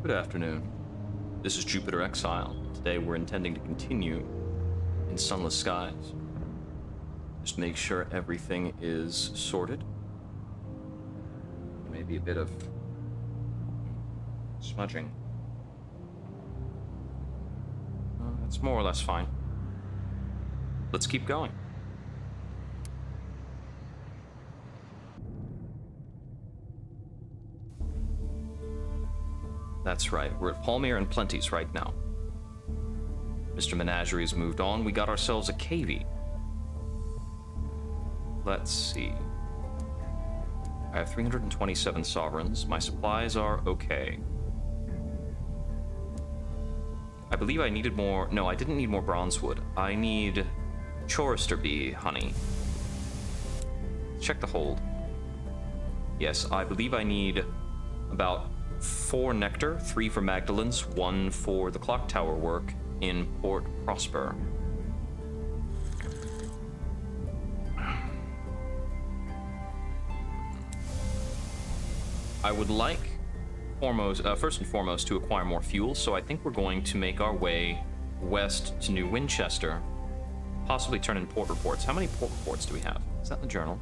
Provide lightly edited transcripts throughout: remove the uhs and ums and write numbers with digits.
Good afternoon. This is Jupiter Exile. Today we're intending to continue in Sunless skies. Just make sure everything is sorted. Maybe a bit of smudging. That's more or less fine. Let's keep going. That's right, we're at Palmier and Plenty's right now. Mr. Menagerie has moved on. We got ourselves a KV. Let's see. I have 327 sovereigns. My supplies are okay. I believe I needed more... No, I didn't need more bronzewood. I need chorister bee honey. Check the hold. Yes, I believe I need about 4 nectar, 3 for Magdalene's, 1 for the clock tower work in Port Prosper. I would like, first and foremost, to acquire more fuel, so I think we're going to make our way west to New Winchester, possibly turn in port reports. How many port reports do we have? Is that in the journal?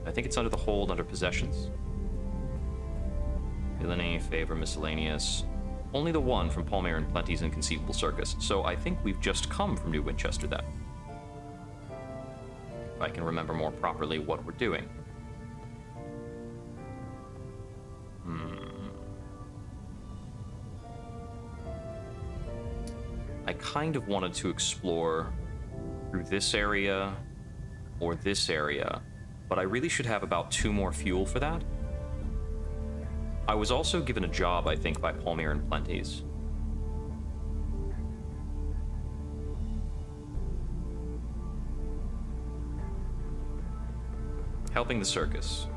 I think it's under the hold, under possessions. Villainy, favor, miscellaneous. Only the one from Palmier and Plenty's Inconceivable Circus, so I think we've just come from New Winchester then. If I can remember more properly what we're doing. I kind of wanted to explore through this area or this area, but I really should have about 2 more fuel for that. I was also given a job, I think, by Palmier and Plenty's. Helping the circus.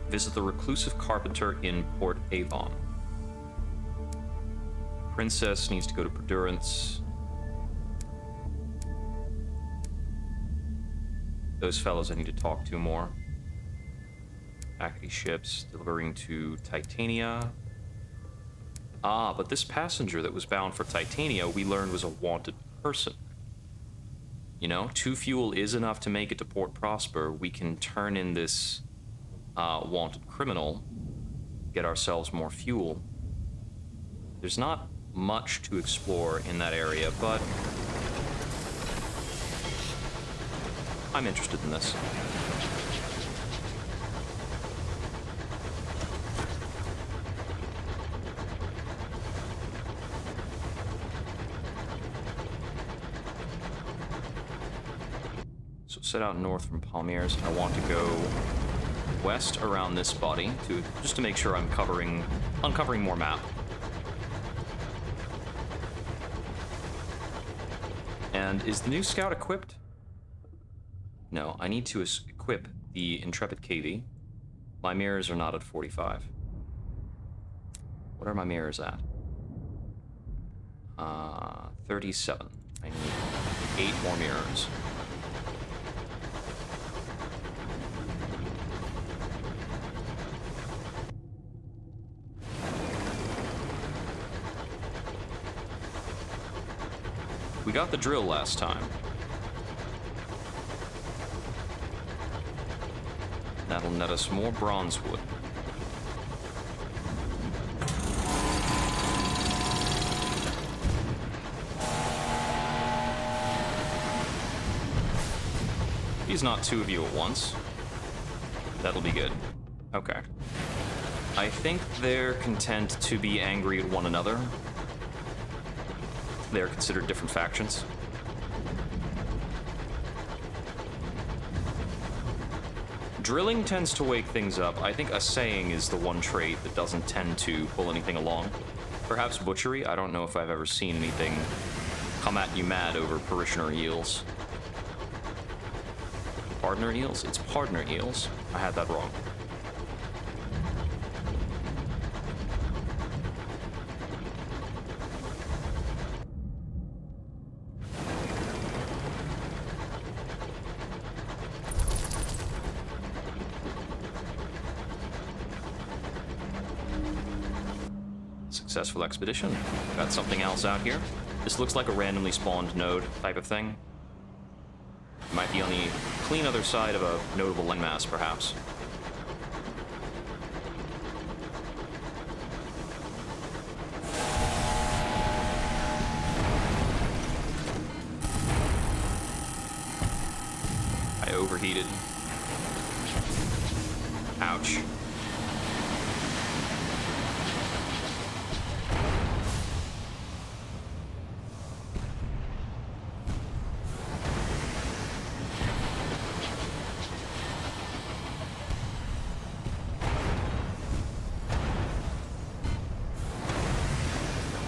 Visit the reclusive carpenter in Port Avon. Princess needs to go to Perdurance. Those fellows I need to talk to more. Faculty ships delivering to Titania. Ah, but this passenger that was bound for Titania, we learned was a wanted person. You know, 2 fuel is enough to make it to Port Prosper. We can turn in this wanted criminal, get ourselves more fuel. There's not much to explore in that area, but I'm interested in this. So set out north from Palmier's. I want to go west around this body just to make sure I'm uncovering more map. And is the new scout equipped? No, I need to equip the Intrepid KV. My mirrors are not at 45. What are my mirrors at? 37. I need 8 more mirrors. We got the drill last time. That'll net us more bronzewood. He's not 2 of you at once. That'll be good. Okay. I think they're content to be angry at one another. They're considered different factions. Drilling tends to wake things up. I think assaying is the one trait that doesn't tend to pull anything along. Perhaps butchery. I don't know if I've ever seen anything come at you mad over parishioner eels. Partner eels? It's partner eels. I had that wrong. Successful expedition. Got something else out here. This looks like a randomly spawned node type of thing. Might be on the clean other side of a notable landmass, perhaps. I overheated. Ouch.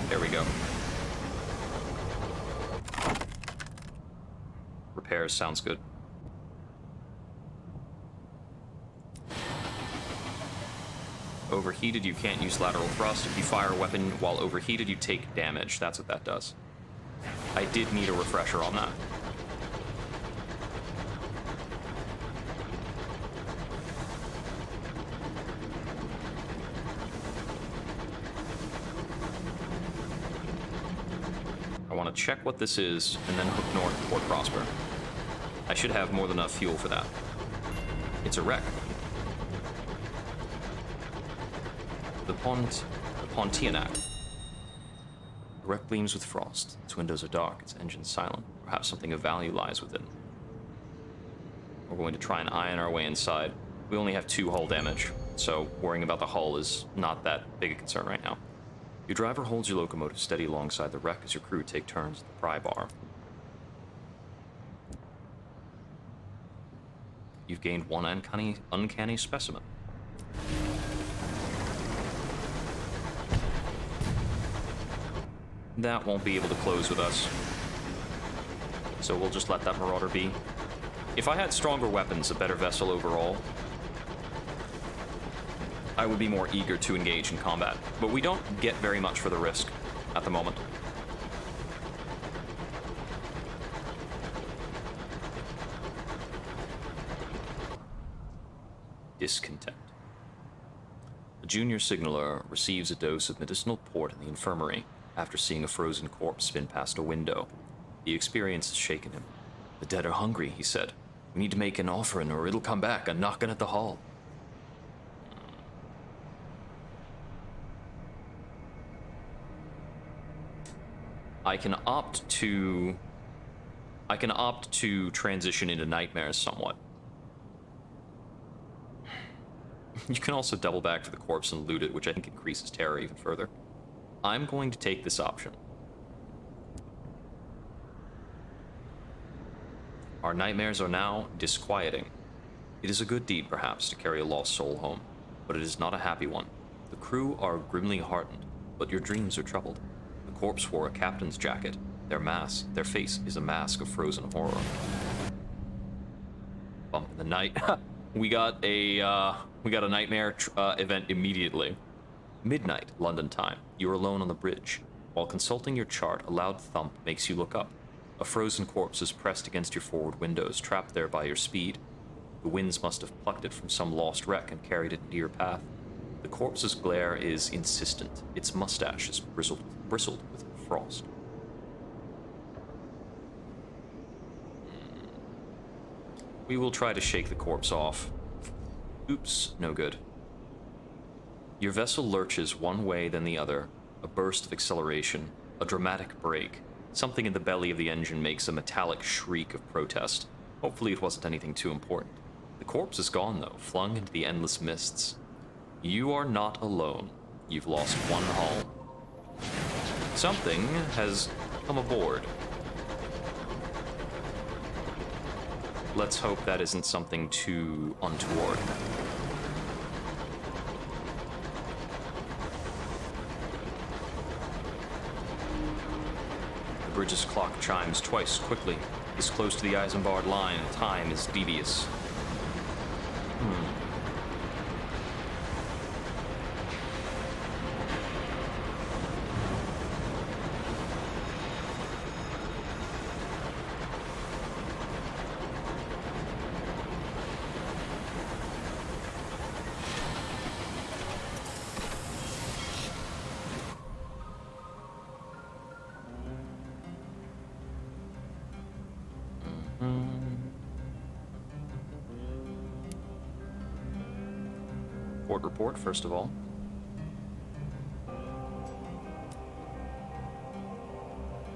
There we go. Repairs sounds good. Overheated, you can't use lateral thrust. If you fire a weapon while overheated, you take damage. That's what that does. I did need a refresher on that. I want to check what this is, and then hook north to Port Prosper. I should have more than enough fuel for that. It's a wreck. The Pontianak. The wreck gleams with frost. Its windows are dark, its engines silent. Perhaps something of value lies within. We're going to try and iron our way inside. We only have 2 hull damage, so worrying about the hull is not that big a concern right now. Your driver holds your locomotive steady alongside the wreck as your crew take turns at the pry bar. You've gained 1 uncanny specimen. That won't be able to close with us. So we'll just let that Marauder be. If I had stronger weapons, a better vessel overall, I would be more eager to engage in combat. But we don't get very much for the risk at the moment. Discontent. A junior signaler receives a dose of medicinal port in the infirmary after seeing a frozen corpse spin past a window. The experience has shaken him. The dead are hungry, he said. We need to make an offering or it'll come back, a knocking at the hall. I can opt to transition into nightmares somewhat. You can also double back for the corpse and loot it, which I think increases terror even further. I'm going to take this option. Our nightmares are now disquieting. It is a good deed, perhaps, to carry a lost soul home, but it is not a happy one. The crew are grimly heartened, but your dreams are troubled. The corpse wore a captain's jacket. Their face is a mask of frozen horror. Bump in the night. We got a nightmare event immediately. Midnight, London time. You're alone on the bridge. While consulting your chart, a loud thump makes you look up. A frozen corpse is pressed against your forward windows, trapped there by your speed. The winds must have plucked it from some lost wreck and carried it into your path. The corpse's glare is insistent. Its mustache is bristled with frost. We will try to shake the corpse off. Oops, no good. Your vessel lurches one way, then the other. A burst of acceleration, a dramatic brake. Something in the belly of the engine makes a metallic shriek of protest. Hopefully it wasn't anything too important. The corpse is gone, though, flung into the endless mists. You are not alone. You've lost 1 hull. Something has come aboard. Let's hope that isn't something too untoward. The bridge's clock chimes twice quickly. This close to the Eisenbarred line, time is devious. port report, first of all.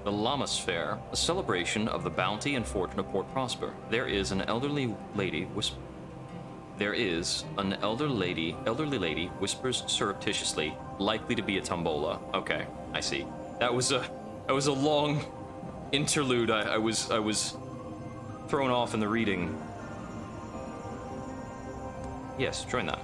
The Llamas Fair, a celebration of the bounty and fortune of Port Prosper. There is an elderly lady whispers surreptitiously, likely to be a tombola. Okay, I see. That was a long interlude. I was thrown off in the reading. Yes, join that.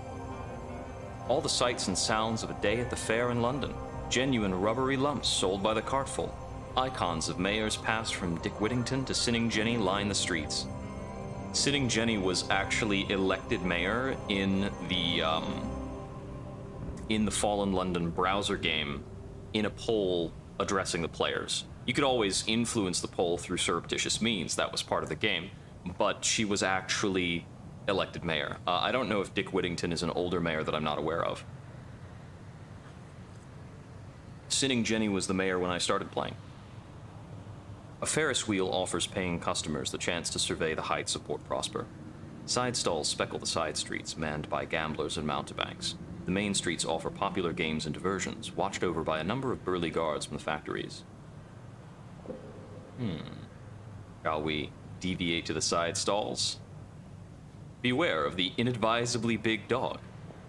All the sights and sounds of a day at the fair in London. Genuine rubbery lumps sold by the cartful. Icons of mayors passed from Dick Whittington to Sinning Jenny line the streets. Sinning Jenny was actually elected mayor in the Fallen London browser game in a poll addressing the players. You could always influence the poll through surreptitious means. That was part of the game. But she was actually elected mayor. I don't know if Dick Whittington is an older mayor that I'm not aware of. Sinning Jenny was the mayor when I started playing. A Ferris wheel offers paying customers the chance to survey the heights of Port Prosper. Side stalls speckle the side streets, manned by gamblers and mountebanks. The main streets offer popular games and diversions, watched over by a number of burly guards from the factories. Shall we deviate to the side stalls? Beware of the inadvisably big dog.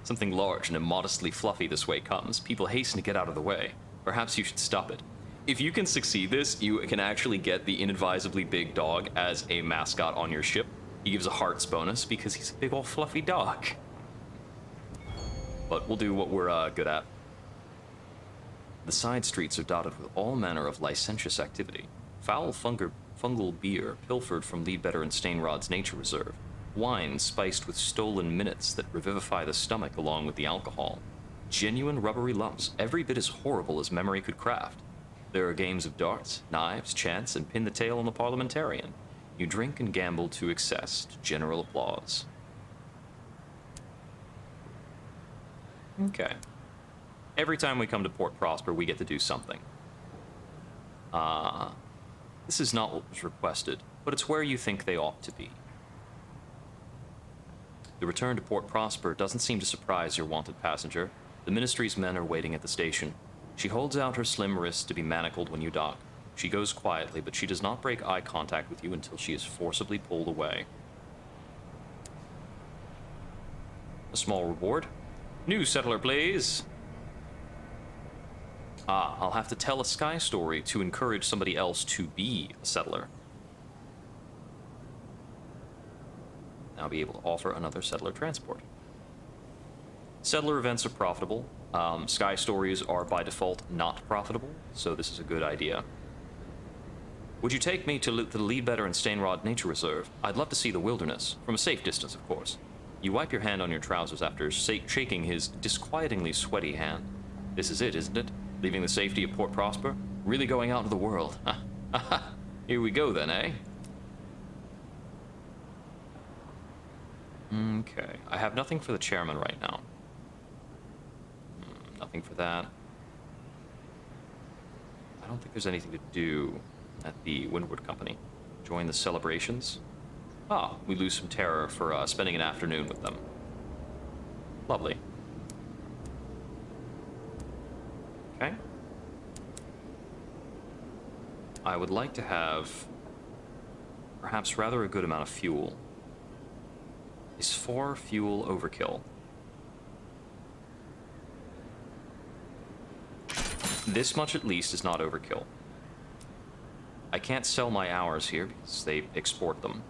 Something large and immodestly fluffy this way comes. People hasten to get out of the way. Perhaps you should stop it. If you can succeed this, you can actually get the inadvisably big dog as a mascot on your ship. He gives a hearts bonus because he's a big old fluffy dog. But we'll do what we're good at. The side streets are dotted with all manner of licentious activity. Foul fungal beer pilfered from Leadbetter and Stainrod's nature reserve. Wine spiced with stolen minutes that revivify the stomach along with the alcohol. Genuine rubbery lumps, every bit as horrible as memory could craft. There are games of darts, knives, chance, and pin the tail on the parliamentarian. You drink and gamble to excess, to general applause. Okay. Every time we come to Port Prosper, we get to do something. This is not what was requested, but it's where you think they ought to be. The return to Port Prosper doesn't seem to surprise your wanted passenger. The Ministry's men are waiting at the station. She holds out her slim wrists to be manacled when you dock. She goes quietly, but she does not break eye contact with you until she is forcibly pulled away. A small reward. New settler, please. I'll have to tell a sky story to encourage somebody else to be a settler. Now be able to offer another settler transport. Settler events are profitable. Sky stories are by default not profitable, so this is a good idea. Would you take me to the Leadbetter and Stainrod Nature Reserve? I'd love to see the wilderness, from a safe distance, of course. You wipe your hand on your trousers after shaking his disquietingly sweaty hand. This is it, isn't it? Leaving the safety of Port Prosper? Really going out into the world? Here we go then, eh? Okay, I have nothing for the chairman right now. Nothing for that. I don't think there's anything to do at the Windward Company. Join the celebrations. We lose some terror for spending an afternoon with them. Lovely. Okay. I would like to have perhaps rather a good amount of fuel. Is 4 fuel overkill? This much at least is not overkill. I can't sell my hours here because they export them.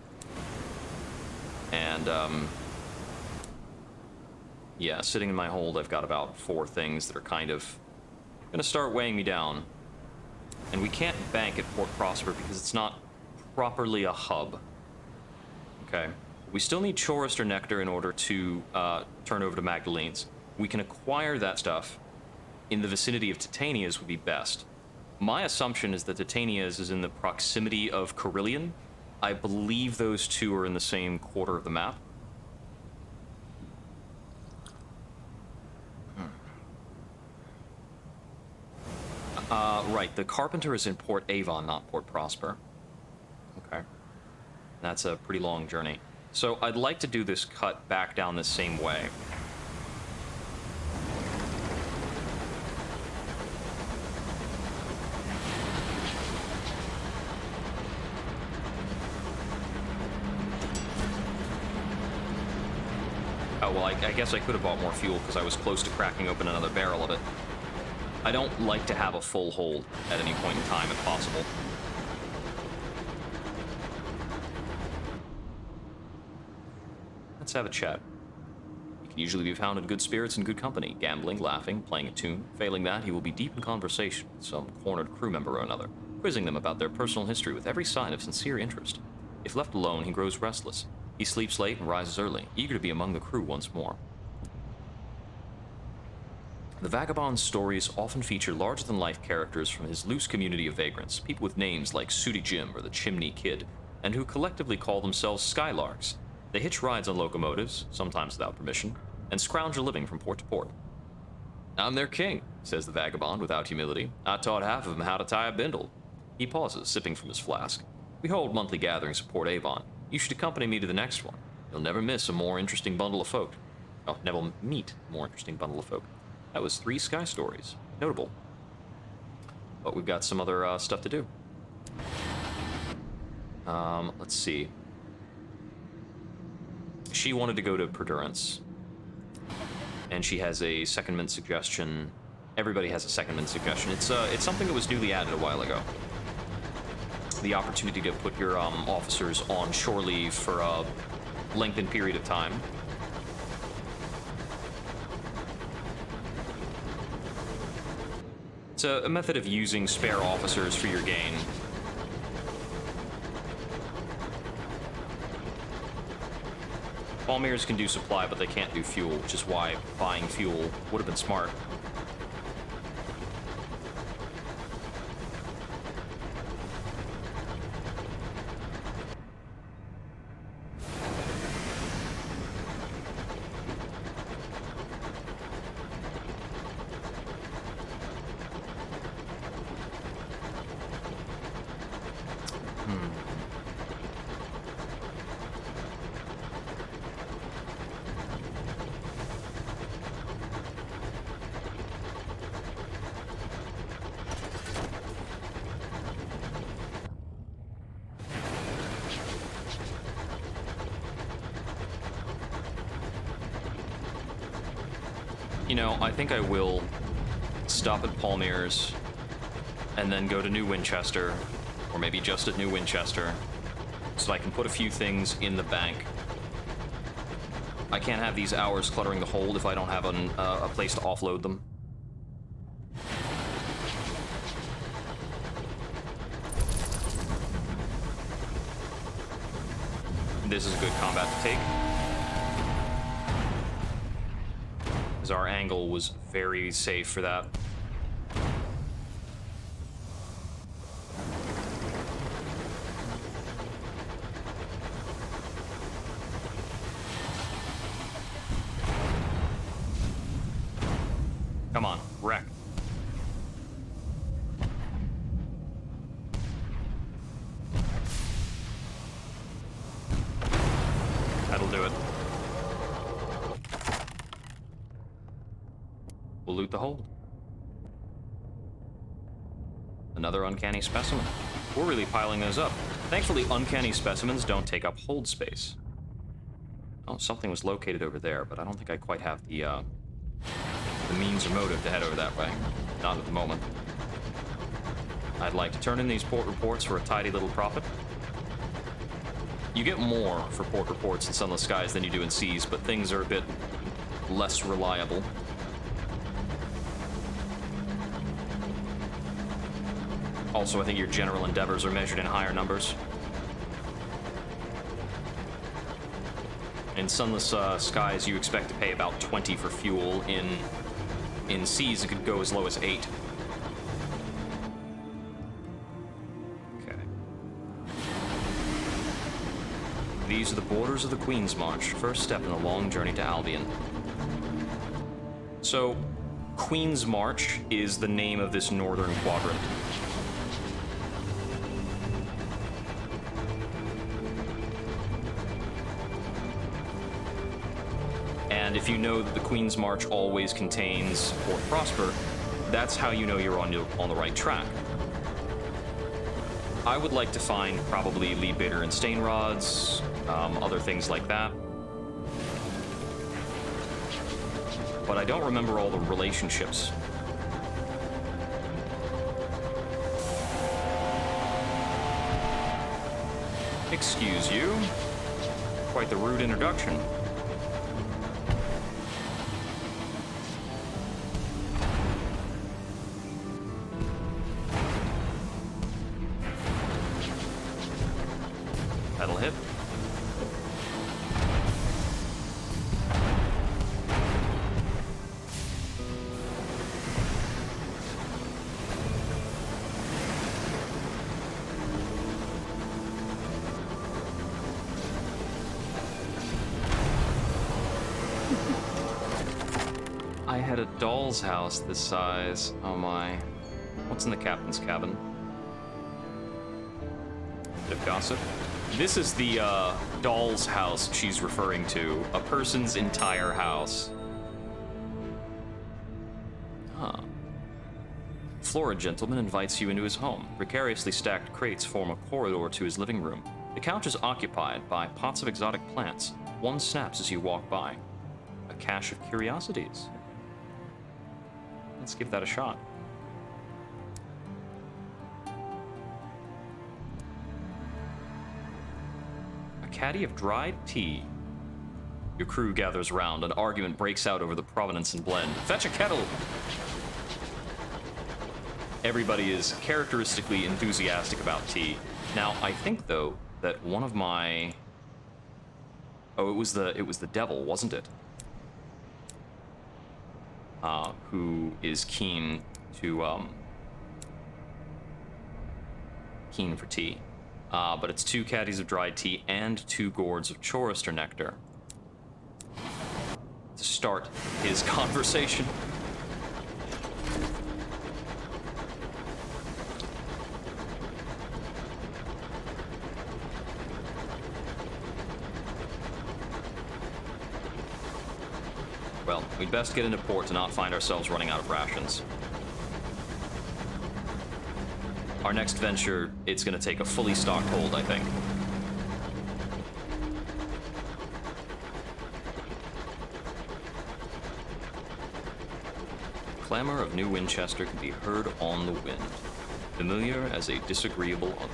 And, yeah, sitting in my hold, I've got about 4 things that are kind of gonna start weighing me down. And we can't bank at Port Prosper because it's not properly a hub. Okay. We still need Chorister Nectar in order to turn over to Magdalene's. We can acquire that stuff in the vicinity of Titania's would be best. My assumption is that Titania's is in the proximity of Carillion. I believe those two are in the same quarter of the map. Right, the Carpenter is in Port Avon, not Port Prosper. Okay. That's a pretty long journey. So I'd like to do this cut back down the same way. Oh, well, I guess I could have bought more fuel because I was close to cracking open another barrel of it. I don't like to have a full hold at any point in time, if possible. Let's have a chat. He can usually be found in good spirits and good company, gambling, laughing, playing a tune. Failing that, he will be deep in conversation with some cornered crew member or another, quizzing them about their personal history with every sign of sincere interest. If left alone, he grows restless. He sleeps late and rises early, eager to be among the crew once more. The Vagabond's stories often feature larger-than-life characters from his loose community of vagrants, people with names like Sooty Jim or the Chimney Kid, and who collectively call themselves Skylarks. They hitch rides on locomotives, sometimes without permission, and scrounge a living from port to port. "I'm their king," says the Vagabond without humility. "I taught half of them how to tie a bindle." He pauses, sipping from his flask. "We hold monthly gatherings at Port Avon. You should accompany me to the next one. You'll never miss a more interesting bundle of folk." Oh, never meet a more interesting bundle of folk. That was 3 Sky stories. Notable. But we've got some other stuff to do. Let's see. She wanted to go to Perdurance, and she has a secondment suggestion. Everybody has a secondment suggestion. It's something that was newly added a while ago. The opportunity to put your officers on shore leave for a lengthened period of time. It's a method of using spare officers for your gain. Palmiers can do supply, but they can't do fuel, which is why buying fuel would have been smart. You know, I think I will stop at Palmiers and then go to New Winchester, or maybe just at New Winchester, so I can put a few things in the bank. I can't have these hours cluttering the hold if I don't have a place to offload them. This is a good combat to take, because our angle was very safe for that. Come on, wreck. That'll do it. We'll loot the hold. Another uncanny specimen. We're really piling those up. Thankfully, uncanny specimens don't take up hold space. Oh, something was located over there, but I don't think I quite have the means or motive to head over that way. Not at the moment. I'd like to turn in these port reports for a tidy little profit. You get more for port reports in Sunless Skies than you do in Seas, but things are a bit less reliable. Also, I think your general endeavors are measured in higher numbers. In Sunless Skies, you expect to pay about 20 for fuel. In Seas, it could go as low as 8. Okay. These are the borders of the Queen's March, first step in a long journey to Albion. So, Queen's March is the name of this northern quadrant. And if you know that the Queen's March always contains Port Prosper, that's how you know you're on the right track. I would like to find probably lead baiter and stain rods, other things like that. but I don't remember all the relationships. Excuse you. Quite the rude introduction. That'll hit. I had a doll's house this size. Oh my. What's in the captain's cabin? Bit of gossip. This is the doll's house she's referring to. A person's entire house. Huh. Flora gentleman invites you into his home. Precariously stacked crates form a corridor to his living room. The couch is occupied by pots of exotic plants. One snaps as you walk by. A cache of curiosities. Let's give that a shot. A caddy of dried tea. Your crew gathers around. An argument breaks out over the provenance and blend. Fetch a kettle! Everybody is characteristically enthusiastic about tea. Now, I think, though, that one of my... Oh, it was the devil, wasn't it? Who is keen for tea. But it's 2 caddies of dried tea and 2 gourds of chorister nectar. To start his conversation. Well, we'd best get into port to not find ourselves running out of rations. Our next venture, it's gonna take a fully stocked hold, I think. Clamor of New Winchester can be heard on the wind, familiar as a disagreeable uncle.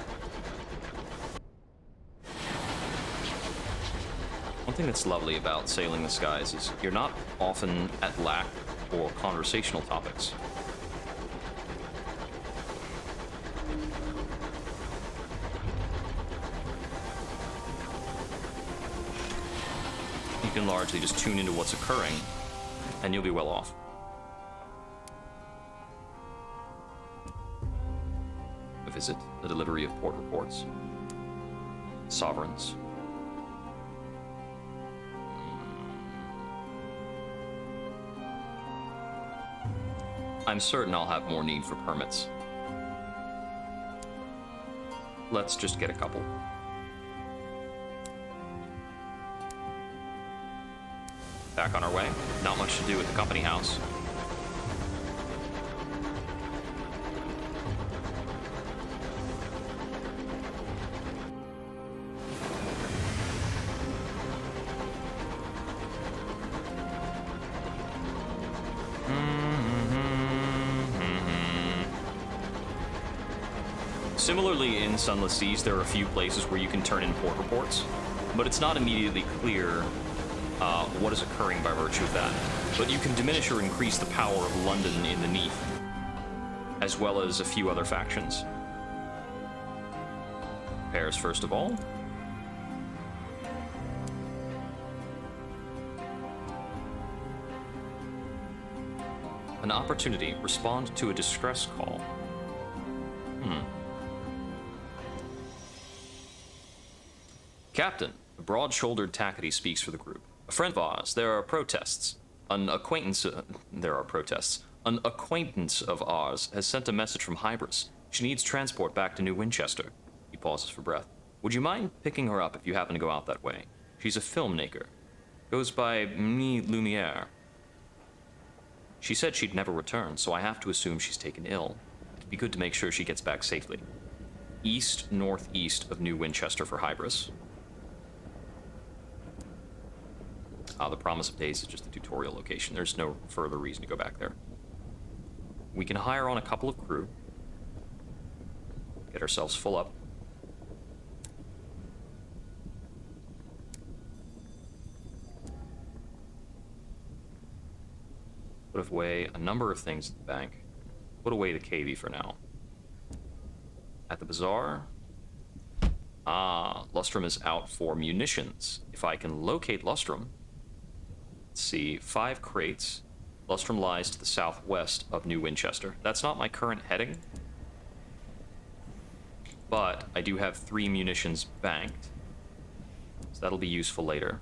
One thing that's lovely about sailing the skies is you're not often at lack for conversational topics. You can largely just tune into what's occurring, and you'll be well off. A visit, the delivery of port reports. Sovereigns. I'm certain I'll have more need for permits. Let's just get a couple. Back on our way. Not much to do at the company house. Similarly, in Sunless Seas, there are a few places where you can turn in port reports, but it's not immediately clear what is occurring by virtue of that. But you can diminish or increase the power of London in the Neath, as well as a few other factions. Pairs, first of all. An opportunity. Respond to a distress call. Captain, a broad-shouldered Tackety speaks for the group. A friend of ours, there are protests. An acquaintance of ours has sent a message from Hybris. She needs transport back to New Winchester. He pauses for breath. Would you mind picking her up if you happen to go out that way? She's a filmmaker. Goes by Mi Lumiere. She said she'd never return, so I have to assume she's taken ill. It'd be good to make sure she gets back safely. East-northeast of New Winchester for Hybris. The Promise of Days is just a tutorial location. There's no further reason to go back there. We can hire on a couple of crew. Get ourselves full up. Put away a number of things at the bank. Put away the KV for now. At the bazaar... Lustrum is out for munitions. If I can locate Lustrum... Let's see, 5 crates. Lustrum lies to the southwest of New Winchester. That's not my current heading. But I do have 3 munitions banked. So that'll be useful later.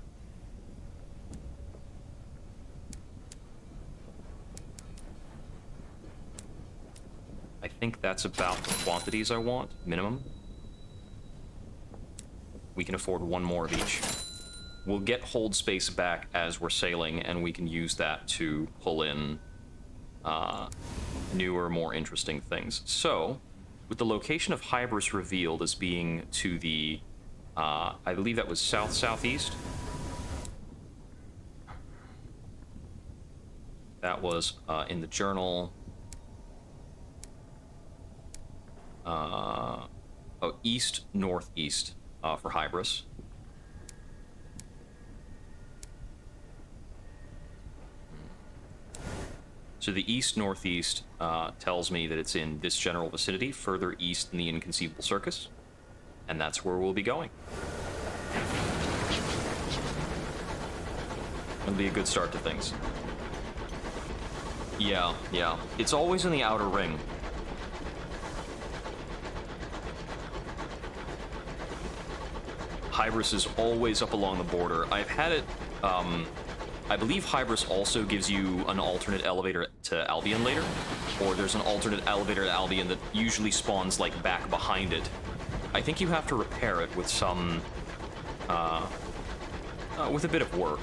I think that's about the quantities I want, minimum. We can afford 1 more of each. We'll get hold space back as we're sailing, and we can use that to pull in newer, more interesting things. So, with the location of Hybris revealed as being to the, I believe that was south-southeast. That was in the journal. East-northeast for Hybris. So the east-northeast tells me that it's in this general vicinity, further east in the Inconceivable Circus, and that's where we'll be going. It'll be a good start to things. Yeah. It's always in the outer ring. Hybris is always up along the border. I've had it, I believe Hybris also gives you an alternate elevator to Albion later, or there's an alternate elevator to Albion that usually spawns, like, back behind it. I think you have to repair it with some, with a bit of work.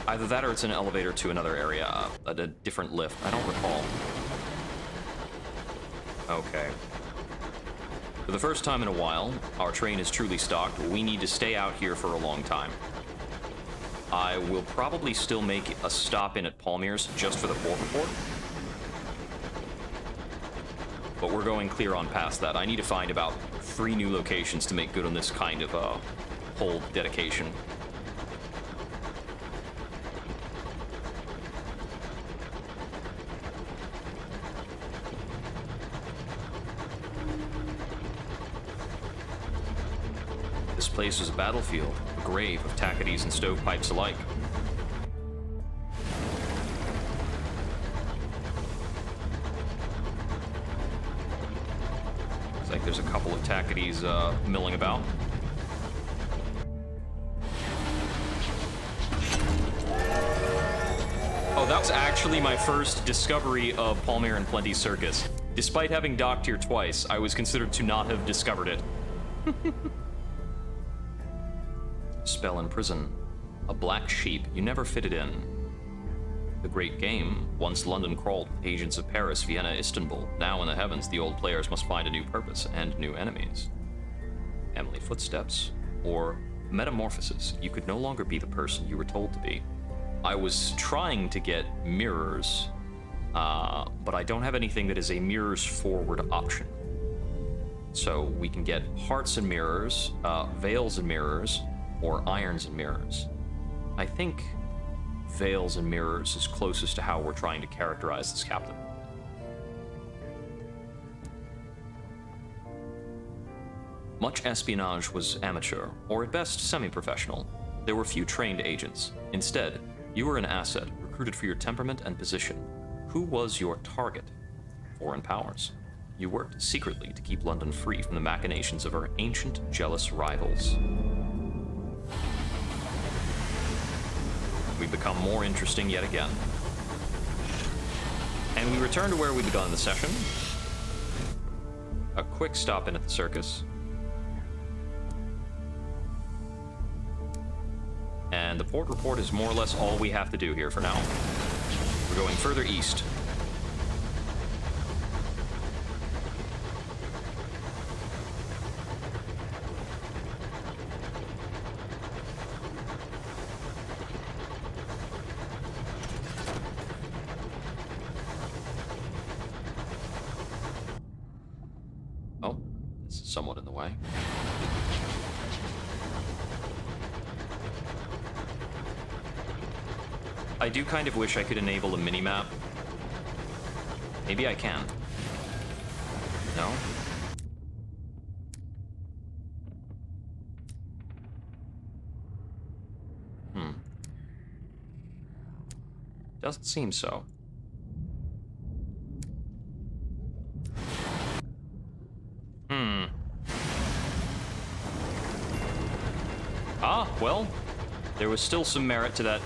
Either that or it's an elevator to another area, a different lift. I don't recall. Okay. For the first time in a while, our train is truly stocked. We need to stay out here for a long time. I will probably still make a stop in at Palmyre's just for the port report. But we're going clear on past that. I need to find about 3 new locations to make good on this kind of whole dedication. This place is a battlefield, a grave of tackities and stovepipes alike. Looks like there's a couple of tackities milling about. Oh, that was actually my first discovery of Palmyre and Plenty Circus. Despite having docked here twice, I was considered to not have discovered it. Spell in prison. A black sheep you never fitted in. The great game. Once London crawled with agents of Paris, Vienna, Istanbul. Now in the heavens, the old players must find a new purpose and new enemies. Emily Footsteps. Or Metamorphosis. You could no longer be the person you were told to be. I was trying to get mirrors, but I don't have anything that is a mirrors forward option. So we can get hearts and mirrors, veils and mirrors, or irons and mirrors. I think veils and mirrors is closest to how we're trying to characterize this captain. Much espionage was amateur, or at best semi-professional. There were few trained agents. Instead, you were an asset, recruited for your temperament and position. Who was your target? Foreign powers. You worked secretly to keep London free from the machinations of her ancient, jealous rivals. We've become more interesting yet again. And we return to where we began the session. A quick stop in at the circus. And the port report is more or less all we have to do here for now. We're going further east. somewhat in the way. I do kind of wish I could enable a minimap. Maybe I can. No? Doesn't seem so. Ah, well, there was still some merit to that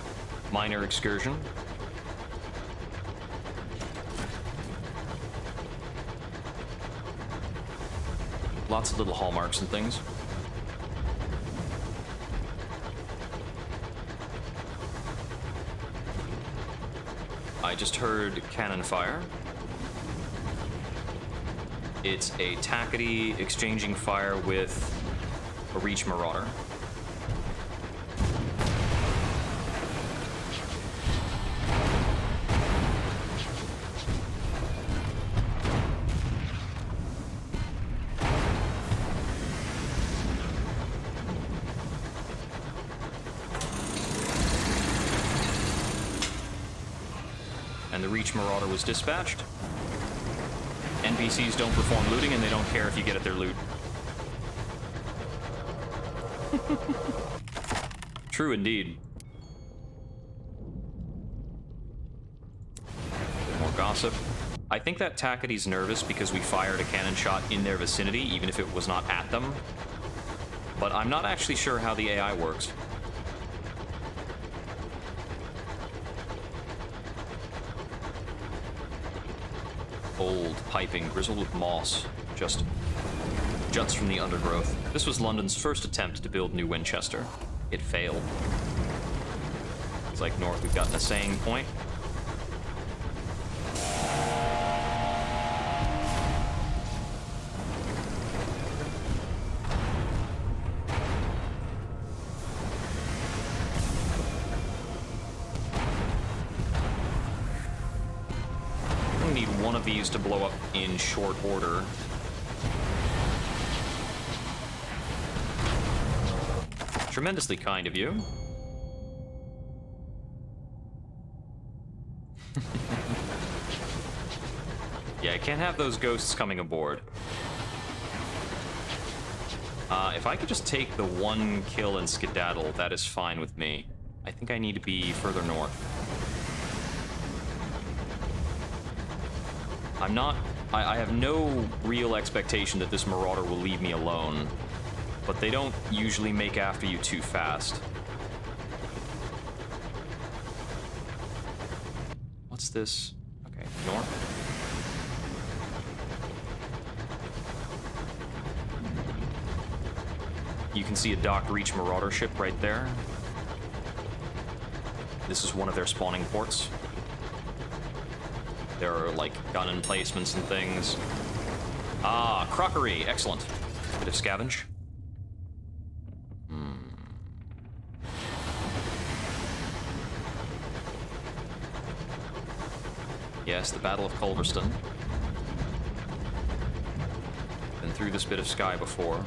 minor excursion. Lots of little hallmarks and things. I just heard cannon fire. It's a Tackety exchanging fire with a Reach Marauder. And the Reach Marauder was dispatched. NPCs don't perform looting, and they don't care if you get at their loot. True indeed. Bit more gossip. I think that Tackety's nervous because we fired a cannon shot in their vicinity, even if it was not at them. But I'm not actually sure how the AI works. Old, piping, grizzled with moss, just juts from the undergrowth. This was London's first attempt to build New Winchester. It failed. It's like north, we've got an assaying point. These to blow up in short order. Tremendously kind of you. Yeah, I can't have those ghosts coming aboard. If I could just take the one kill and skedaddle, that is fine with me. I think I need to be further north. I have no real expectation that this Marauder will leave me alone, but they don't usually make after you too fast. What's this? Okay, north. You can see a docked Reach Marauder ship right there. This is one of their spawning ports. There are, like, gun emplacements and things. Ah, crockery. Excellent. Bit of scavenge. Yes, the Battle of Culverston. Been through this bit of sky before.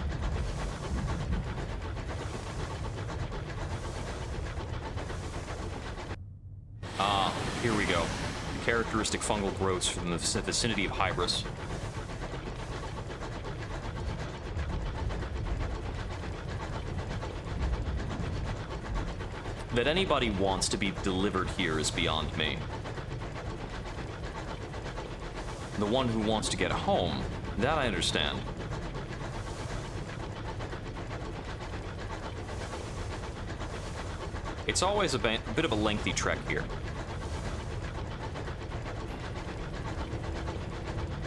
Ah, here we go. Characteristic fungal growths from the vicinity of Hybris. That anybody wants to be delivered here is beyond me. The one who wants to get home, that I understand. It's always a bit of a lengthy trek here.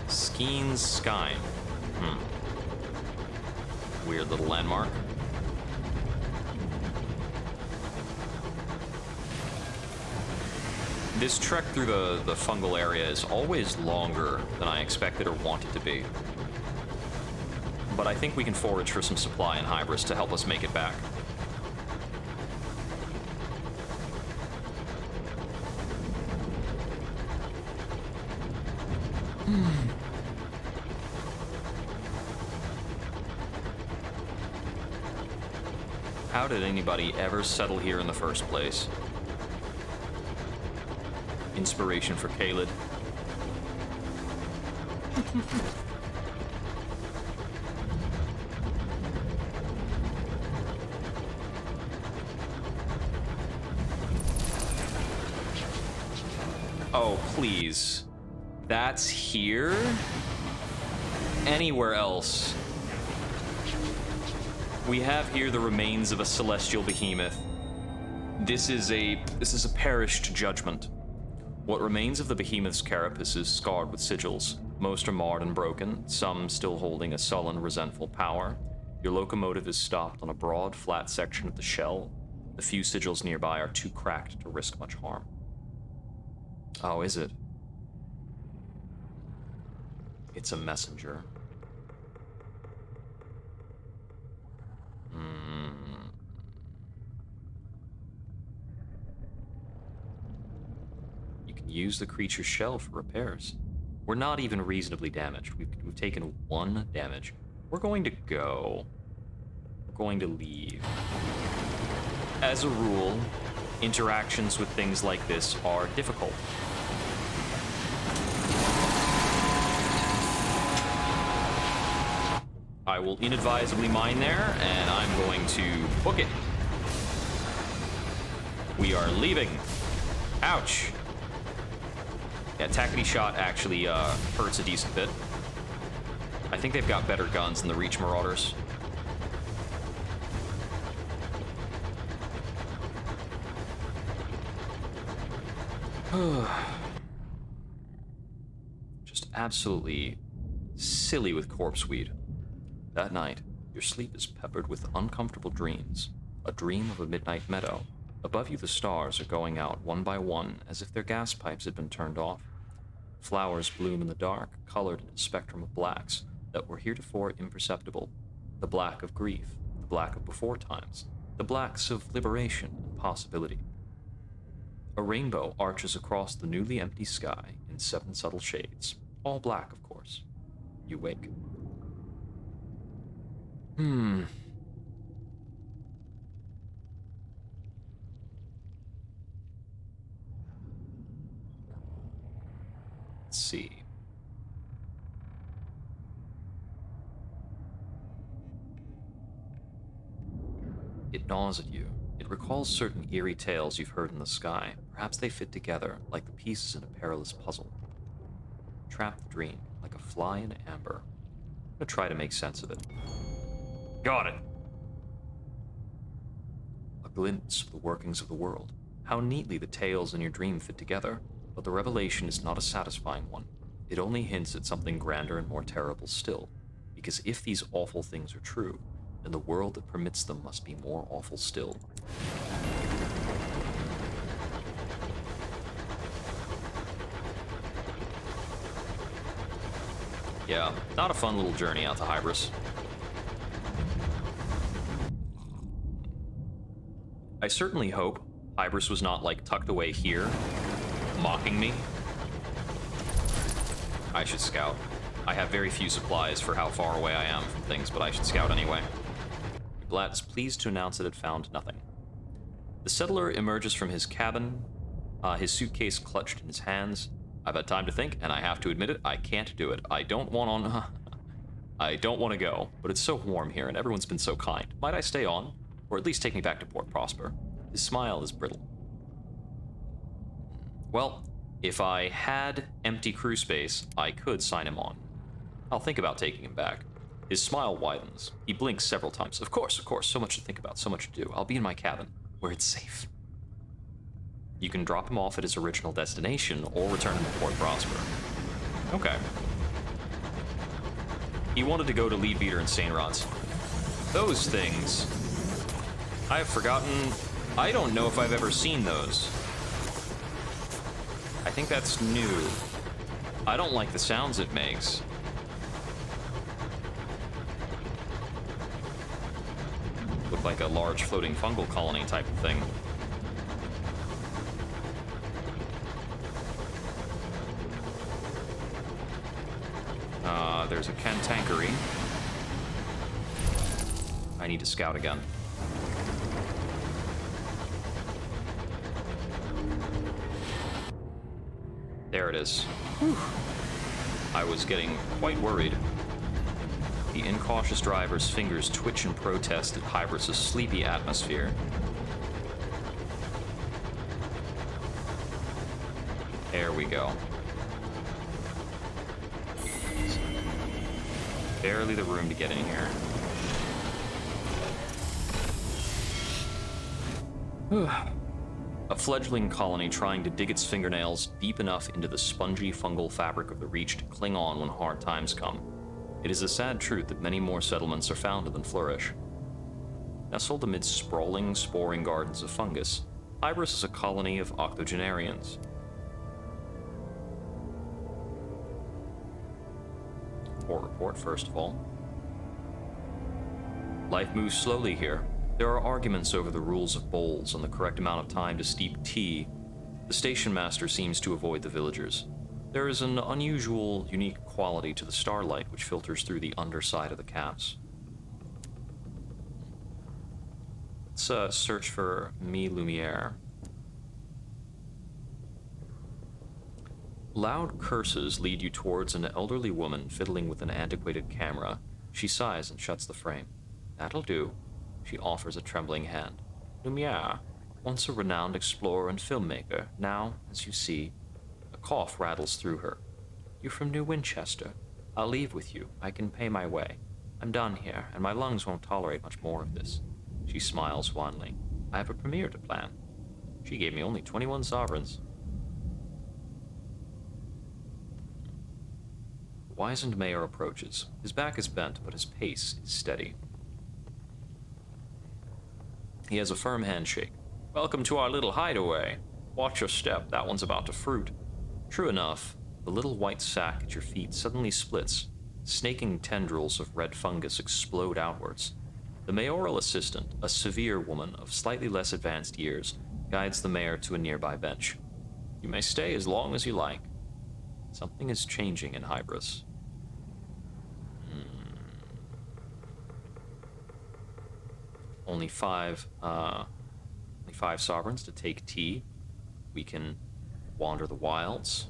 Skeen's Sky. Weird little landmark. This trek through the fungal area is always longer than I expected or wanted to be. But I think we can forage for some supply in Hybris to help us make it back. How did anybody ever settle here in the first place? Inspiration for Kaled. Oh, please. That's here? Anywhere else? We have here the remains of a celestial behemoth. This is a perished judgment. What remains of the behemoth's carapace is scarred with sigils. Most are marred and broken, some still holding a sullen, resentful power. Your locomotive is stopped on a broad, flat section of the shell. The few sigils nearby are too cracked to risk much harm. Oh, is it? It's a messenger. You can use the creature's shell for repairs. We're not even reasonably damaged. We've taken 1 damage. We're going to go. We're going to leave. As a rule, interactions with things like this are difficult. I will inadvisably mine there, and I'm going to book it. We are leaving. Ouch. Yeah, Tackety Shot actually hurts a decent bit. I think they've got better guns than the Reach Marauders. Just absolutely silly with corpse weed. That night, your sleep is peppered with uncomfortable dreams. A dream of a midnight meadow. Above you, the stars are going out one by one as if their gas pipes had been turned off. Flowers bloom in the dark, colored in a spectrum of blacks that were heretofore imperceptible. The black of grief, the black of before times, the blacks of liberation and possibility. A rainbow arches across the newly empty sky in 7 subtle shades, all black, of course. You wake. Let's see. It gnaws at you. It recalls certain eerie tales you've heard in the sky. Perhaps they fit together like the pieces in a perilous puzzle. Trap the dream like a fly in amber. I'm gonna try to make sense of it. Got it. A glimpse of the workings of the world. How neatly the tales in your dream fit together. But the revelation is not a satisfying one. It only hints at something grander and more terrible still. Because if these awful things are true, then the world that permits them must be more awful still. Yeah, not a fun little journey out to Hybris. I certainly hope Hybris was not, like, tucked away here, mocking me. I should scout. I have very few supplies for how far away I am from things, but I should scout anyway. Blatt is pleased to announce it had found nothing. The settler emerges from his cabin, his suitcase clutched in his hands. I've had time to think, and I have to admit it, I can't do it. I don't want to go, but it's so warm here, and everyone's been so kind. Might I stay on? Or at least take me back to Port Prosper? His smile is brittle. Well, if I had empty crew space, I could sign him on. I'll think about taking him back. His smile widens. He blinks several times. Of course, so much to think about, so much to do. I'll be in my cabin, where it's safe. You can drop him off at his original destination, or return him to Port Prosper. Okay. He wanted to go to Leadbeater and St. Rod's. Those things... I have forgotten... I don't know if I've ever seen those. I think that's new. I don't like the sounds it makes. Look like a large floating fungal colony type of thing. There's a cantankery. I need to scout again. There it is. Whew. I was getting quite worried. The incautious driver's fingers twitch in protest at Hybris' sleepy atmosphere. There we go. Barely the room to get in here. A fledgling colony trying to dig its fingernails deep enough into the spongy fungal fabric of the Reach to cling on when hard times come. It is a sad truth that many more settlements are founded than flourish. Nestled amid sprawling, sporing gardens of fungus, Hybris is a colony of octogenarians. Port report, first of all. Life moves slowly here. There are arguments over the rules of bowls and the correct amount of time to steep tea. The station master seems to avoid the villagers. There is an unusual, unique quality to the starlight which filters through the underside of the caps. Let's search for Mi Lumiere. Loud curses lead you towards an elderly woman fiddling with an antiquated camera. She sighs and shuts the frame. That'll do. She offers a trembling hand. Lumiere, once a renowned explorer and filmmaker, now, as you see, a cough rattles through her. You're from New Winchester. I'll leave with you. I can pay my way. I'm done here, and my lungs won't tolerate much more of this. She smiles wanly. I have a premiere to plan. She gave me only 21 sovereigns. The wizened mayor approaches. His back is bent, but his pace is steady. He has a firm handshake. Welcome to our little hideaway. Watch your step, that one's about to fruit. True enough, the little white sack at your feet suddenly splits. Snaking tendrils of red fungus explode outwards. The mayoral assistant, a severe woman of slightly less advanced years, guides the mayor to a nearby bench. You may stay as long as you like. Something is changing in Hybris. Only five sovereigns to take tea. We can wander the wilds.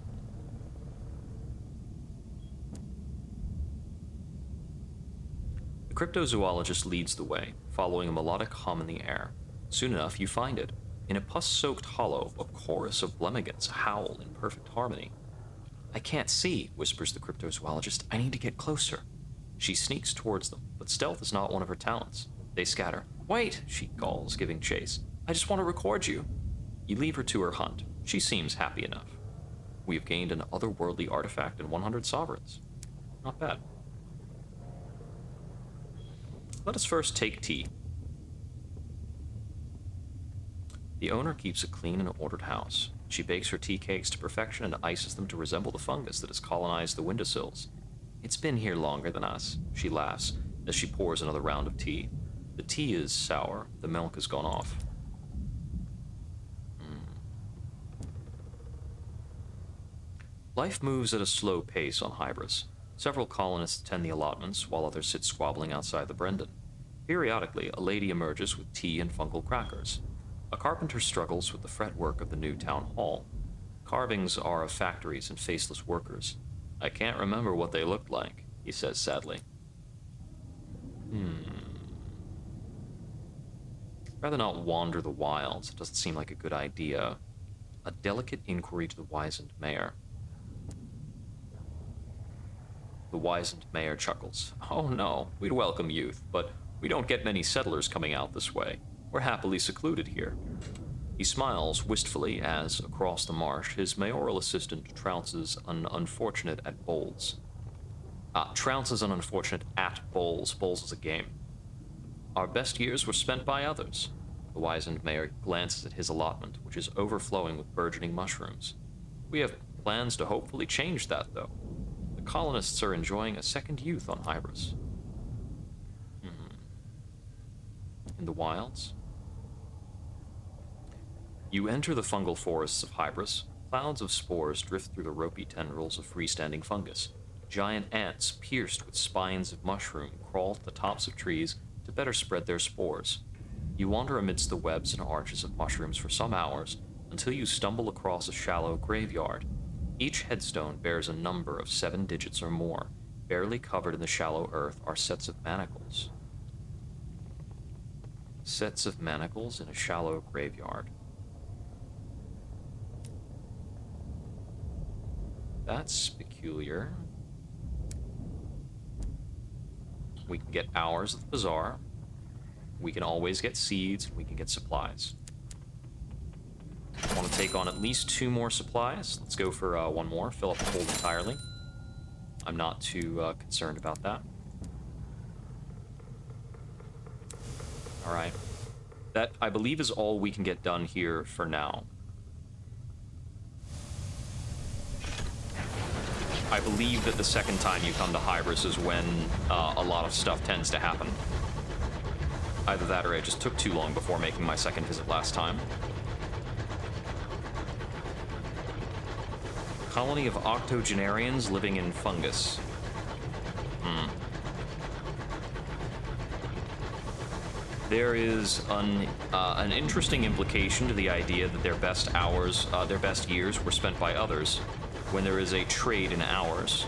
The cryptozoologist leads the way, following a melodic hum in the air. Soon enough, you find it. In a pus-soaked hollow, a chorus of blemigans howl in perfect harmony. I can't see, whispers the cryptozoologist. I need to get closer. She sneaks towards them, but stealth is not one of her talents. They scatter. Wait, she calls, giving chase. I just want to record you. You leave her to her hunt. She seems happy enough. We have gained an otherworldly artifact and 100 sovereigns. Not bad. Let us first take tea. The owner keeps a clean and ordered house. She bakes her tea cakes to perfection and ices them to resemble the fungus that has colonized the windowsills. It's been here longer than us, she laughs as she pours another round of tea. The tea is sour. The milk has gone off. Life moves at a slow pace on Hybris. Several colonists tend the allotments, while others sit squabbling outside the Brendan. Periodically, a lady emerges with tea and fungal crackers. A carpenter struggles with the fretwork of the new town hall. Carvings are of factories and faceless workers. I can't remember what they looked like, he says sadly. Rather not wander the wilds. It doesn't seem like a good idea. A delicate inquiry to the wizened mayor. The wizened mayor chuckles. Oh no, we'd welcome youth, but we don't get many settlers coming out this way. We're happily secluded here. He smiles wistfully as, across the marsh, his mayoral assistant trounces an unfortunate at bowls. Trounces an unfortunate at bowls. Bowls is a game. Our best years were spent by others. The wizened mayor glances at his allotment, which is overflowing with burgeoning mushrooms. We have plans to hopefully change that, though. The colonists are enjoying a second youth on Hybris. In the wilds? You enter the fungal forests of Hybris. Clouds of spores drift through the ropey tendrils of freestanding fungus. Giant ants, pierced with spines of mushroom, crawl to the tops of trees to better spread their spores. You wander amidst the webs and arches of mushrooms for some hours until you stumble across a shallow graveyard. Each headstone bears a number of 7 digits or more. Barely covered in the shallow earth are sets of manacles. Sets of manacles in a shallow graveyard. That's peculiar. We can get hours at the bazaar. We can always get seeds. We can get supplies. I want to take on at least 2 more supplies. Let's go for 1 more. Fill up the hold entirely. I'm not too concerned about that. Alright. That, I believe, is all we can get done here for now. I believe that the second time you come to Hybris is when a lot of stuff tends to happen. Either that or I just took too long before making my second visit last time. Colony of octogenarians living in fungus. There is an interesting implication to the idea that their best hours, their best years were spent by others, when there is a trade in hours.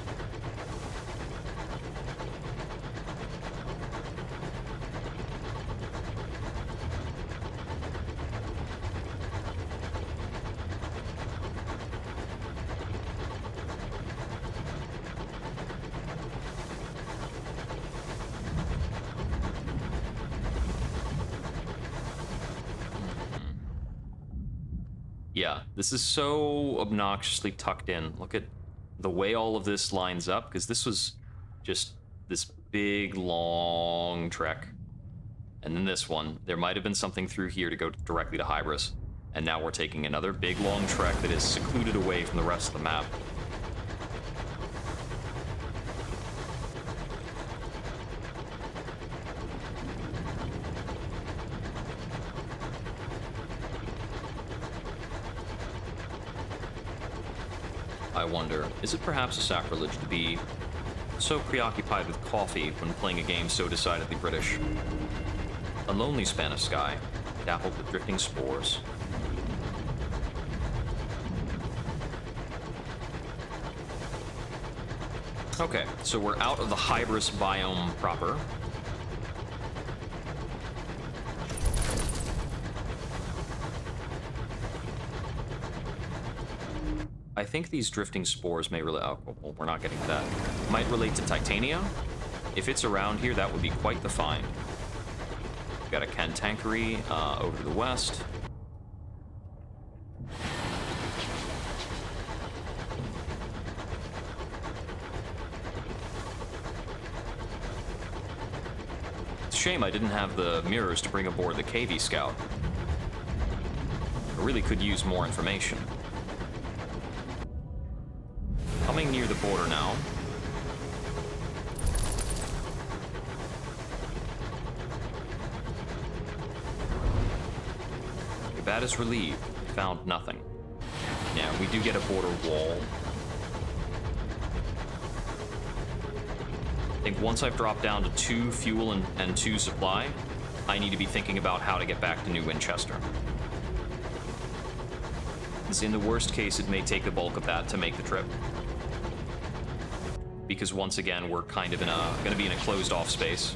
Yeah, this is so obnoxiously tucked in. Look at the way all of this lines up, because this was just this big, long trek. And then this one, there might have been something through here to go directly to Hybris. And now we're taking another big, long trek that is secluded away from the rest of the map. I wonder, is it perhaps a sacrilege to be so preoccupied with coffee when playing a game so decidedly British? A lonely span of sky, dappled with drifting spores. Okay, so we're out of the Hybris biome proper. I think these drifting spores may relate. Oh, well, we're not getting to that. Might relate to Titania. If it's around here, that would be quite the find. We've got a cantankery over to the west. It's a shame I didn't have the mirrors to bring aboard the KV Scout. I really could use more information. Coming near the border now. Your is relieved. Found nothing. Yeah, we do get a border wall. I think once I've dropped down to 2 fuel and 2 supply, I need to be thinking about how to get back to New Winchester. Because in the worst case, it may take the bulk of that to make the trip. Because once again, we're kind of gonna be in a closed-off space.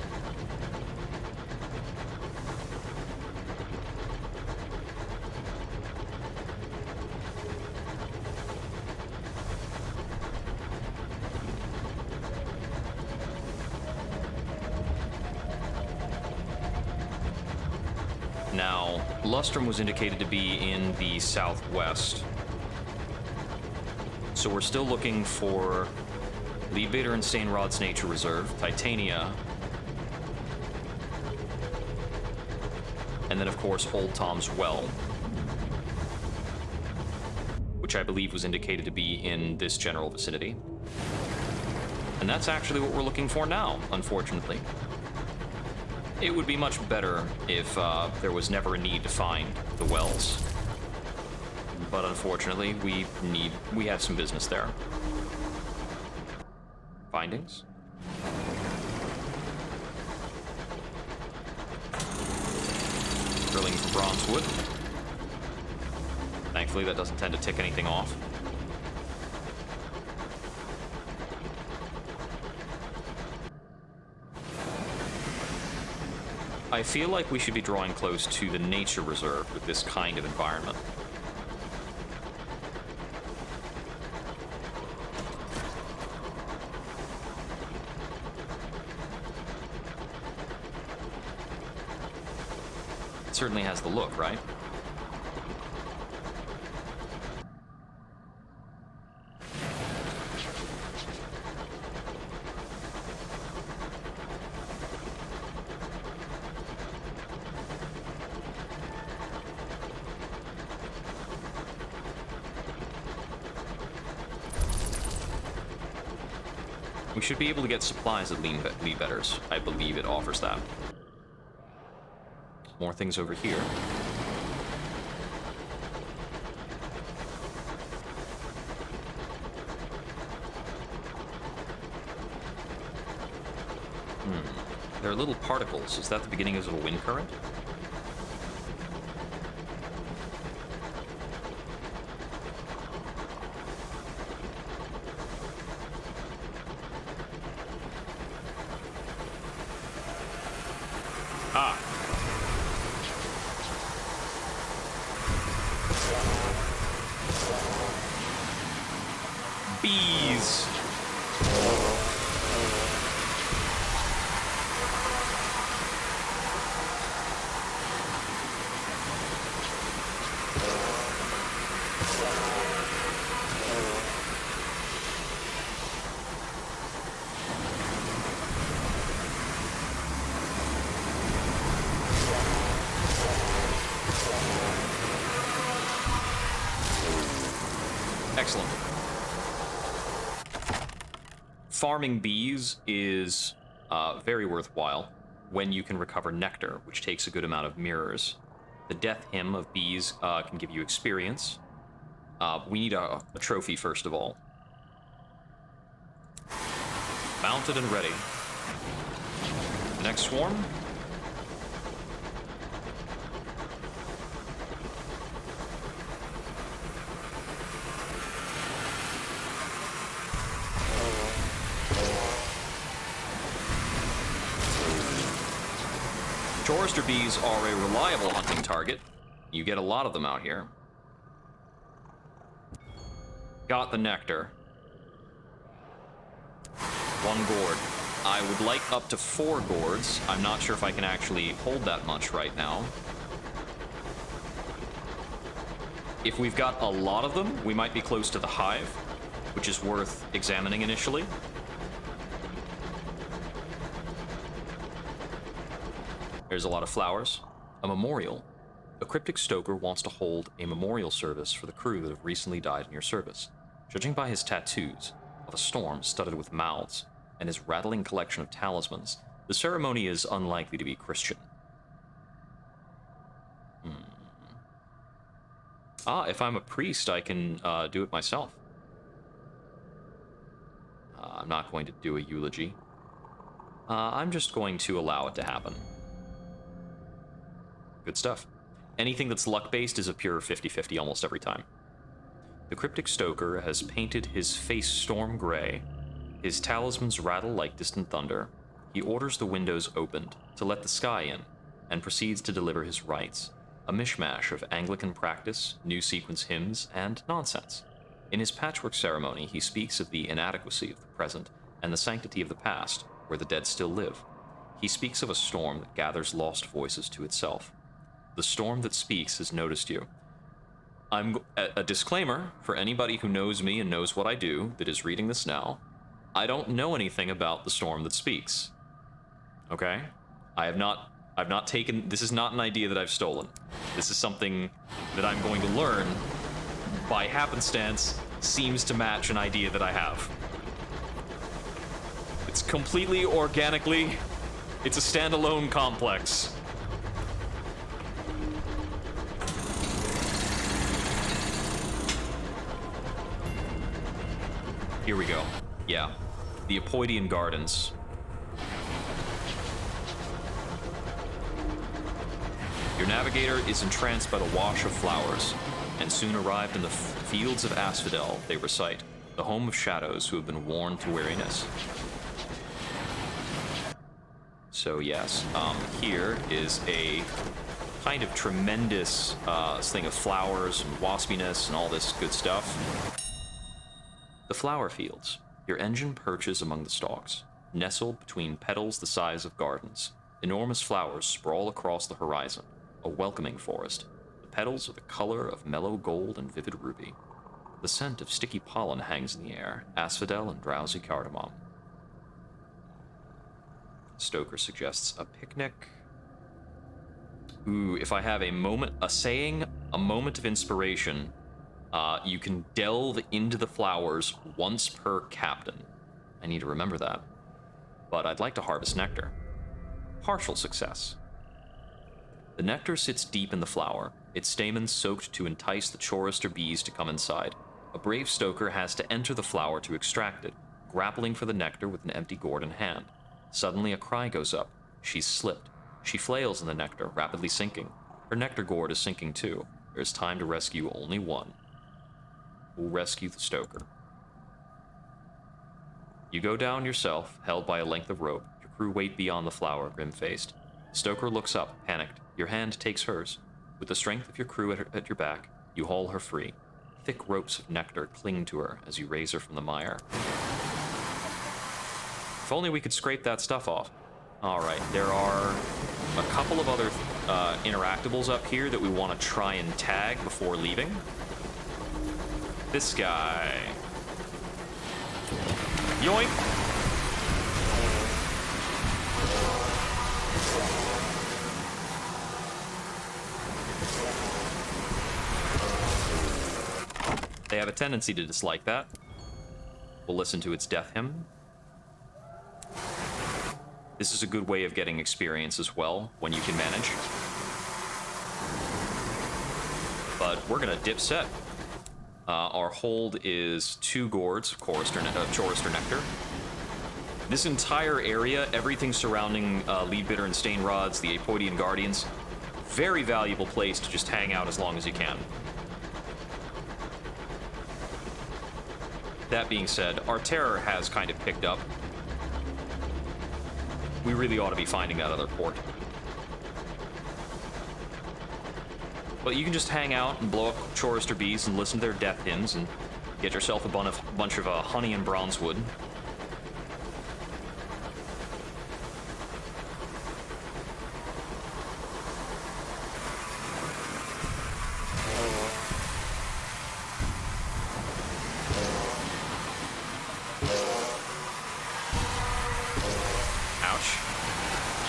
Now, Lustrum was indicated to be in the southwest. So we're still looking for Leadbeater and Stainrod's Nature Reserve, Titania, and then of course Old Tom's Well, which I believe was indicated to be in this general vicinity. And that's actually what we're looking for now, unfortunately. It would be much better if there was never a need to find the wells. But unfortunately, we have some business there. Findings? Drilling for bronze wood. Thankfully, that doesn't tend to tick anything off. I feel like we should be drawing close to the nature reserve with this kind of environment. It certainly has the look, right? We should be able to get supplies at Leadbetters. I believe it offers that. More things over here. There are little particles. Is that the beginning of a wind current? Bees. Excellent. Farming bees is very worthwhile when you can recover nectar, which takes a good amount of mirrors. The death hymn of bees can give you experience. We need a trophy first of all. Mounted and ready. The next swarm. Chorister bees are a reliable hunting target. You get a lot of them out here. Got the nectar. 1 gourd. I would like up to 4 gourds. I'm not sure if I can actually hold that much right now. If we've got a lot of them, we might be close to the hive, which is worth examining initially. There's a lot of flowers. A memorial. A cryptic stoker wants to hold a memorial service for the crew that have recently died in your service. Judging by his tattoos of a storm studded with mouths and his rattling collection of talismans, the ceremony is unlikely to be Christian. If I'm a priest, I can do it myself. I'm not going to do a eulogy. I'm just going to allow it to happen. Good stuff. Anything that's luck-based is a pure 50-50 almost every time. The cryptic stoker has painted his face storm gray. His talismans rattle like distant thunder. He orders the windows opened to let the sky in, and proceeds to deliver his rites, a mishmash of Anglican practice, new sequence hymns, and nonsense. In his patchwork ceremony, he speaks of the inadequacy of the present and the sanctity of the past, where the dead still live. He speaks of a storm that gathers lost voices to itself. The storm that speaks has noticed you. A disclaimer for anybody who knows me and knows what I do that is reading this now. I don't know anything about the storm that speaks. Okay? I've not taken, this is not an idea that I've stolen. This is something that I'm going to learn by happenstance seems to match an idea that I have. It's completely organically, it's a standalone complex. Here we go. Yeah. The Apoidian Gardens. Your navigator is entranced by the wash of flowers, and soon arrived in the fields of Asphodel, they recite, the home of shadows who have been worn to weariness. So yes, here is a kind of tremendous thing of flowers and waspiness and all this good stuff. The flower fields. Your engine perches among the stalks, nestled between petals the size of gardens. Enormous flowers sprawl across the horizon, a welcoming forest. The petals are the color of mellow gold and vivid ruby. The scent of sticky pollen hangs in the air, asphodel and drowsy cardamom. Stoker suggests a picnic. Ooh, if I have a moment of inspiration, you can delve into the flowers once per captain. I need to remember that. But I'd like to harvest nectar. Partial success. The nectar sits deep in the flower, its stamens soaked to entice the chorister bees to come inside. A brave stoker has to enter the flower to extract it, grappling for the nectar with an empty gourd in hand. Suddenly a cry goes up. She's slipped. She flails in the nectar, rapidly sinking. Her nectar gourd is sinking too. There's time to rescue only one. We'll rescue the stoker. You go down yourself, held by a length of rope. Your crew wait beyond the flower, grim-faced. The stoker looks up, panicked. Your hand takes hers. With the strength of your crew at your back, you haul her free. Thick ropes of nectar cling to her as you raise her from the mire. If only we could scrape that stuff off. Alright, there are a couple of other interactables up here that we want to try and tag before leaving. This guy. Yoink! They have a tendency to dislike that. We'll listen to its death hymn. This is a good way of getting experience as well, when you can manage. But we're gonna dip set. Our hold is 2 gourds of chorister nectar. This entire area, everything surrounding lead bitter and stain rods, the Apoidian Gardens, very valuable place to just hang out as long as you can. That being said, our terror has kind of picked up. We really ought to be finding that other port. But you can just hang out and blow up chorister bees and listen to their death hymns and get yourself a bunch of honey and bronzewood.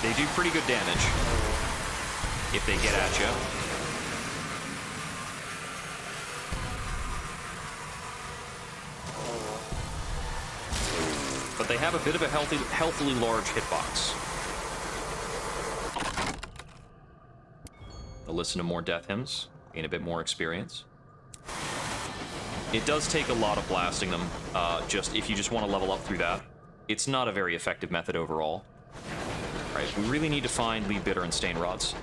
They do pretty good damage if they get at you. But they have a bit of a healthily large hitbox. They'll listen to more death hymns, gain a bit more experience. It does take a lot of blasting them, if you just want to level up through that. It's not a very effective method overall. Right, we really need to find lead bitter and stain rods.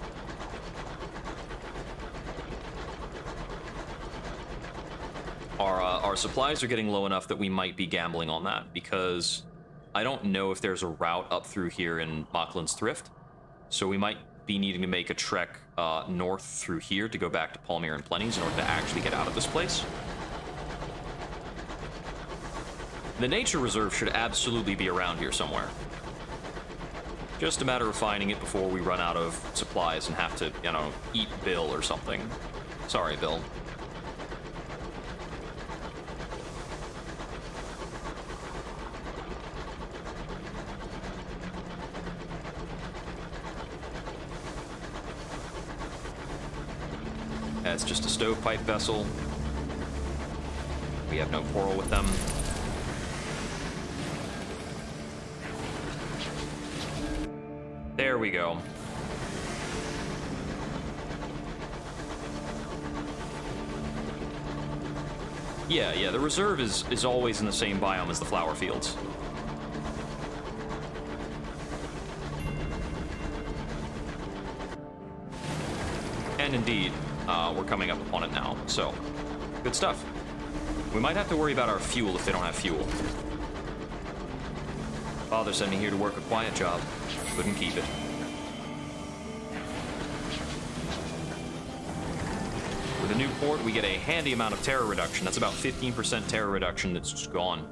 Our supplies are getting low enough that we might be gambling on that, because I don't know if there's a route up through here in Machlin's Thrift, so we might be needing to make a trek north through here to go back to Palmyra and Plenty's in order to actually get out of this place. The nature reserve should absolutely be around here somewhere. Just a matter of finding it before we run out of supplies and have to, eat Bill or something. Sorry, Bill. It's just a stovepipe vessel. We have no quarrel with them. There we go. Yeah, the reserve is always in the same biome as the flower fields. And indeed, we're coming up upon it now, so good stuff. We might have to worry about our fuel if they don't have fuel. Father sent me here to work a quiet job. Couldn't keep it. With a new port, we get a handy amount of terror reduction. That's about 15% terror reduction that's just gone.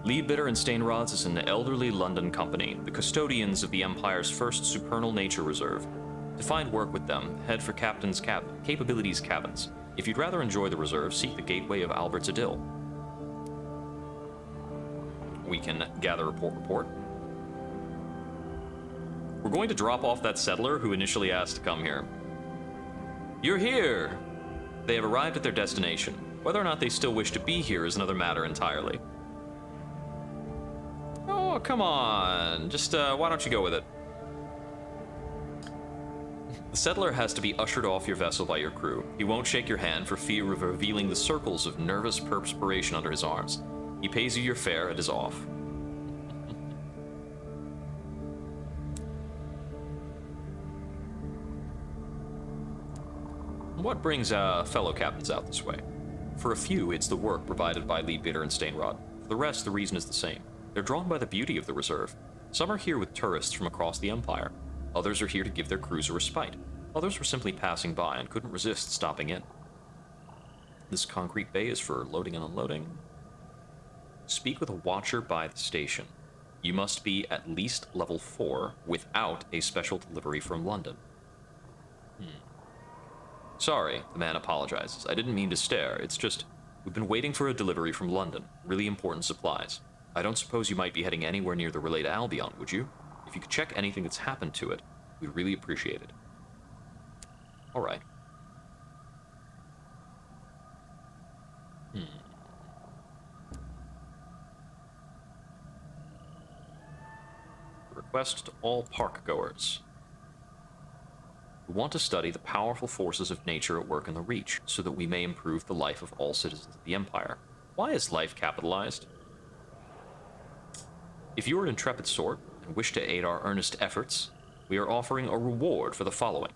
Leadbitter and Stainrods is an elderly London company, the custodians of the Empire's first supernal nature reserve. To find work with them, head for Captain's Capabilities Cabins. If you'd rather enjoy the reserve, seek the gateway of Albert's Idyll. We can gather report. We're going to drop off that settler who initially asked to come here. You're here! They have arrived at their destination. Whether or not they still wish to be here is another matter entirely. Oh, come on. Just, why don't you go with it? The settler has to be ushered off your vessel by your crew. He won't shake your hand for fear of revealing the circles of nervous perspiration under his arms. He pays you your fare and is off. What brings fellow captains out this way? For a few, it's the work provided by Leadbitter and Stainrod. For the rest, the reason is the same. They're drawn by the beauty of the reserve. Some are here with tourists from across the Empire. Others are here to give their crews a respite. Others were simply passing by and couldn't resist stopping in. This concrete bay is for loading and unloading. Speak with a watcher by the station. You must be at least level 4 without a special delivery from London. Sorry, the man apologizes. I didn't mean to stare. It's just, we've been waiting for a delivery from London. Really important supplies. I don't suppose you might be heading anywhere near the relay to Albion, would you? If you could check anything that's happened to it, we'd really appreciate it. Alright. Request to all park goers. We want to study the powerful forces of nature at work in the Reach, so that we may improve the life of all citizens of the Empire. Why is life capitalized? If you are an intrepid sort, and wish to aid our earnest efforts, we are offering a reward for the following.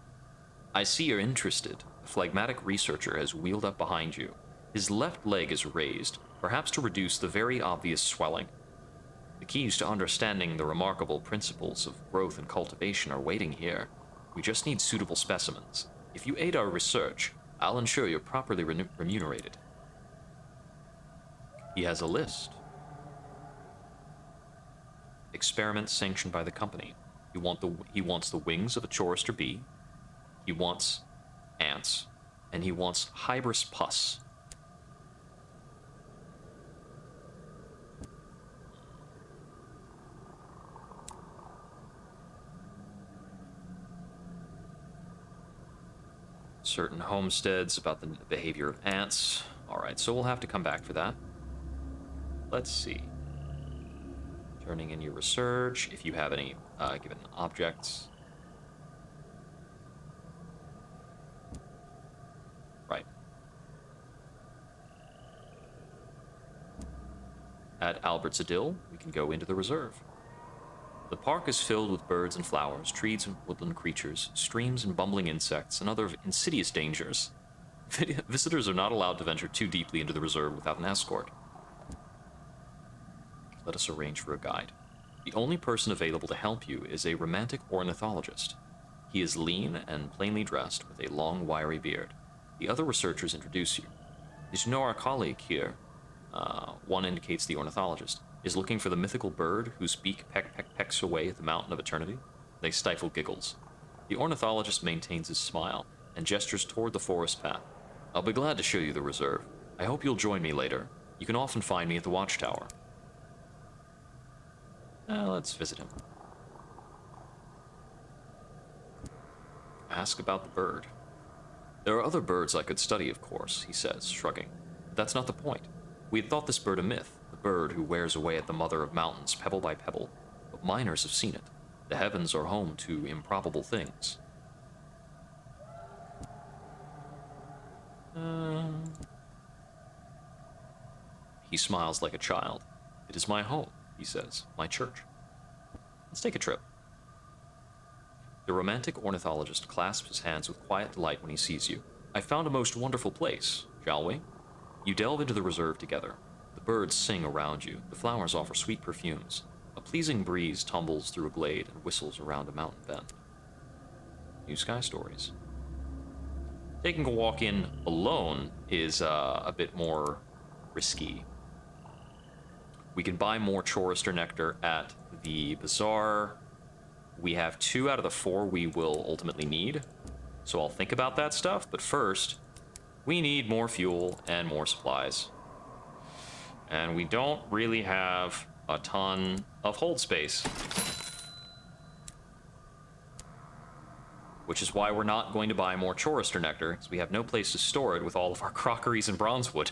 I see you're interested. The phlegmatic researcher has wheeled up behind you. His left leg is raised, perhaps to reduce the very obvious swelling. The keys to understanding the remarkable principles of growth and cultivation are waiting here. We just need suitable specimens. If you aid our research, I'll ensure you're properly remunerated. He has a list. Experiments sanctioned by the company. He wants the wings of a chorister bee. He wants ants. And he wants Hybris pus. Certain homesteads about the behavior of ants. Alright, so we'll have to come back for that. Let's see. Turning in your research, if you have any given objects. Right. At Albert's Idyll, we can go into the reserve. The park is filled with birds and flowers, trees and woodland creatures, streams and bumbling insects, and other insidious dangers. Visitors are not allowed to venture too deeply into the reserve without an escort. Let us arrange for a guide. The only person available to help you is a romantic ornithologist. He is lean and plainly dressed with a long, wiry beard. The other researchers introduce you. Did you know our colleague here, one indicates the ornithologist, is looking for the mythical bird whose beak pecks away at the mountain of eternity? They stifle giggles. The ornithologist maintains his smile and gestures toward the forest path. I'll be glad to show you the reserve. I hope you'll join me later. You can often find me at the watchtower. Let's visit him. Ask about the bird. There are other birds I could study, of course, he says, shrugging. But that's not the point. We had thought this bird a myth, the bird who wears away at the mother of mountains, pebble by pebble. But miners have seen it. The heavens are home to improbable things. He smiles like a child. It is my home, he says, my church. Let's take a trip. The romantic ornithologist clasps his hands with quiet delight when he sees you. I found a most wonderful place, shall we? You delve into the reserve together. The Birds sing around you. The flowers offer sweet perfumes. A pleasing breeze tumbles through a glade and whistles around a mountain bend. New Sky Stories. Taking a walk in alone is a bit more risky. We can buy more Chorister Nectar at the bazaar. We have 2 out of the 4 we will ultimately need, so I'll think about that stuff, but first, we need more fuel and more supplies. And we don't really have a ton of hold space. Which is why we're not going to buy more Chorister Nectar, because we have no place to store it with all of our crockeries and bronzewood.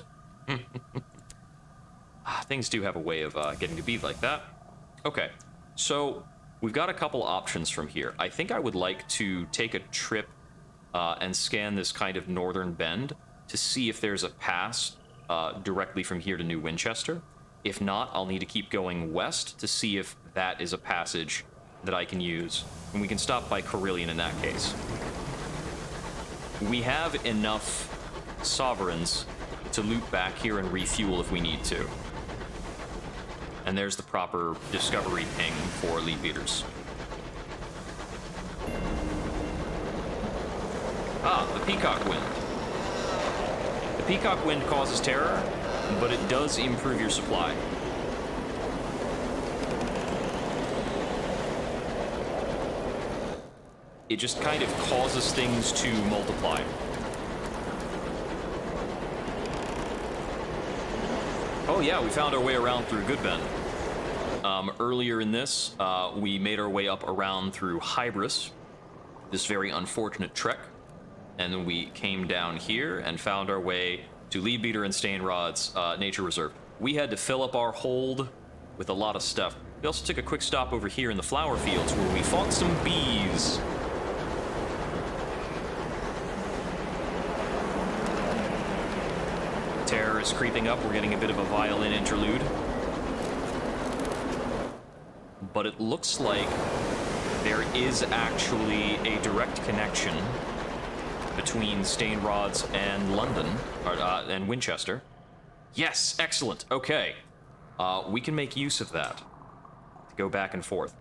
Things do have a way of getting to be like that. Okay, so we've got a couple options from here. I think I would like to take a trip and scan this kind of northern bend to see if there's a pass directly from here to New Winchester. If not, I'll need to keep going west to see if that is a passage that I can use. And we can stop by Carillion in that case. We have enough sovereigns to loop back here and refuel if we need to. And there's the proper discovery ping for lead beaters. Ah, the Peacock Wind. The Peacock Wind causes terror, but it does improve your supply. It just kind of causes things to multiply. Oh yeah, we found our way around through Goodbend. Earlier in this, we made our way up around through Hybris, this very unfortunate trek, and then we came down here and found our way to Leadbeater and Stainrod's Nature Reserve. We had to fill up our hold with a lot of stuff. We also took a quick stop over here in the flower fields where we fought some bees. Terror is creeping up. We're getting a bit of a violin interlude. But it looks like there is actually a direct connection between Stainrod's and London, and Winchester. Yes, excellent. Okay. We can make use of that to go back and forth.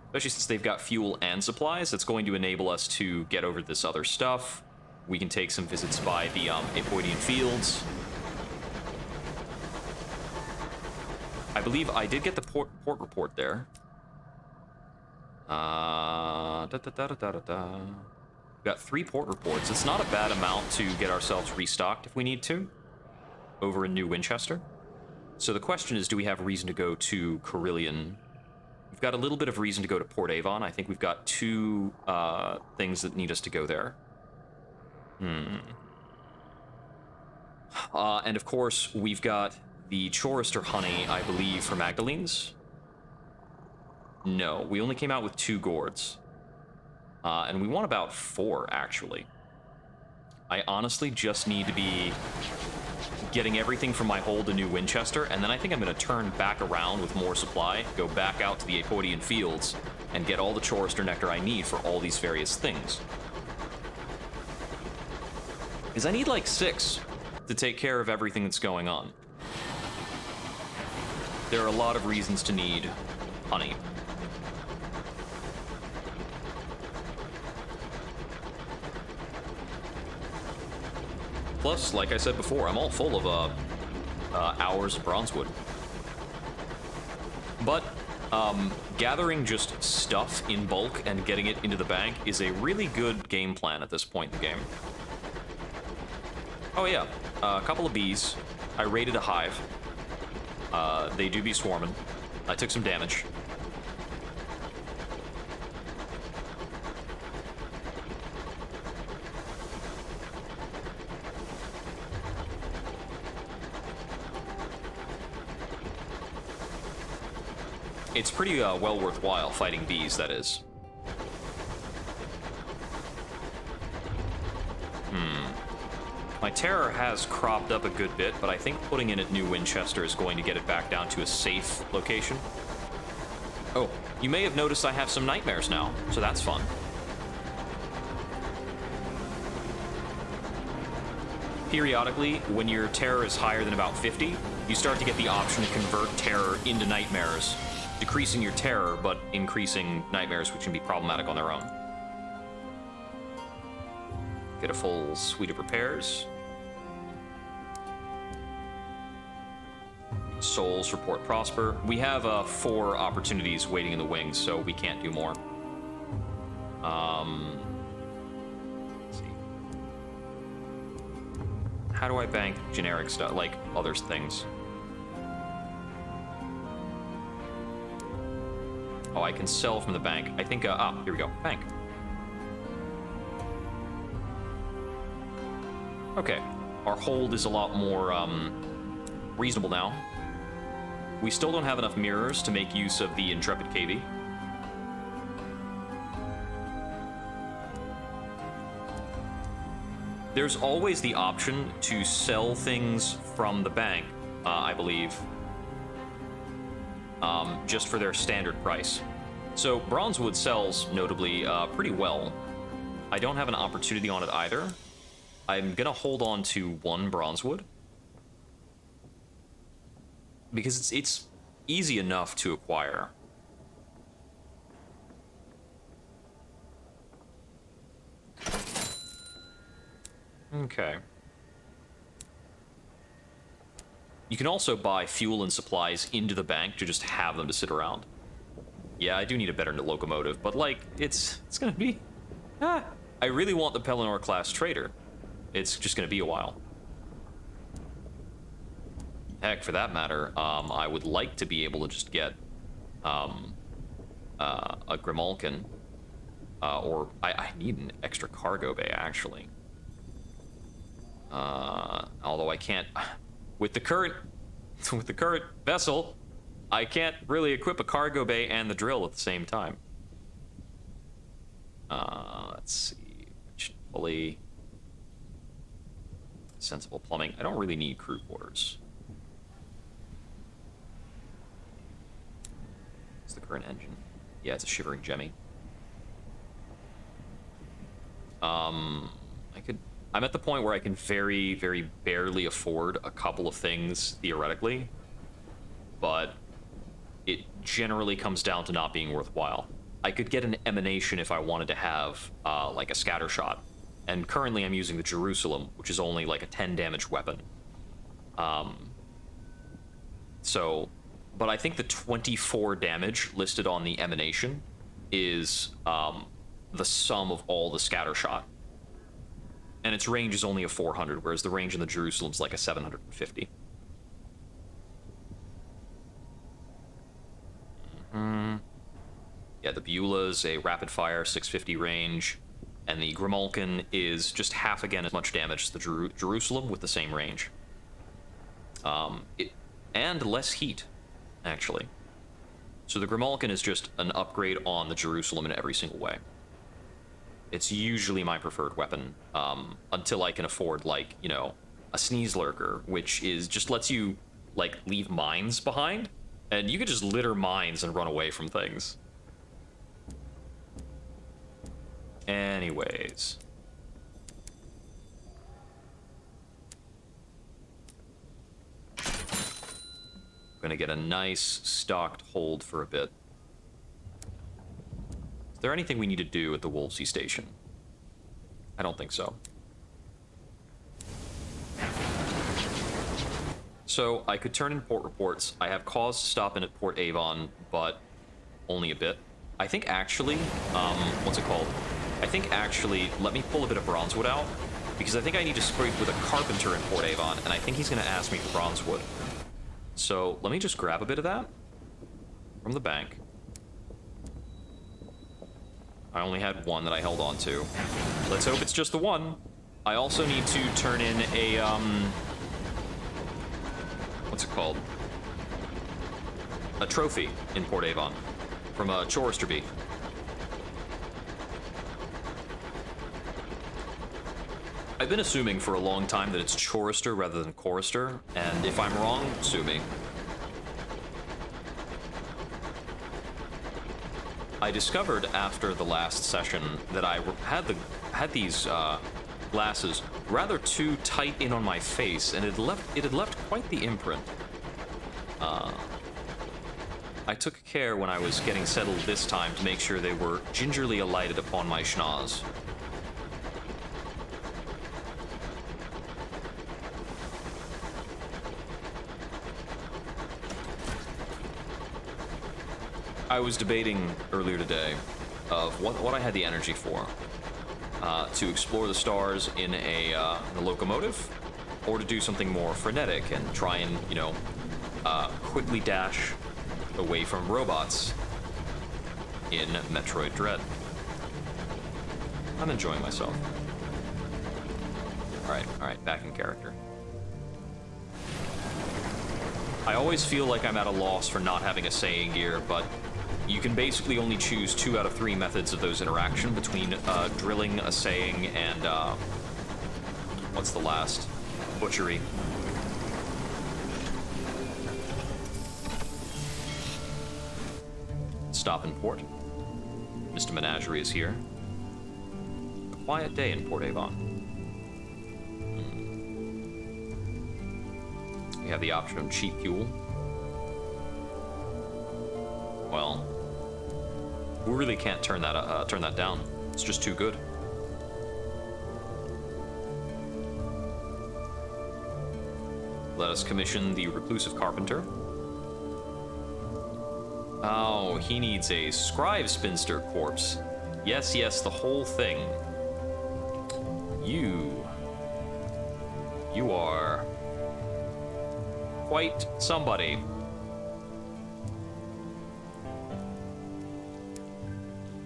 Especially since they've got fuel and supplies, that's going to enable us to get over this other stuff. We can take some visits by the Apoidian fields. I believe I did get the port report there. We've got 3 port reports. It's not a bad amount to get ourselves restocked if we need to over in New Winchester. So the question is, do we have reason to go to Carillion? We've got a little bit of reason to go to Port Avon. I think we've got 2 things that need us to go there. And of course, we've got the Chorister honey, I believe, for Magdalene's. No, we only came out with 2 gourds. And we want about 4, actually. I honestly just need to be getting everything from my hold to New Winchester, and then I think I'm going to turn back around with more supply, go back out to the Apoidian fields, and get all the Chorister nectar I need for all these various things. Because I need like 6 to take care of everything that's going on. There are a lot of reasons to need honey. Plus, like I said before, I'm all full of hours of bronzewood. But gathering just stuff in bulk and getting it into the bank is a really good game plan at this point in the game. Oh yeah, a couple of bees. I raided a hive. They do be swarming. I took some damage. It's pretty well worthwhile fighting bees, that is. My terror has cropped up a good bit, but I think putting it at New Winchester is going to get it back down to a safe location. Oh, you may have noticed I have some nightmares now, so that's fun. periodically, when your terror is higher than about 50, you start to get the option to convert terror into nightmares, decreasing your terror, but increasing nightmares, which can be problematic on their own. Get a full suite of repairs. Souls report prosper. We have 4 opportunities waiting in the wings, so we can't do more. Let's see. How do I bank generic stuff, like other things? Oh, I can sell from the bank. I think, here we go. Bank. Okay. Our hold is a lot more, reasonable now. We still don't have enough mirrors to make use of the Intrepid KV. There's always the option to sell things from the bank, I believe, just for their standard price. So Bronzewood sells notably pretty well. I don't have an opportunity on it either. I'm gonna hold on to 1 Bronzewood, because it's easy enough to acquire. Okay. You can also buy fuel and supplies into the bank to just have them to sit around. Yeah, I do need a better locomotive, but like, it's gonna be... I really want the Pelennor class trader. It's just gonna be a while. Heck, for that matter, I would like to be able to just get a Grimalkin, or I need an extra cargo bay, actually. Although I can't, with the current vessel, I can't really equip a cargo bay and the drill at the same time. Let's see, pulley, sensible plumbing. I don't really need crew quarters. It's the current engine. Yeah, it's a shivering Jemmy. I'm at the point where I can very, very barely afford a couple of things, theoretically, but it generally comes down to not being worthwhile. I could get an emanation if I wanted to have, like a scatter shot, and currently I'm using the Jerusalem, which is only like a 10 damage weapon. But I think the 24 damage listed on the emanation is the sum of all the scatter shot. And its range is only a 400, whereas the range in the Jerusalem's like a 750. Yeah, the Beula's a rapid fire 650 range, and the Grimalkin is just half again as much damage as the Jerusalem with the same range. And less heat, actually. So the Grimalkin is just an upgrade on the Jerusalem in every single way. It's usually my preferred weapon, until I can afford, like, you know, a Sneeze Lurker, which is just lets you, like, leave mines behind, and you can just litter mines and run away from things. Anyways. Gonna get a nice stocked hold for a bit. Is there anything we need to do at the Wolvesey station? I don't think so. So I could turn in port reports. I have cause to stop in at Port Avon, but only a bit. I think actually, what's it called? I think actually, let me pull a bit of Bronzewood out, because I think I need to speak with a carpenter in Port Avon, and I think he's gonna ask me for Bronzewood. So let me just grab a bit of that from the bank. I only had 1 that I held on to. Let's hope it's just the 1. I also need to turn in a, what's it called? A trophy in Port Avon from a Chorister Bee. I've been assuming for a long time that it's Chorister rather than Chorister, and if I'm wrong, sue me. I discovered after the last session that I had these glasses rather too tight in on my face, and it had left quite the imprint. I took care when I was getting settled this time to make sure they were gingerly alighted upon my schnoz. I was debating earlier today of what I had the energy for. To explore the stars in a locomotive, or to do something more frenetic and try and, you know, quickly dash away from robots in Metroid Dread. I'm enjoying myself. Alright, back in character. I always feel like I'm at a loss for not having a saying gear, but you can basically only choose 2 out of 3 methods of those interaction between drilling, a saying, and what's the last? Butchery. Stop in port. Mr. Menagerie is here. A quiet day in Port Avon. We have the option of cheap fuel. Well, we really can't turn that down. It's just too good. Let us commission the reclusive carpenter. Oh, he needs a scribe spinster corpse. Yes, the whole thing. You are quite somebody.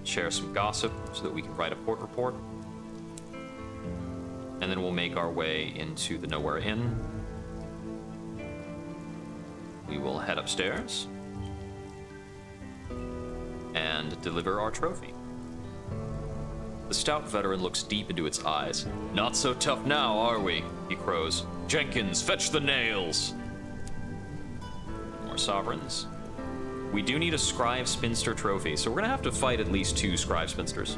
Share some gossip so that we can write a port report. And then we'll make our way into the Nowhere Inn. We will head upstairs and deliver our trophy. The stout veteran looks deep into its eyes. Not so tough now, are we? He crows. Jenkins, fetch the nails! More sovereigns. We do need a Scribe Spinster trophy, so we're gonna have to fight at least 2 Scribe Spinsters.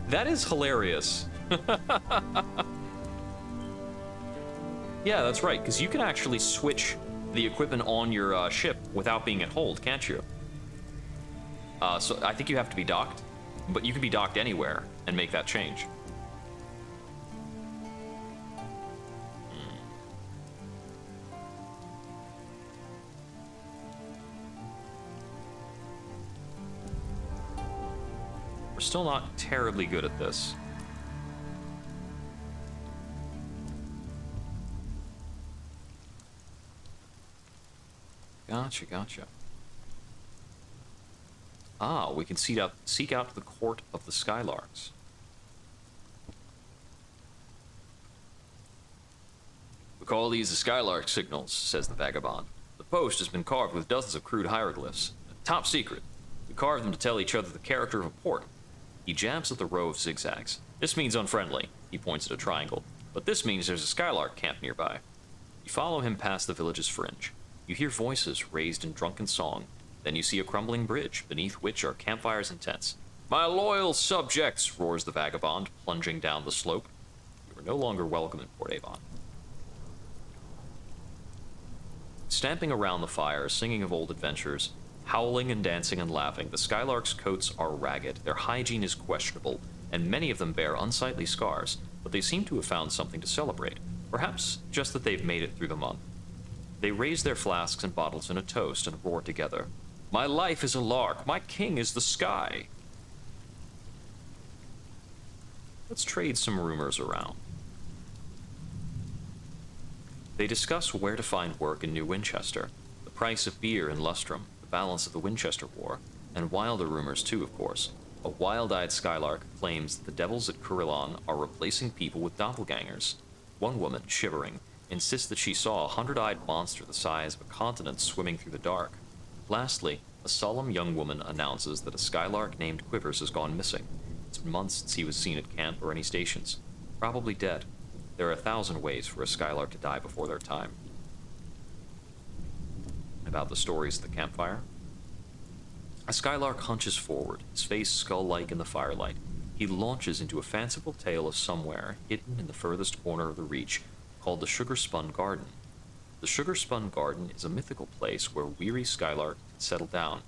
That is hilarious. Yeah, that's right, because you can actually switch the equipment on your ship without being at hold, can't you? So I think you have to be docked, but you can be docked anywhere and make that change. We're still not terribly good at this. Gotcha. Ah, we can seek out the court of the Skylarks. We call these the Skylark Signals, says the vagabond. The post has been carved with dozens of crude hieroglyphs. Top secret. We carve them to tell each other the character of a port. He jabs at the row of zigzags. This means unfriendly. He points at a triangle. But this means there's a Skylark camp nearby. You follow him past the village's fringe. You hear voices raised in drunken song. Then you see a crumbling bridge, beneath which are campfires and tents. My loyal subjects, roars the vagabond, plunging down the slope. You are no longer welcome in Port Avon. Stamping around the fire, singing of old adventures, howling and dancing and laughing, the Skylarks' coats are ragged, their hygiene is questionable, and many of them bear unsightly scars, but they seem to have found something to celebrate. Perhaps just that they've made it through the month. They raise their flasks and bottles in a toast and roar together. My life is a lark. My king is the sky. Let's trade some rumors around. They discuss where to find work in New Winchester, the price of beer in Lustrum, the balance of the Winchester War, and wilder rumors too, of course. A wild-eyed Skylark claims that the devils at Kurillon are replacing people with doppelgangers. One woman, shivering, insists that she saw a 100-eyed monster the size of a continent swimming through the dark. Lastly, a solemn young woman announces that a Skylark named Quivers has gone missing. It's been months since he was seen at camp or any stations. Probably dead. There are 1,000 ways for a Skylark to die before their time. About the stories at the campfire. A Skylark hunches forward, his face skull-like in the firelight. he launches into a fanciful tale of somewhere hidden in the furthest corner of the Reach called the Sugar-Spun Garden. The Sugar-Spun Garden is a mythical place where weary Skylark can settle down.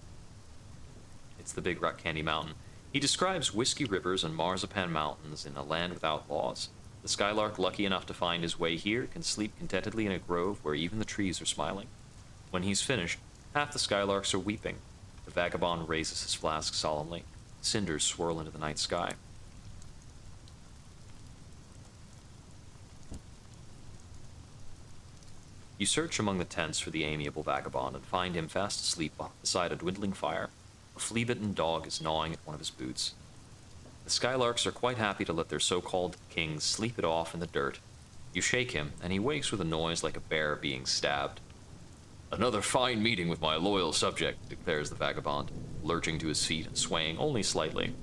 It's the Big Rock Candy Mountain. He describes whiskey rivers and marzipan mountains in a land without laws. The Skylark, lucky enough to find his way here, can sleep contentedly in a grove where even the trees are smiling. When he's finished, half the Skylarks are weeping. The vagabond raises his flask solemnly. Cinders swirl into the night sky. You search among the tents for the amiable vagabond and find him fast asleep beside a dwindling fire. A flea-bitten dog is gnawing at one of his boots. The Skylarks are quite happy to let their so-called king sleep it off in the dirt. You shake him, and he wakes with a noise like a bear being stabbed. "Another fine meeting with my loyal subject," declares the vagabond, lurching to his feet and swaying only slightly.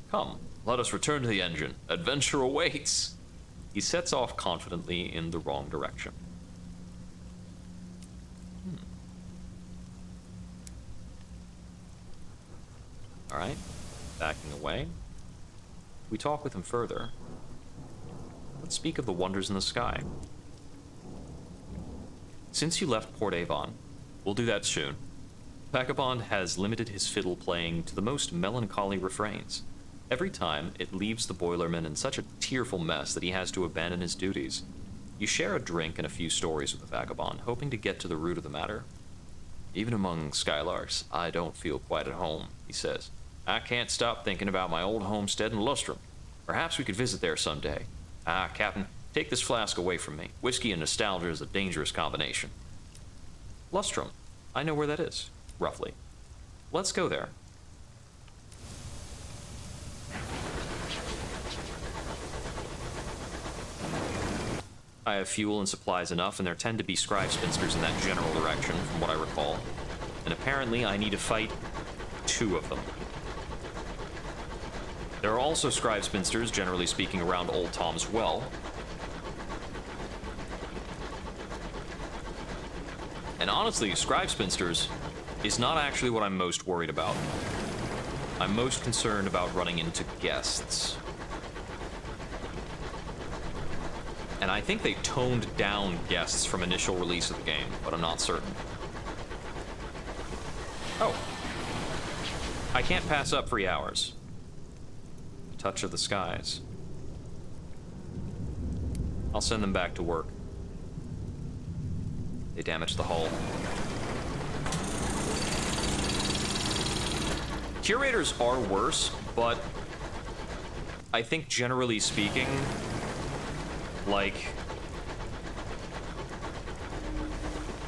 "Come, let us return to the engine. Adventure awaits!" He sets off confidently in the wrong direction. Alright, backing away. We talk with him further. Let's speak of the wonders in the sky. Since you left Port Avon, we'll do that soon. Vagabond has limited his fiddle playing to the most melancholy refrains. Every time, it leaves the boilerman in such a tearful mess that he has to abandon his duties. You share a drink and a few stories with the vagabond, hoping to get to the root of the matter. "Even among Skylarks, I don't feel quite at home," he says. "I can't stop thinking about my old homestead in Lustrum. Perhaps we could visit there someday. Ah, Captain, take this flask away from me. Whiskey and nostalgia is a dangerous combination." Lustrum. I know where that is, roughly. Let's go there. I have fuel and supplies enough, and there tend to be scribe spinsters in that general direction, from what I recall. And apparently I need to fight 2 of them. There are also scribe spinsters, generally speaking, around Old Tom's Well. And honestly, scribe spinsters is not actually what I'm most worried about. I'm most concerned about running into guests. And I think they toned down guests from initial release of the game, but I'm not certain. Oh. I can't pass up free hours. Touch of the skies. I'll send them back to work. They damaged the hull. Curators are worse, but I think generally speaking, like,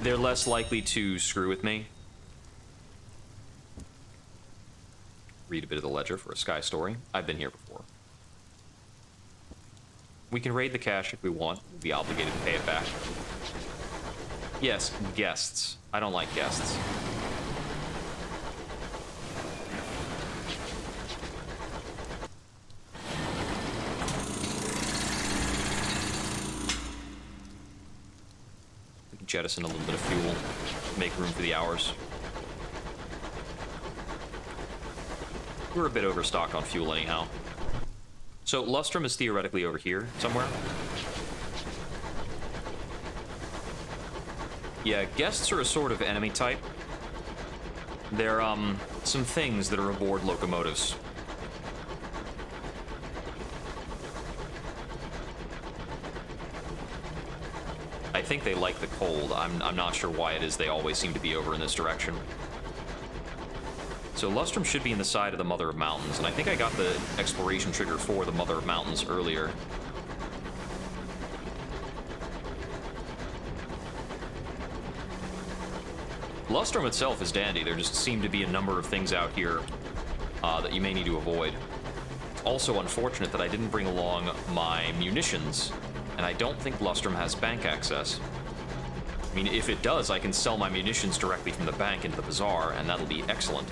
they're less likely to screw with me. Read a bit of the ledger for a sky story. I've been here before. We can raid the cache if we want. We'll be obligated to pay it back. Yes, guests. I don't like guests. We can jettison a little bit of fuel, make room for the hours. We're a bit overstocked on fuel anyhow. So Lustrum is theoretically over here somewhere. Yeah, guests are a sort of enemy type. They're, some things that are aboard locomotives. I think they like the cold. I'm not sure why it is they always seem to be over in this direction. So Lustrum should be in the side of the Mother of Mountains, and I think I got the exploration trigger for the Mother of Mountains earlier. Lustrum itself is dandy. There just seem to be a number of things out here that you may need to avoid. It's also unfortunate that I didn't bring along my munitions, and I don't think Lustrum has bank access. I mean, if it does, I can sell my munitions directly from the bank into the bazaar, and that'll be excellent.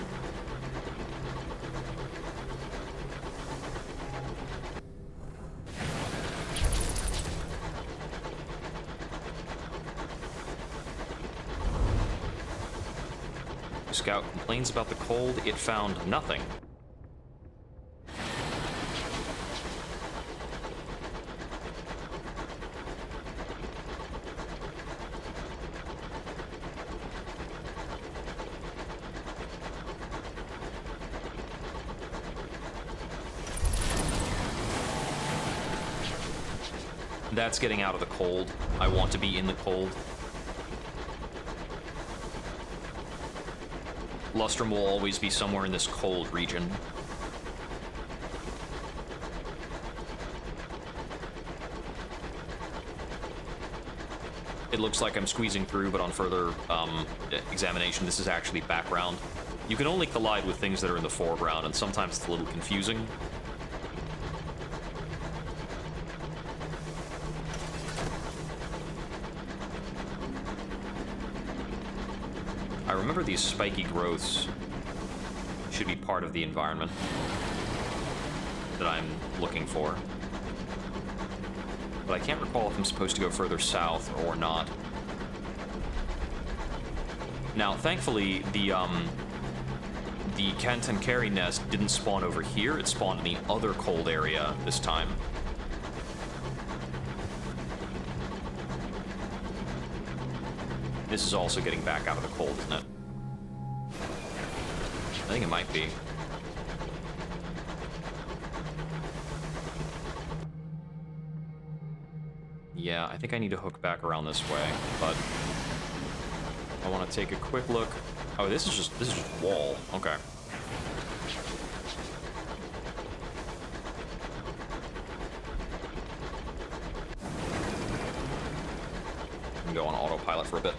Scout complains about the cold. It found nothing. That's getting out of the cold. I want to be in the cold. Lustrum will always be somewhere in this cold region. It looks like I'm squeezing through, but on further examination, this is actually background. You can only collide with things that are in the foreground, and sometimes it's a little confusing. I remember these spiky growths should be part of the environment that I'm looking for. But I can't recall if I'm supposed to go further south or not. Now, thankfully, the Cantankari nest didn't spawn over here. It spawned in the other cold area this time. This is also getting back out of the cold, isn't it? I think it might be. Yeah, I think I need to hook back around this way, but I want to take a quick look. Oh, this is just wall. Okay. I can go on autopilot for a bit.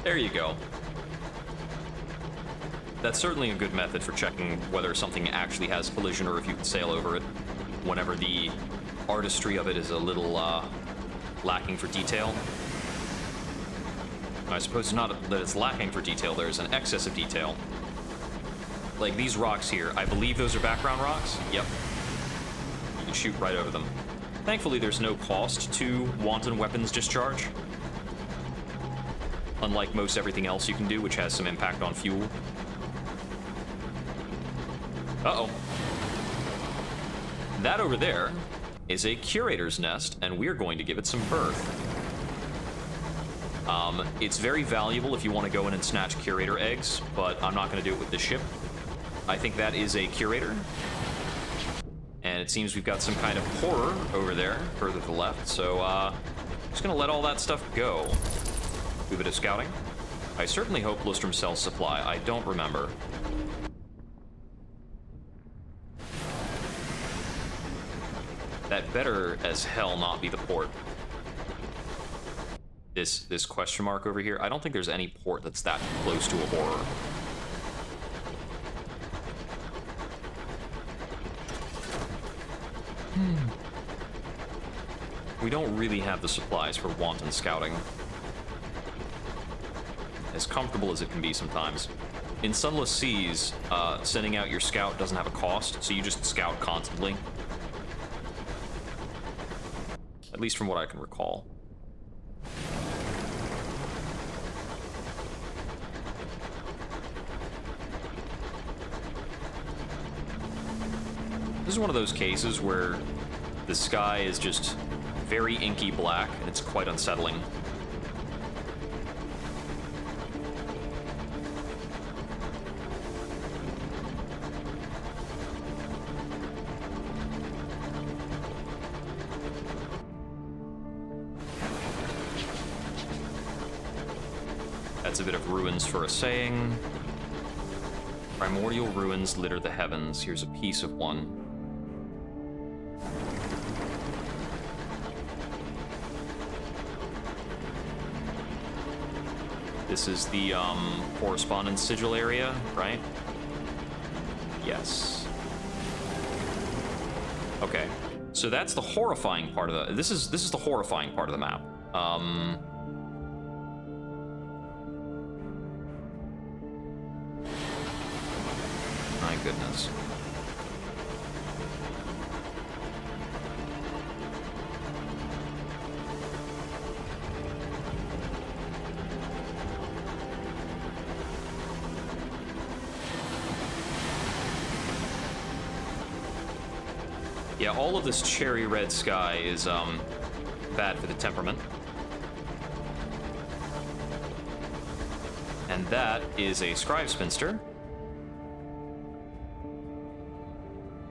There you go. That's certainly a good method for checking whether something actually has collision or if you can sail over it whenever the artistry of it is a little lacking for detail. I suppose it's not that it's lacking for detail, there's an excess of detail. Like these rocks here, I believe those are background rocks. Yep. You can shoot right over them. Thankfully, there's no cost to wanton weapons discharge. Unlike most everything else you can do, which has some impact on fuel. Uh-oh. That over there is a curator's nest, and we're going to give it some birth. It's very valuable if you want to go in and snatch curator eggs, but I'm not going to do it with this ship. I think that is a curator. And it seems we've got some kind of horror over there, further to the left, so just going to let all that stuff go. Do a bit of scouting. I certainly hope Lustrum sells supply. I don't remember. That better as hell not be the port. This question mark over here, I don't think there's any port that's that close to a horror. We don't really have the supplies for wanton scouting. As comfortable as it can be sometimes. In Sunless Seas, sending out your scout doesn't have a cost, so you just scout constantly. At least from what I can recall. This is one of those cases where the sky is just very inky black, and it's quite unsettling. That's a bit of ruins for a saying. Primordial ruins litter the heavens. Here's a piece of one. This is the correspondence sigil area, right? Yes. Okay, so that's the horrifying part of the. This is the horrifying part of the map. My goodness. Yeah, all of this cherry red sky is bad for the temperament. And that is a Scribe Spinster.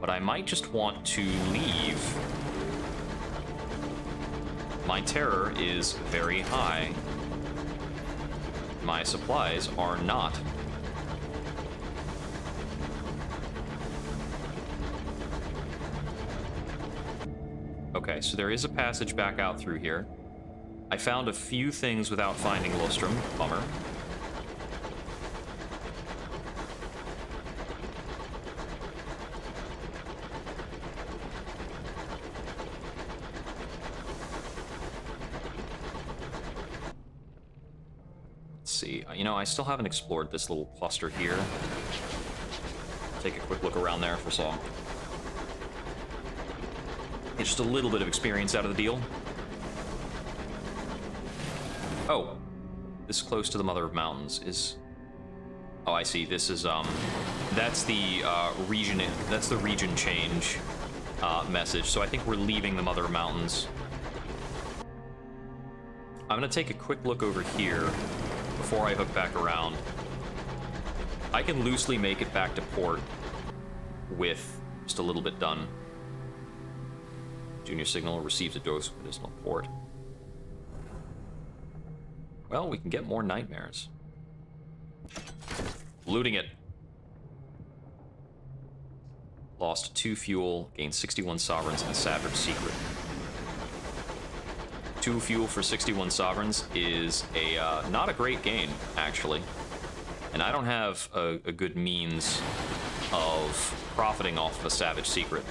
But I might just want to leave. My terror is very high. My supplies are not. Okay, so there is a passage back out through here. I found a few things without finding Lustrum. Bummer. Let's see. You know, I still haven't explored this little cluster here. Take a quick look around there for some. Get just a little bit of experience out of the deal. Oh, this close to the Mother of Mountains is... Oh, I see. This is, that's the, region... That's the region change, message. So I think we're leaving the Mother of Mountains. I'm gonna take a quick look over here before I hook back around. I can loosely make it back to port with just a little bit done. Junior Signal receives a dose of medicinal port. Well, we can get more nightmares. Looting it. Lost 2 fuel, gained 61 sovereigns, and a savage secret. 2 fuel for 61 sovereigns is a not a great gain, actually. And I don't have a good means of profiting off of a savage secret.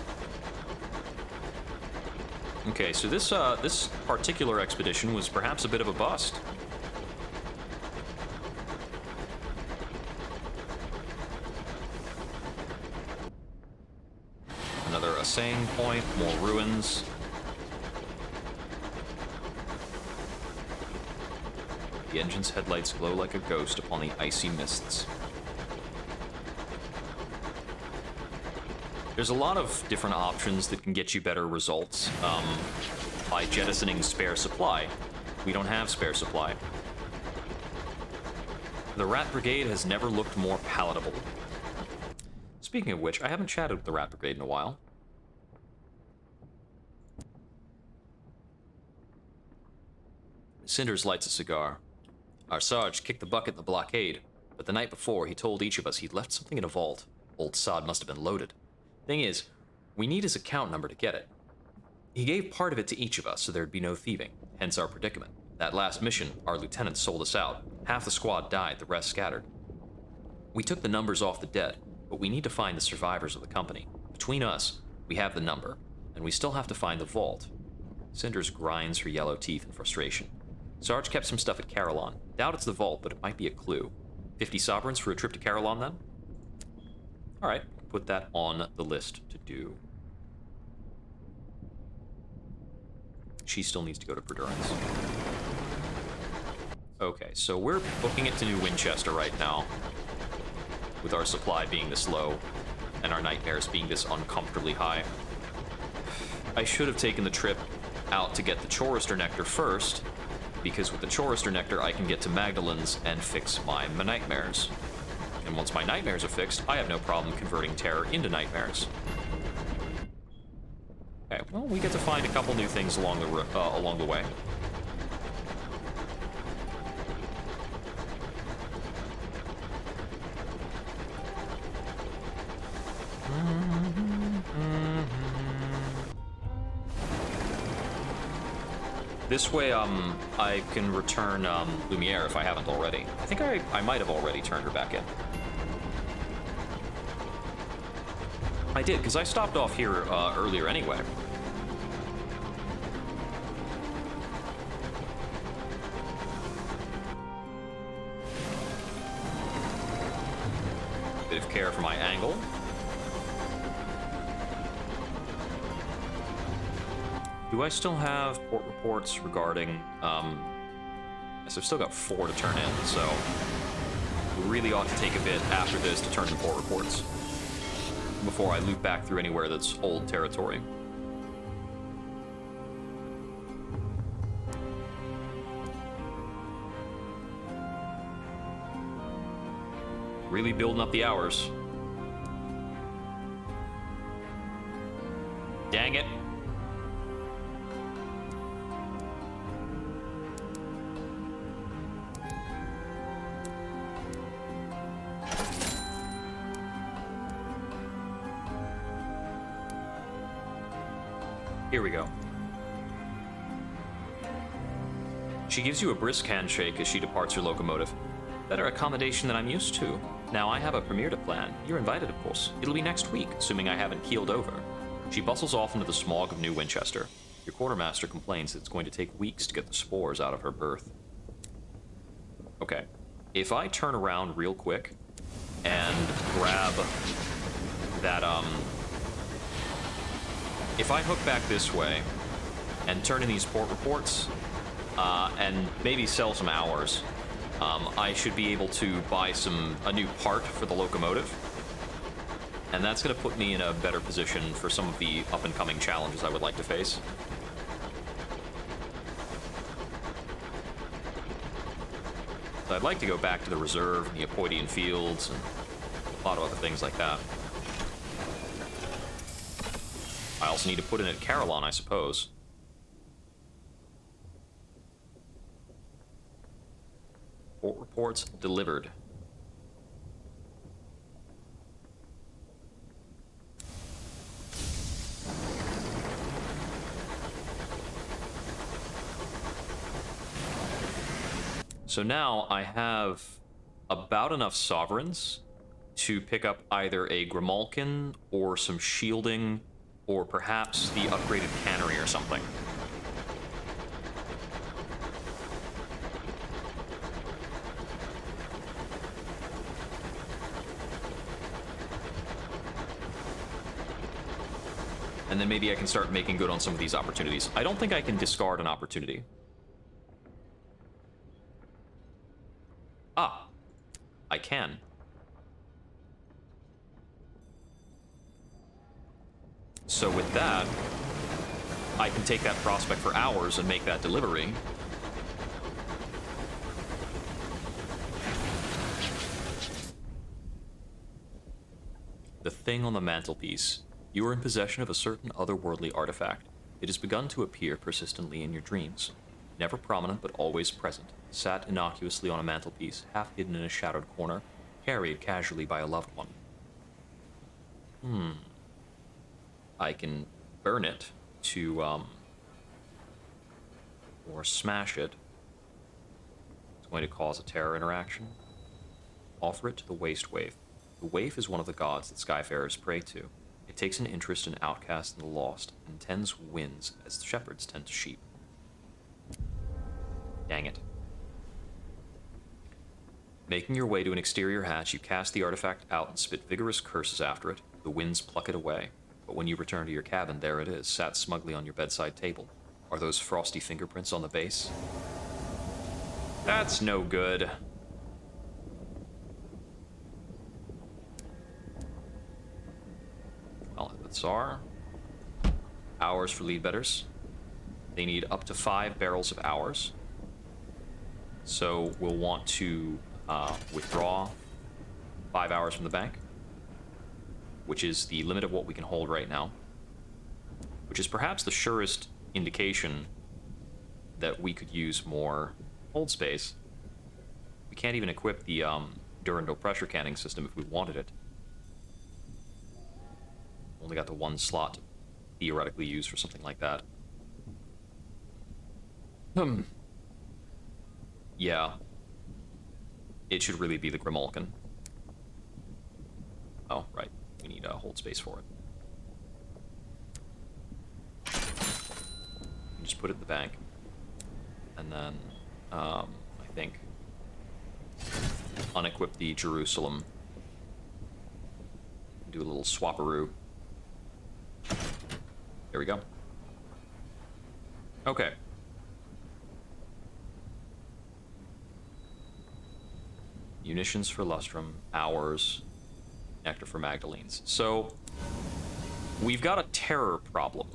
Okay, so this particular expedition was perhaps a bit of a bust. Another assaying point, more ruins. The engine's headlights glow like a ghost upon the icy mists. There's a lot of different options that can get you better results by jettisoning spare supply. We don't have spare supply. The Rat Brigade has never looked more palatable. Speaking of which, I haven't chatted with the Rat Brigade in a while. Cinders lights a cigar. Our Sarge kicked the bucket in the blockade, but the night before he told each of us he'd left something in a vault. Old sod must have been loaded. Thing is, we need his account number to get it. He gave part of it to each of us so there'd be no thieving, hence our predicament. That last mission, our lieutenant sold us out. Half the squad died, the rest scattered. We took the numbers off the dead, but we need to find the survivors of the company. Between us, we have the number, and we still have to find the vault. Cinders grinds her yellow teeth in frustration. Sarge kept some stuff at Carillon. Doubt it's the vault, but it might be a clue. 50 sovereigns for a trip to Carillon, then? Alright, put that on the list to do. She still needs to go to Perdurance. Okay, so we're booking it to New Winchester right now, with our supply being this low, and our nightmares being this uncomfortably high. I should have taken the trip out to get the Chorister Nectar first, because with the Chorister Nectar I can get to Magdalen's and fix my nightmares. And once my nightmares are fixed, I have no problem converting terror into nightmares. Okay, well, we get to find a couple new things along the way. This way, I can return Lumiere if I haven't already. I think I might have already turned her back in. I did, because I stopped off here earlier anyway. Bit of care for my angle. Do I still have port reports regarding, yes, I've still got 4 to turn in, so we really ought to take a bit after this to turn in port reports before I loop back through anywhere that's old territory. Really building up the hours. Dang it. Here we go. She gives you a brisk handshake as she departs her locomotive. Better accommodation than I'm used to. Now I have a premiere to plan. You're invited, of course. It'll be next week, assuming I haven't keeled over. She bustles off into the smog of New Winchester. Your quartermaster complains that it's going to take weeks to get the spores out of her berth. Okay. If I turn around real quick and grab that, if I hook back this way and turn in these port reports, and maybe sell some hours, I should be able to buy a new part for the locomotive. And that's going to put me in a better position for some of the up-and-coming challenges I would like to face. So I'd like to go back to the reserve and the Apoidian fields and a lot of other things like that. I also need to put in at Carillon, I suppose. Port reports delivered. So now I have about enough sovereigns to pick up either a Grimalkin or some shielding, or perhaps the upgraded cannery or something. And then maybe I can start making good on some of these opportunities. I don't think I can discard an opportunity. Ah, I can. So with that, I can take that prospect for hours and make that delivery. The thing on the mantelpiece. You are in possession of a certain otherworldly artifact. It has begun to appear persistently in your dreams. Never prominent, but always present. Sat innocuously on a mantelpiece, half hidden in a shadowed corner, carried casually by a loved one. I can burn it to, or smash it. It's going to cause a terror interaction. Offer it to the Waste Waif. The Waif is one of the gods that Skyfarers pray to. It takes an interest in outcasts and the lost, and tends winds as shepherds tend to sheep. Dang it. Making your way to an exterior hatch, you cast the artifact out and spit vigorous curses after it. The winds pluck it away. But when you return to your cabin, there it is, sat smugly on your bedside table. Are those frosty fingerprints on the base? That's no good. Well, the Tsar. Hours for lead betters. They need up to 5 barrels of hours. So we'll want to withdraw 5 hours from the bank, which is the limit of what we can hold right now, which is perhaps the surest indication that we could use more hold space. We can't even equip the Durandal pressure canning system if we wanted it. Only got the 1 slot to theoretically use for something like that. Yeah. It should really be the Grimalkin. Oh, right. We need hold space for it. Just put it in the bank. And then, I think, unequip the Jerusalem. Do a little swapperoo. There we go. Okay. Munitions for Lustrum, hours, nectar for Magdalenes. So, we've got a terror problem.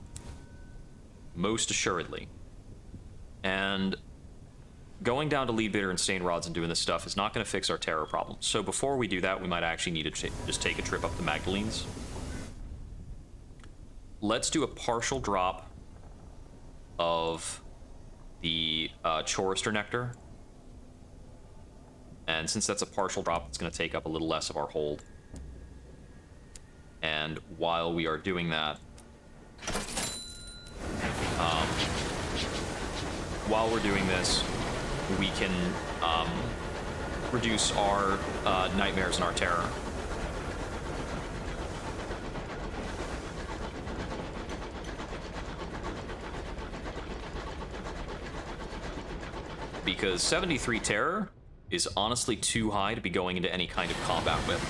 Most assuredly. And going down to lead bitter and stain rods and doing this stuff is not going to fix our terror problem. So before we do that, we might actually need to just take a trip up to Magdalene's. Let's do a partial drop of the Chorister Nectar. And since that's a partial drop, it's going to take up a little less of our hold. And while we are doing that, while we're doing this, we can reduce our nightmares and our terror. Because 73 terror is honestly too high to be going into any kind of combat with.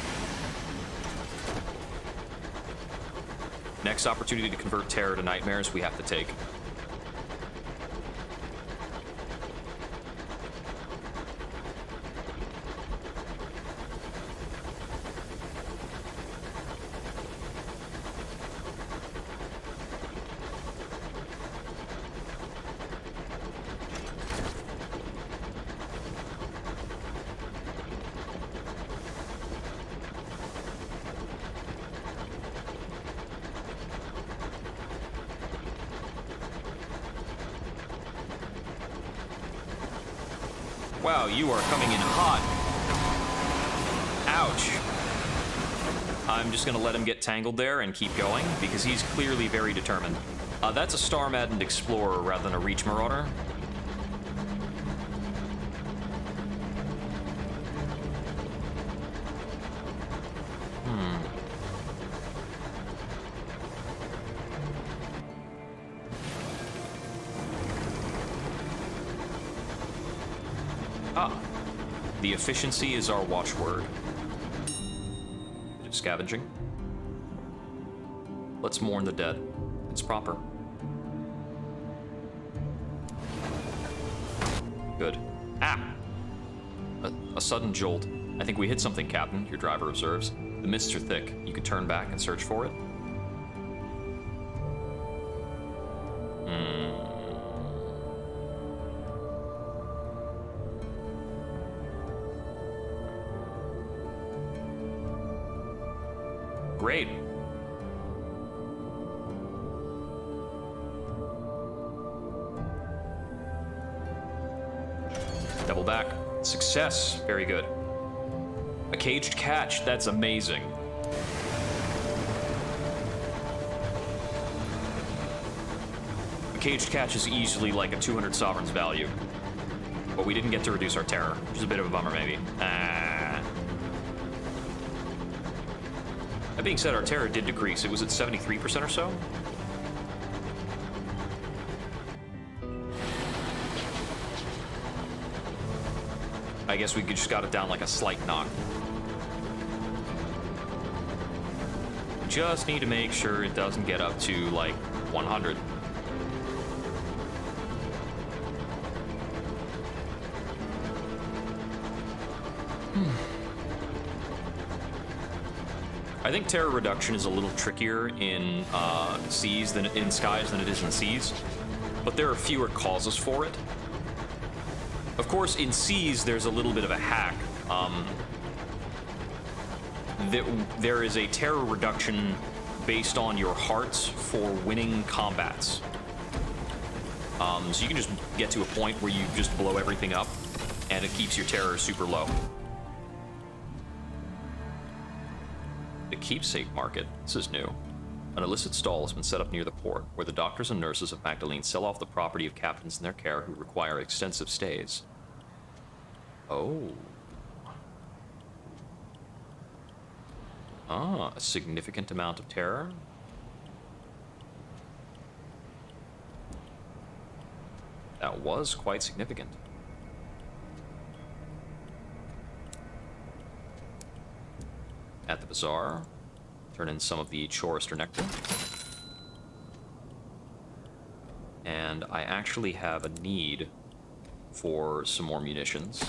Next opportunity to convert terror to nightmares we have to take. Wow, you are coming in hot. Ouch. I'm just gonna let him get tangled there and keep going, because he's clearly very determined. That's a Star-Maddened Explorer rather than a Reach Marauder. The efficiency is our watchword. Bit of scavenging. Let's mourn the dead. It's proper. Good. Ah! A sudden jolt. I think we hit something, Captain, your driver observes. The mists are thick. You can turn back and search for it. Great. Double back. Success. Very good. A caged catch. That's amazing. A caged catch is easily like a 200 sovereigns value. But we didn't get to reduce our terror, which is a bit of a bummer, maybe. That being said, our terror did decrease. It was at 73% or so. I guess we just got it down like a slight knock. Just need to make sure it doesn't get up to like 100. I think terror reduction is a little trickier in seas than in skies than it is in seas, but there are fewer causes for it. Of course, in seas, there's a little bit of a hack. There is a terror reduction based on your hearts for winning combats. So you can just get to a point where you just blow everything up, and it keeps your terror super low. The Keepsake Market. This is new. An illicit stall has been set up near the port, where the doctors and nurses of Magdalene sell off the property of captains in their care who require extensive stays. Oh. Ah, a significant amount of terror. That was quite significant. At the bazaar, turn in some of the Chorister Nectar. And I actually have a need for some more munitions.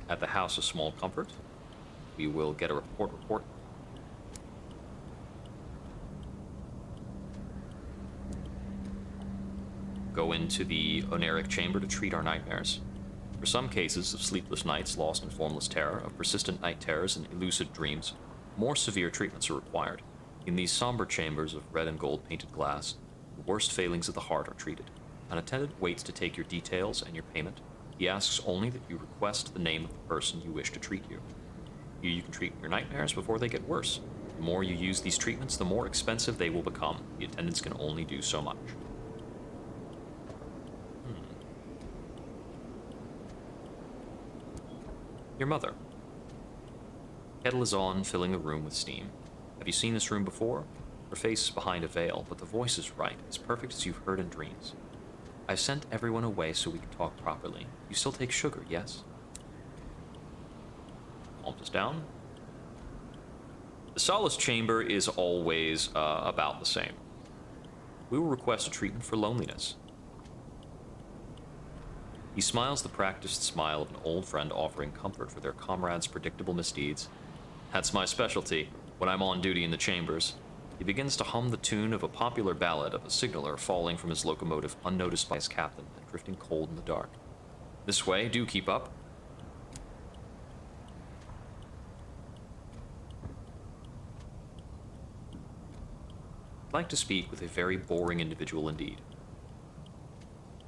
At the House of Small Comfort, we will get a report. go into the Oneric chamber to treat our nightmares. For some cases of sleepless nights lost in formless terror, of persistent night terrors and lucid dreams, more severe treatments are required. In these somber chambers of red and gold painted glass, the worst failings of the heart are treated. An attendant waits to take your details and your payment. He asks only that you request the name of the person you wish to treat you. You can treat your nightmares before they get worse. The more you use these treatments, the more expensive they will become. The attendants can only do so much. Your mother. Kettle is on, filling the room with steam. Have you seen this room before? Her face is behind a veil, but the voice is right, as perfect as you've heard in dreams. I've sent everyone away so we can talk properly. You still take sugar, yes? Calms us down. The solace chamber is always about the same. We will request a treatment for loneliness. He smiles the practiced smile of an old friend offering comfort for their comrade's predictable misdeeds. That's my specialty, when I'm on duty in the chambers. He begins to hum the tune of a popular ballad of a signaller falling from his locomotive unnoticed by his captain and drifting cold in the dark. This way, do keep up. I'd like to speak with a very boring individual indeed.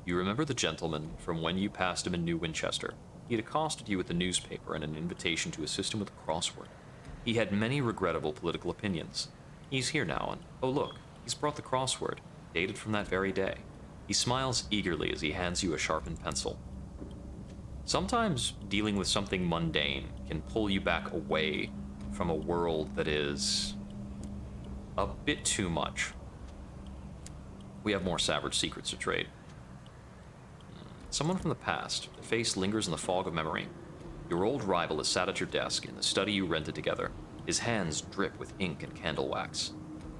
You remember the gentleman from when you passed him in New Winchester. He had accosted you with a newspaper and an invitation to assist him with a crossword. He had many regrettable political opinions. He's here now, and oh look, he's brought the crossword, dated from that very day. He smiles eagerly as he hands you a sharpened pencil. Sometimes dealing with something mundane can pull you back away from a world that is a bit too much. We have more savage secrets to trade. Someone from the past. Their face lingers in the fog of memory. Your old rival is sat at your desk in the study you rented together. His hands drip with ink and candle wax.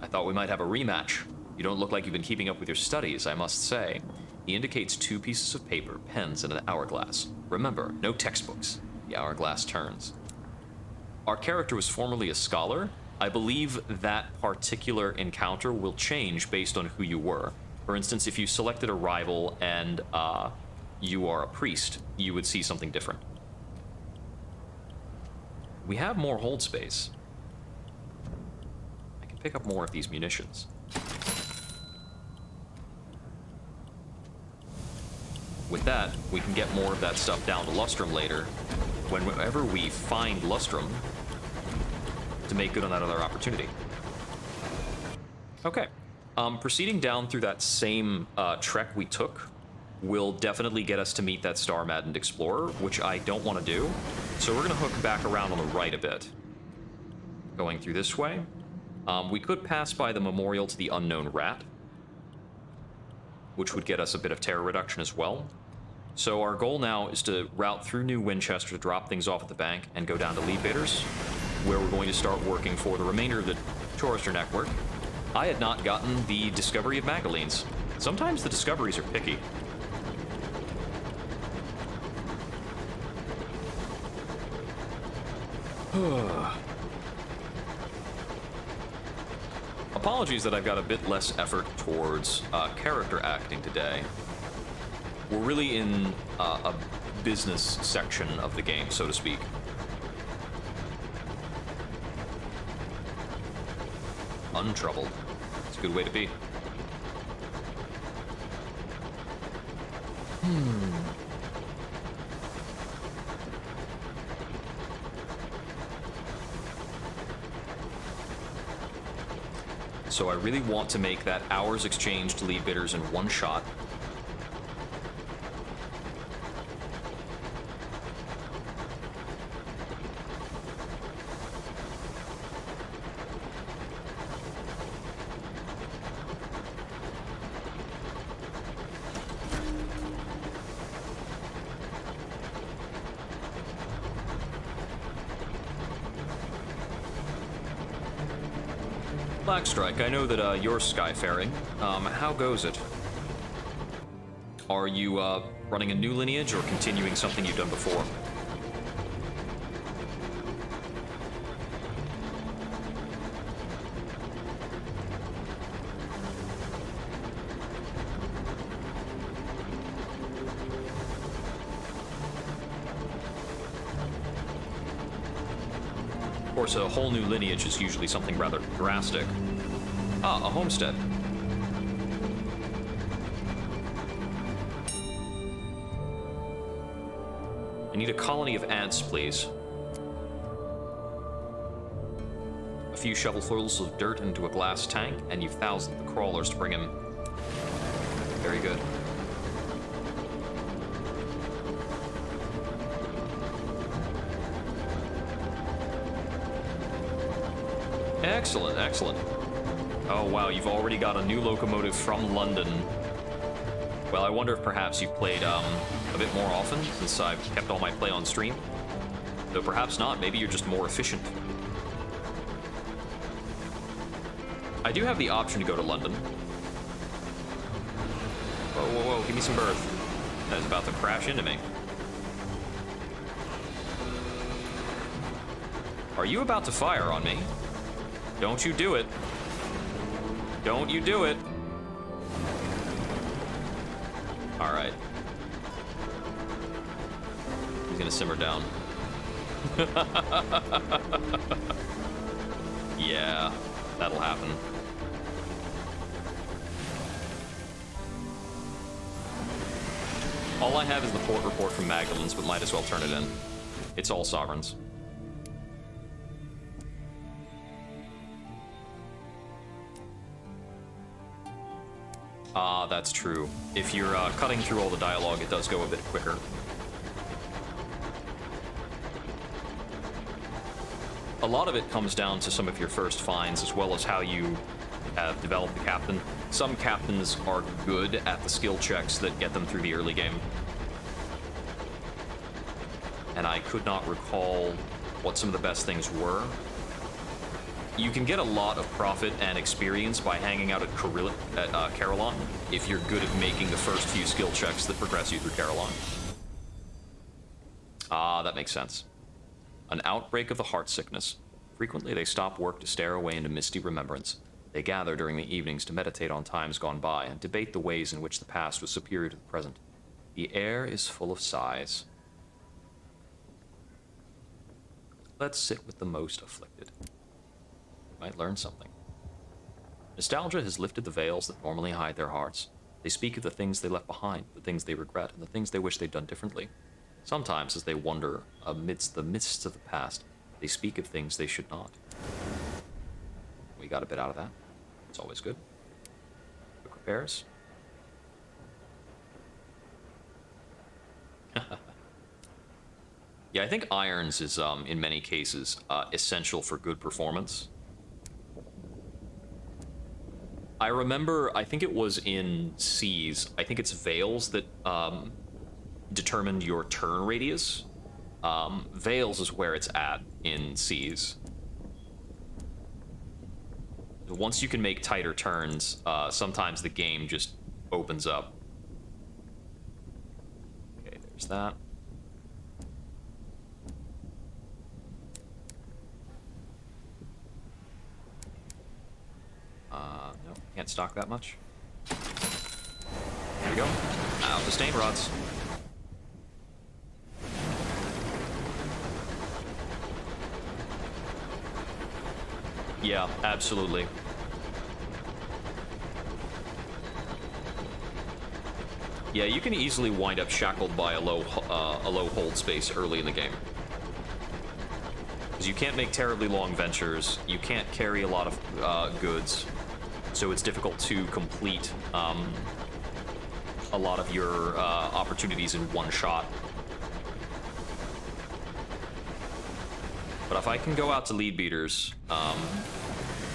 I thought we might have a rematch. You don't look like you've been keeping up with your studies, I must say. He indicates 2 pieces of paper, pens, and an hourglass. Remember, no textbooks. The hourglass turns. Our character was formerly a scholar. I believe that particular encounter will change based on who you were. For instance, if you selected a rival and you are a priest, you would see something different. We have more hold space. I can pick up more of these munitions. With that, we can get more of that stuff down to Lustrum later, whenever we find Lustrum, to make good on that other opportunity. Okay. Proceeding down through that same trek we took will definitely get us to meet that star-maddened explorer, which I don't want to do. So we're going to hook back around on the right a bit. Going through this way. We could pass by the memorial to the unknown rat, which would get us a bit of terror reduction as well. So our goal now is to route through New Winchester to drop things off at the bank and go down to Leadbitters, where we're going to start working for the remainder of the Tourister network. I had not gotten the discovery of Magdalene's. Sometimes the discoveries are picky. Apologies that I've got a bit less effort towards character acting today. We're really in a business section of the game, so to speak. Untroubled. It's a good way to be. So I really want to make that hours exchange to Leadbitters in one shot. Blackstrike, I know that you're skyfaring. How goes it? Are you running a new lineage or continuing something you've done before? Of course, a whole new lineage is usually something rather drastic. Ah, a homestead. I need a colony of ants, please. A few shovelfuls of dirt into a glass tank, and you've thousanded the crawlers to bring him. Very good. Excellent, excellent. Oh wow, you've already got a new locomotive from London. Well, I wonder if perhaps you've played a bit more often since I've kept all my play on stream. Though perhaps not, maybe you're just more efficient. I do have the option to go to London. Whoa, whoa, whoa, give me some berth. That is about to crash into me. Are you about to fire on me? Don't you do it. Don't you do it. Alright. He's gonna simmer down. Yeah, that'll happen. All I have is the port report from Magdalene's, but might as well turn it in. It's all sovereigns. Ah, that's true. If you're cutting through all the dialogue, it does go a bit quicker. A lot of it comes down to some of your first finds, as well as how you have developed the captain. Some captains are good at the skill checks that get them through the early game. And I could not recall what some of the best things were. You can get a lot of profit and experience by hanging out at Carillon if you're good at making the first few skill checks that progress you through Carillon. Ah, that makes sense. An outbreak of the heart sickness. Frequently, they stop work to stare away into misty remembrance. They gather during the evenings to meditate on times gone by and debate the ways in which the past was superior to the present. The air is full of sighs. Let's sit with the most afflicted. Might learn something. Nostalgia has lifted the veils that normally hide their hearts. They speak of the things they left behind, the things they regret, and the things they wish they'd done differently. Sometimes, as they wander amidst the mists of the past, they speak of things they should not. We got a bit out of that. It's always good. Quick repairs. Yeah, I think irons is, in many cases, essential for good performance. I remember, I think it was in Seas, I think it's Veils that determined your turn radius. Veils is where it's at in Seas. Once you can make tighter turns, sometimes the game just opens up. Okay, there's that. No, can't stock that much. There we go. Out the stain rods. Yeah, absolutely. Yeah, you can easily wind up shackled by a low hold space early in the game. Because you can't make terribly long ventures, you can't carry a lot of goods, so it's difficult to complete a lot of your opportunities in one shot. But if I can go out to lead beaters,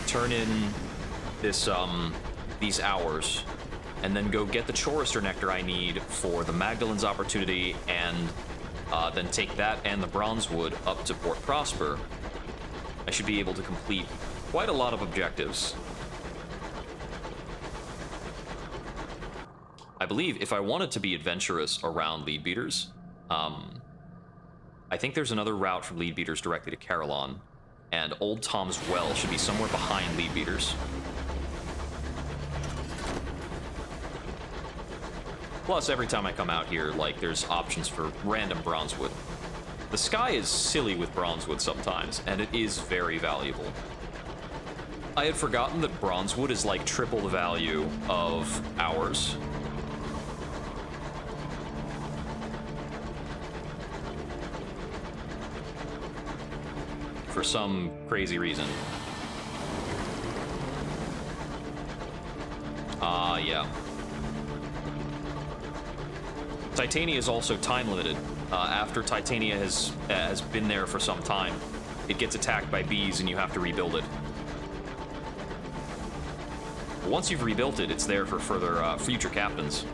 turn in this these hours, and then go get the Chorister Nectar I need for the Magdalene's opportunity, and then take that and the Bronzewood up to Port Prosper, I should be able to complete quite a lot of objectives. I believe if I wanted to be adventurous around lead beaters, I think there's another route from lead beaters directly to Carillon, and Old Tom's Well should be somewhere behind lead beaters. Plus, every time I come out here, like, there's options for random Bronzewood. The sky is silly with bronzewood sometimes, and it is very valuable. I had forgotten that bronzewood is like triple the value of ours. For some crazy reason. Yeah. Titania is also time limited. After Titania has been there for some time, it gets attacked by bees and you have to rebuild it. Once you've rebuilt it, it's there for further future captains.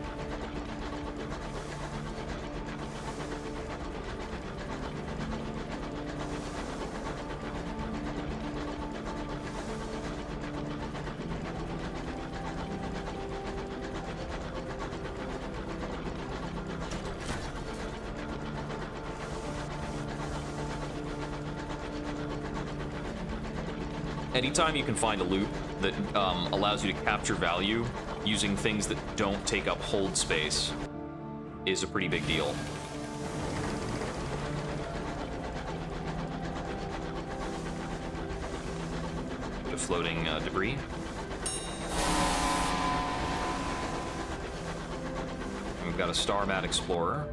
Anytime you can find a loot that allows you to capture value using things that don't take up hold space is a pretty big deal. The floating debris. And we've got a Star Mat Explorer.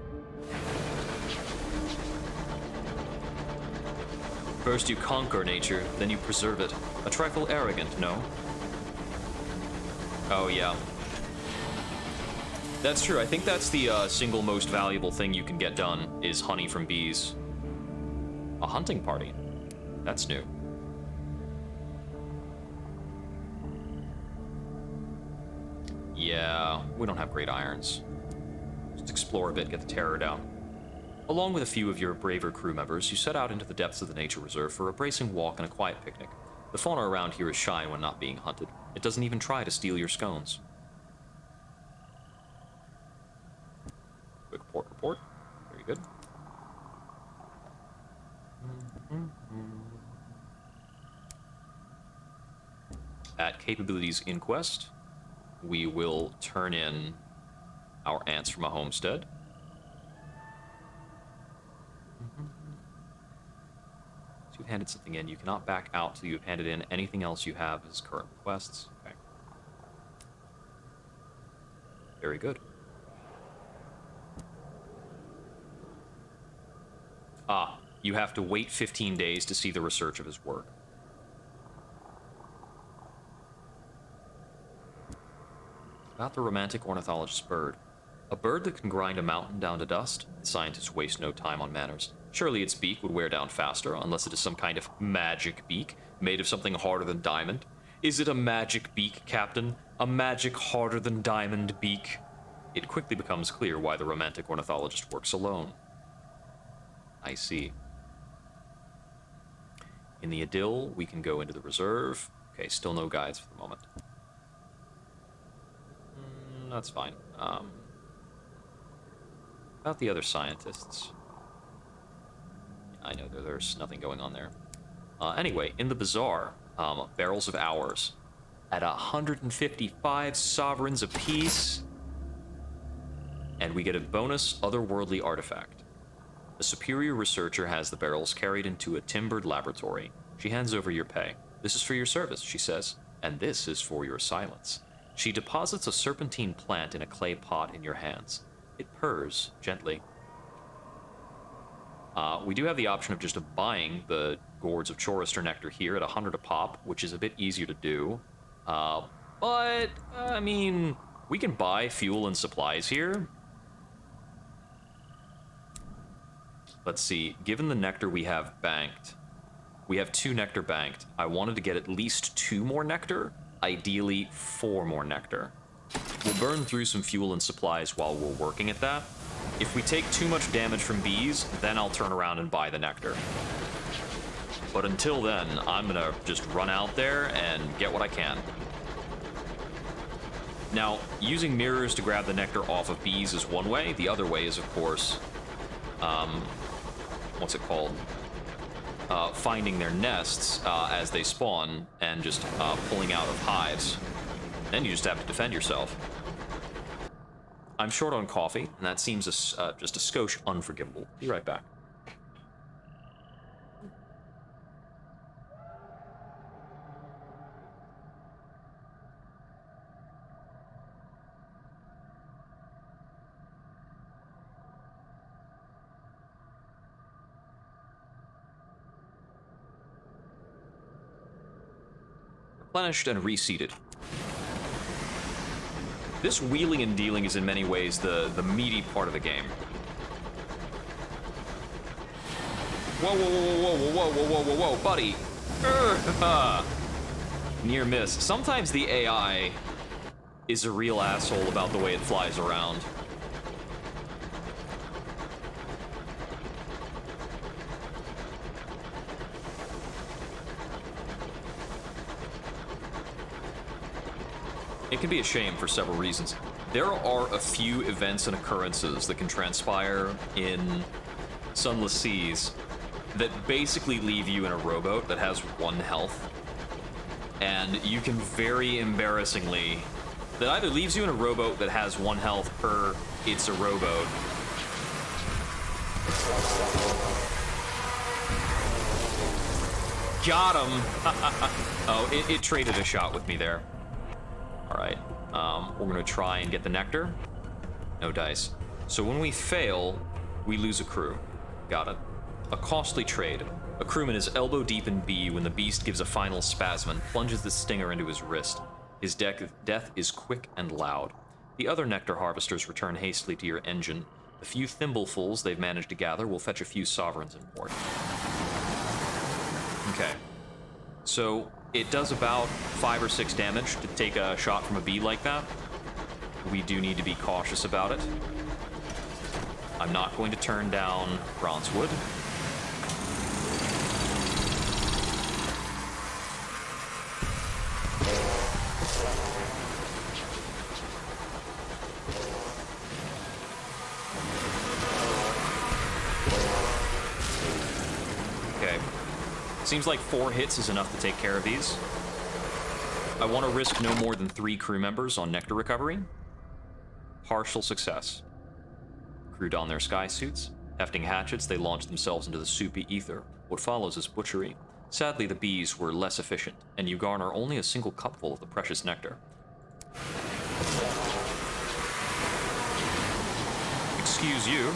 First you conquer nature, then you preserve it. A trifle arrogant, no? Oh, yeah. That's true. I think that's the single most valuable thing you can get done, is honey from bees. A hunting party. That's new. Yeah, we don't have great irons. Just explore a bit, get the terror down. Along with a few of your braver crew members, you set out into the depths of the nature reserve for a bracing walk and a quiet picnic. The fauna around here is shy when not being hunted. It doesn't even try to steal your scones. Quick report. Very good. At Capabilities Inquest, we will turn in our ants from a homestead. So you've handed something in. You cannot back out till you've handed in anything else you have as current requests. Okay. Very good. You have to wait 15 days to see the research of his work. About the romantic ornithologist bird. A bird that can grind a mountain down to dust? Scientists waste no time on manners. Surely its beak would wear down faster, unless it is some kind of magic beak, made of something harder than diamond. Is it a magic beak, Captain? A magic harder than diamond beak? It quickly becomes clear why the romantic ornithologist works alone. I see. In the idyll, we can go into the reserve. Okay, still no guides for the moment. That's fine. About the other scientists. I know there's nothing going on there. Anyway, in the bazaar, barrels of ours at 155 sovereigns apiece, and we get a bonus otherworldly artifact. A superior researcher has the barrels carried into a timbered laboratory. She hands over your pay. This is for your service, she says, and this is for your silence. She deposits a serpentine plant in a clay pot in your hands. It purrs gently. We do have the option of just buying the gourds of Chorister Nectar here at 100 a pop, which is a bit easier to do. But, I mean, we can buy fuel and supplies here. Let's see, given the nectar we have banked, we have 2 nectar banked. I wanted to get at least 2 more nectar, ideally 4 more nectar. We'll burn through some fuel and supplies while we're working at that. If we take too much damage from bees, then I'll turn around and buy the nectar. But until then, I'm gonna just run out there and get what I can. Now, using mirrors to grab the nectar off of bees is one way. The other way is, of course, what's it called? Finding their nests as they spawn and just pulling out of hives. Then you just have to defend yourself. I'm short on coffee, and that seems just a skosh unforgivable. Be right back. Replenished and reseated. This wheeling and dealing is in many ways the meaty part of the game. Whoa, whoa, whoa, whoa, whoa, whoa, whoa, whoa, whoa, buddy. Near miss. Sometimes the AI is a real asshole about the way it flies around. It can be a shame for several reasons. There are a few events and occurrences that can transpire in Sunless Seas that basically leave you in a rowboat that has 1 health. And you can very embarrassingly... That either leaves you in a rowboat that has 1 health per it's a rowboat. Got him! Oh, it traded a shot with me there. Alright, we're gonna try and get the nectar. No dice. So when we fail, we lose a crew. Got it. A costly trade. A crewman is elbow deep in bee when the beast gives a final spasm and plunges the stinger into his wrist. His death is quick and loud. The other nectar harvesters return hastily to your engine. The few thimblefuls they've managed to gather will fetch a few sovereigns in port. Okay. So it does about 5 or 6 damage to take a shot from a bee like that. We do need to be cautious about it. I'm not going to turn down bronzewood. Okay. Seems like 4 hits is enough to take care of these. I want to risk no more than 3 crew members on nectar recovery. Partial success. Crew don their sky suits. Hefting hatchets, they launch themselves into the soupy ether. What follows is butchery. Sadly, the bees were less efficient, and you garner only a single cupful of the precious nectar. Excuse you.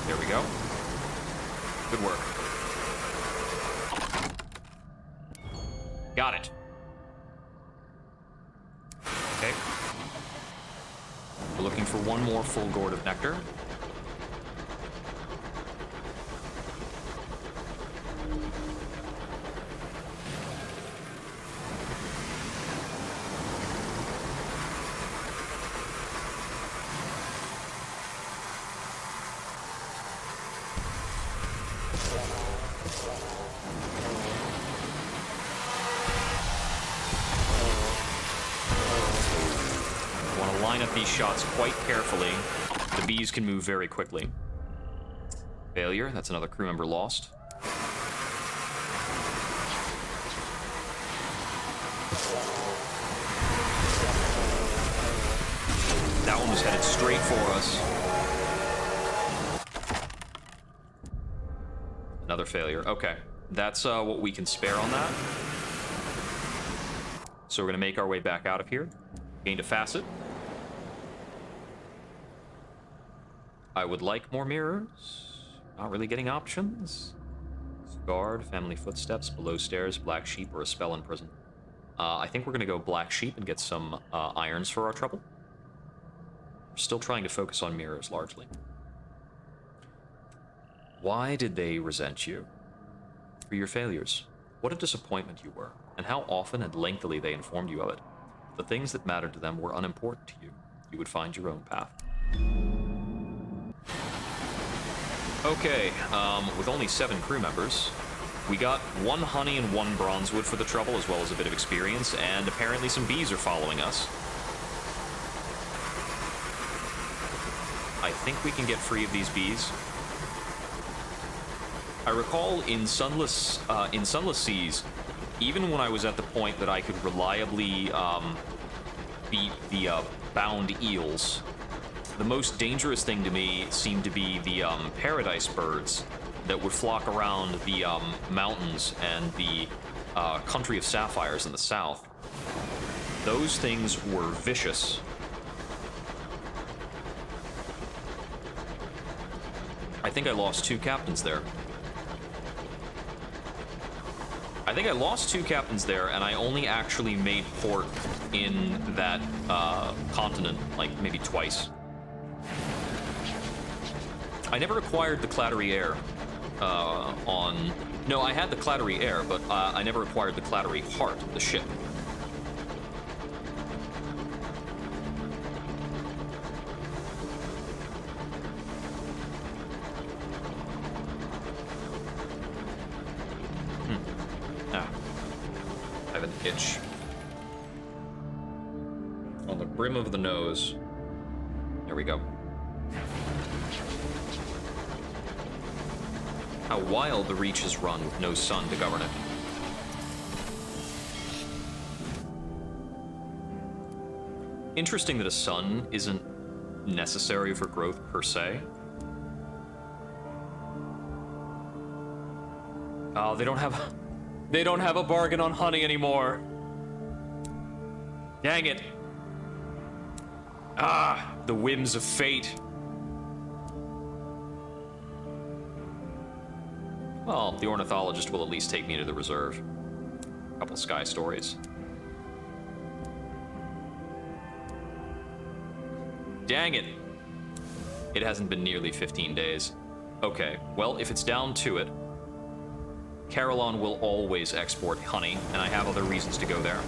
There we go. Good work. Got it. Okay. We're looking for 1 more full gourd of nectar. Line up these shots quite carefully. The bees can move very quickly. Failure, that's another crew member lost. That one was headed straight for us. Another failure. Okay, that's what we can spare on that. So we're gonna make our way back out of here. Gained a facet. I would like more mirrors. Not really getting options. Guard, family footsteps, below stairs, black sheep, or a spell in prison. I think we're gonna go black sheep and get some irons for our trouble. We're still trying to focus on mirrors, largely. Why did they resent you? For your failures. What a disappointment you were, and how often and lengthily they informed you of it. The things that mattered to them were unimportant to you. You would find your own path. Okay, with only 7 crew members, we got 1 honey and 1 bronzewood for the trouble, as well as a bit of experience, and apparently some bees are following us. I think we can get free of these bees. I recall in Sunless Seas, even when I was at the point that I could reliably beat the bound eels, the most dangerous thing to me seemed to be the paradise birds that would flock around the mountains and the country of sapphires in the south. Those things were vicious. I think I lost 2 captains there. I think I lost 2 captains there, and I only actually made port in that continent, like, maybe twice. I never acquired the Clattery Air on... No, I had the Clattery Air, but I never acquired the Clattery Heart, the ship. Itch on the brim of the nose. There we go. How wild the reaches run with no sun to govern it. Interesting that a sun isn't necessary for growth per se. Oh, they don't have a bargain on honey anymore. Dang it. Ah, the whims of fate. Well, the ornithologist will at least take me to the reserve. A couple sky stories. Dang it. It hasn't been nearly 15 days. Okay, well, if it's down to it, Carillon will always export honey, and I have other reasons to go there.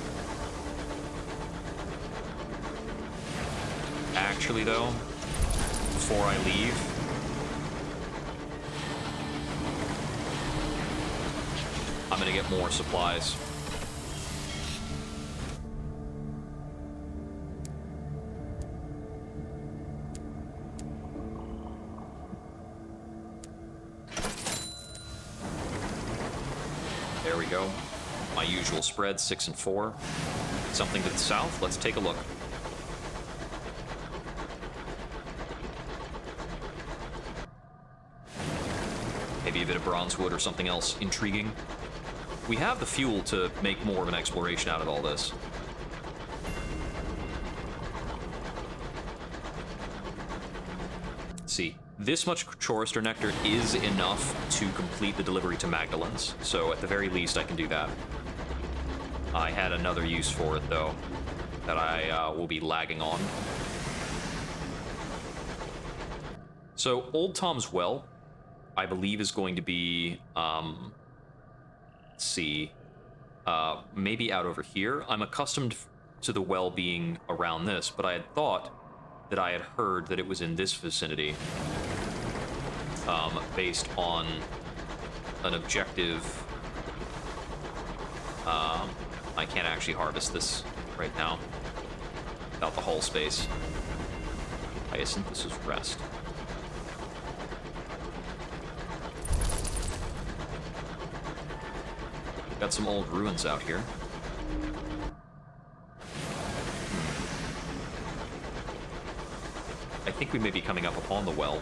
Actually, though, before I leave, I'm gonna get more supplies. There we go. My usual spread, 6 and 4. Something to the south. Let's take a look. Maybe a bit of bronzewood or something else intriguing. We have the fuel to make more of an exploration out of all this. Let's see. This much Chorister Nectar is enough to complete the delivery to Magdalen's, so at the very least I can do that. I had another use for it, though, that I will be lagging on. So, Old Tom's Well, I believe, is going to be, let's see, maybe out over here. I'm accustomed to the well being around this, but I had thought that I had heard that it was in this vicinity, based on an objective. I can't actually harvest this right now without the hull space. Hyacinthus' Rest. Got some old ruins out here. I think we may be coming up upon the well.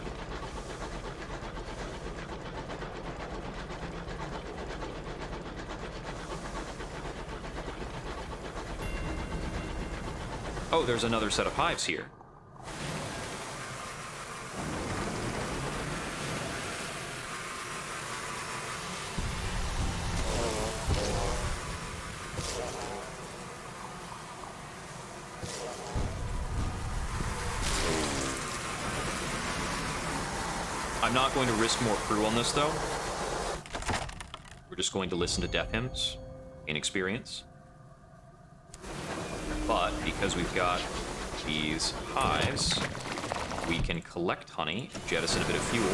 Oh, there's another set of hives here. I'm not going to risk more crew on this, though. We're just going to listen to death hymns, gain experience. But because we've got these hives, we can collect honey, jettison a bit of fuel.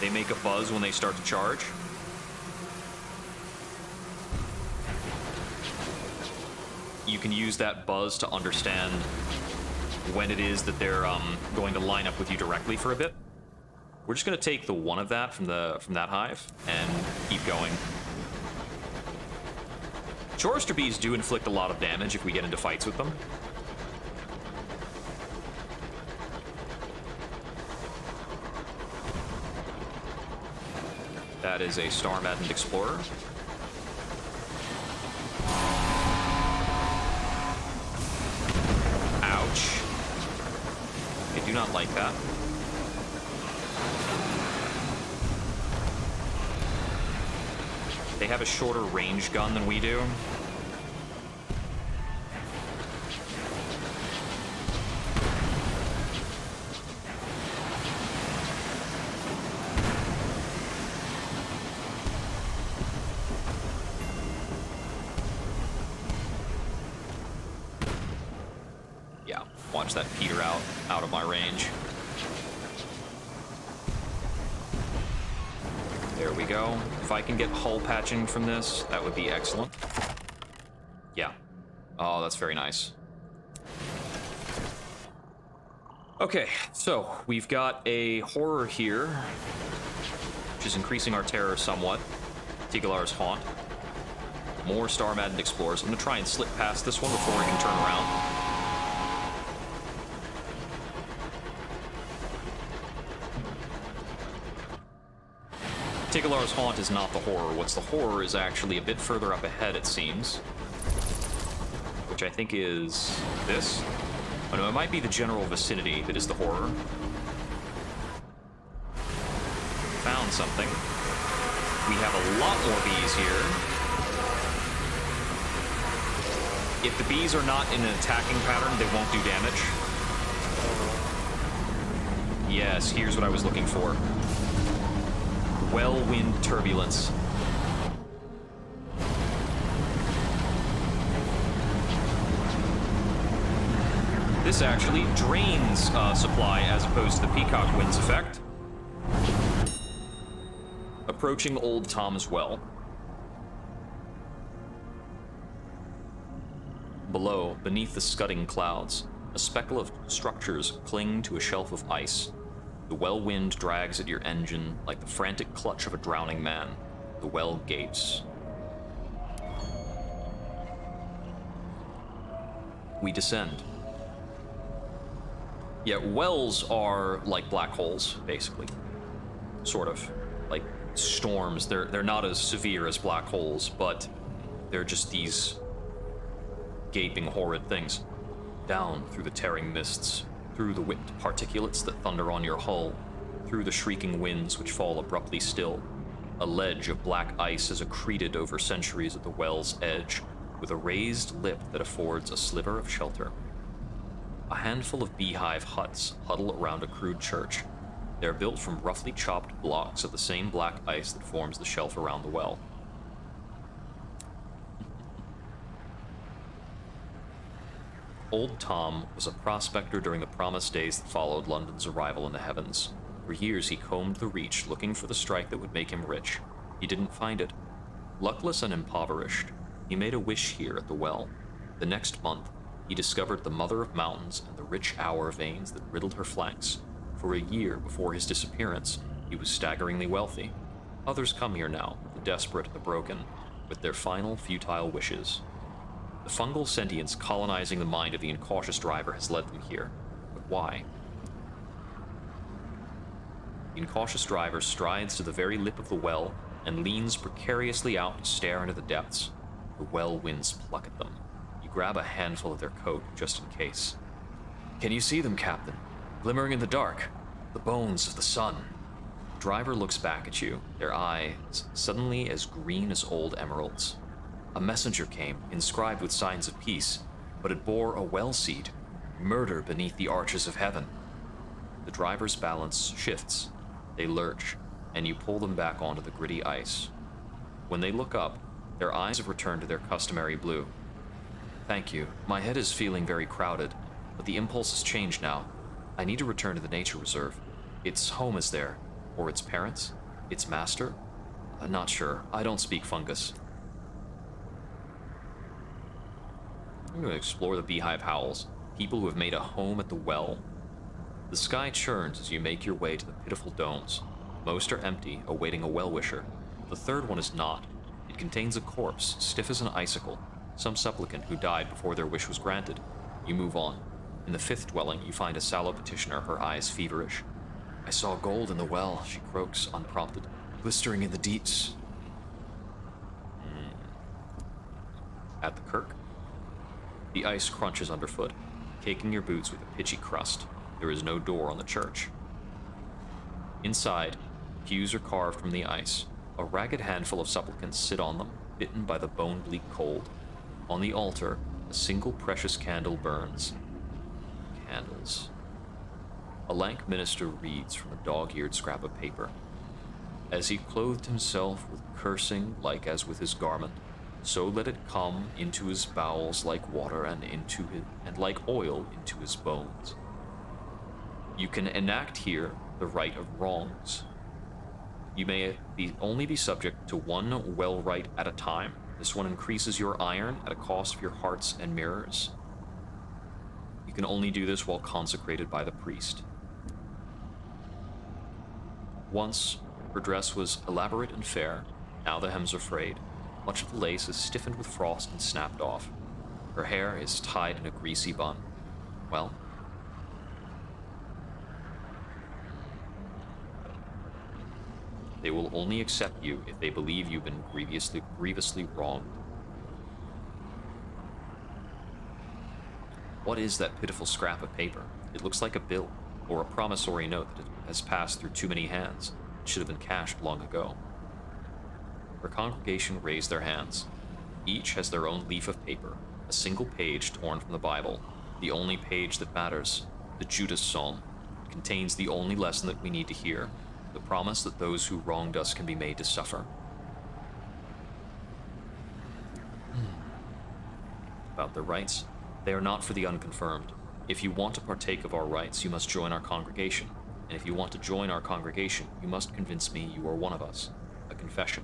They make a buzz when they start to charge. You can use that buzz to understand when it is that they're going to line up with you directly for a bit. We're just going to take the one of that from that hive and keep going. Chorister bees do inflict a lot of damage if we get into fights with them. That is a star-maddened explorer. Ouch. I do not like that. They have a shorter range gun than we do. Yeah, watch that peter out of my range. There we go. If I can get hull patching from this, that would be excellent. Yeah. Oh, that's very nice. Okay, so we've got a horror here, which is increasing our terror somewhat. Tigalar's Haunt. More star-maddened explorers. I'm gonna try and slip past this one before we can turn around. Tigalar's Haunt is not the horror. What's the horror is actually a bit further up ahead, it seems. Which I think is this. Oh no, it might be the general vicinity that is the horror. Found something. We have a lot more bees here. If the bees are not in an attacking pattern, they won't do damage. Yes, here's what I was looking for. Well-wind turbulence. This actually drains supply as opposed to the peacock winds effect. Approaching Old Tom's Well. Below, beneath the scudding clouds, a speckle of structures cling to a shelf of ice. The well wind drags at your engine like the frantic clutch of a drowning man. The well gapes. We descend. Yeah, wells are like black holes, basically. Sort of. Like storms. They're not as severe as black holes, but they're just these gaping, horrid things. Down through the tearing mists, through the whipped particulates that thunder on your hull, through the shrieking winds which fall abruptly still. A ledge of black ice is accreted over centuries at the well's edge, with a raised lip that affords a sliver of shelter. A handful of beehive huts huddle around a crude church. They're built from roughly chopped blocks of the same black ice that forms the shelf around the well. Old Tom was a prospector during the promised days that followed London's arrival in the heavens. For years he combed the reach, looking for the strike that would make him rich. He didn't find it. Luckless and impoverished, he made a wish here at the well. The next month, he discovered the mother of mountains and the rich hour veins that riddled her flanks. For a year before his disappearance, he was staggeringly wealthy. Others come here now, the desperate and the broken, with their final futile wishes. The fungal sentience colonizing the mind of the incautious driver has led them here. But why? The incautious driver strides to the very lip of the well and leans precariously out to stare into the depths. The well winds pluck at them. You grab a handful of their coat, just in case. Can you see them, Captain? Glimmering in the dark. The bones of the sun. The driver looks back at you, their eyes suddenly as green as old emeralds. A messenger came, inscribed with signs of peace, but it bore a well seed, murder beneath the arches of heaven. The driver's balance shifts. They lurch, and you pull them back onto the gritty ice. When they look up, their eyes have returned to their customary blue. Thank you. My head is feeling very crowded, but the impulse has changed now. I need to return to the nature reserve. Its home is there, or its parents? Its master? I'm not sure. I don't speak fungus. I'm going to explore the beehive howls, people who have made a home at the well. The sky churns as you make your way to the pitiful domes. Most are empty, awaiting a well-wisher. The third one is not. It contains a corpse, stiff as an icicle, some supplicant who died before their wish was granted. You move on. In the fifth dwelling, you find a sallow petitioner, her eyes feverish. I saw gold in the well, she croaks, unprompted. Blistering in the deeps. At the kirk, the ice crunches underfoot, caking your boots with a pitchy crust. There is no door on the church. Inside, pews are carved from the ice. A ragged handful of supplicants sit on them, bitten by the bone-bleak cold. On the altar, a single precious candle burns. Candles. A lank minister reads from a dog-eared scrap of paper. As he clothed himself with cursing like as with his garment, so let it come into his bowels like water and like oil into his bones. You can enact here the right of wrongs. You may only be subject to one well right at a time. This one increases your iron at a cost of your hearts and mirrors. You can only do this while consecrated by the priest. Once, her dress was elaborate and fair. Now the hems are frayed. Much of the lace is stiffened with frost and snapped off. Her hair is tied in a greasy bun. Well, they will only accept you if they believe you've been grievously wronged. What is that pitiful scrap of paper? It looks like a bill, or a promissory note that has passed through too many hands. It should have been cashed long ago. Her congregation raised their hands. Each has their own leaf of paper, a single page torn from the Bible, the only page that matters, the Judas Psalm. It contains the only lesson that we need to hear, the promise that those who wronged us can be made to suffer. About their rights, they are not for the unconfirmed. If you want to partake of our rights, you must join our congregation. And if you want to join our congregation, you must convince me you are one of us. A confession.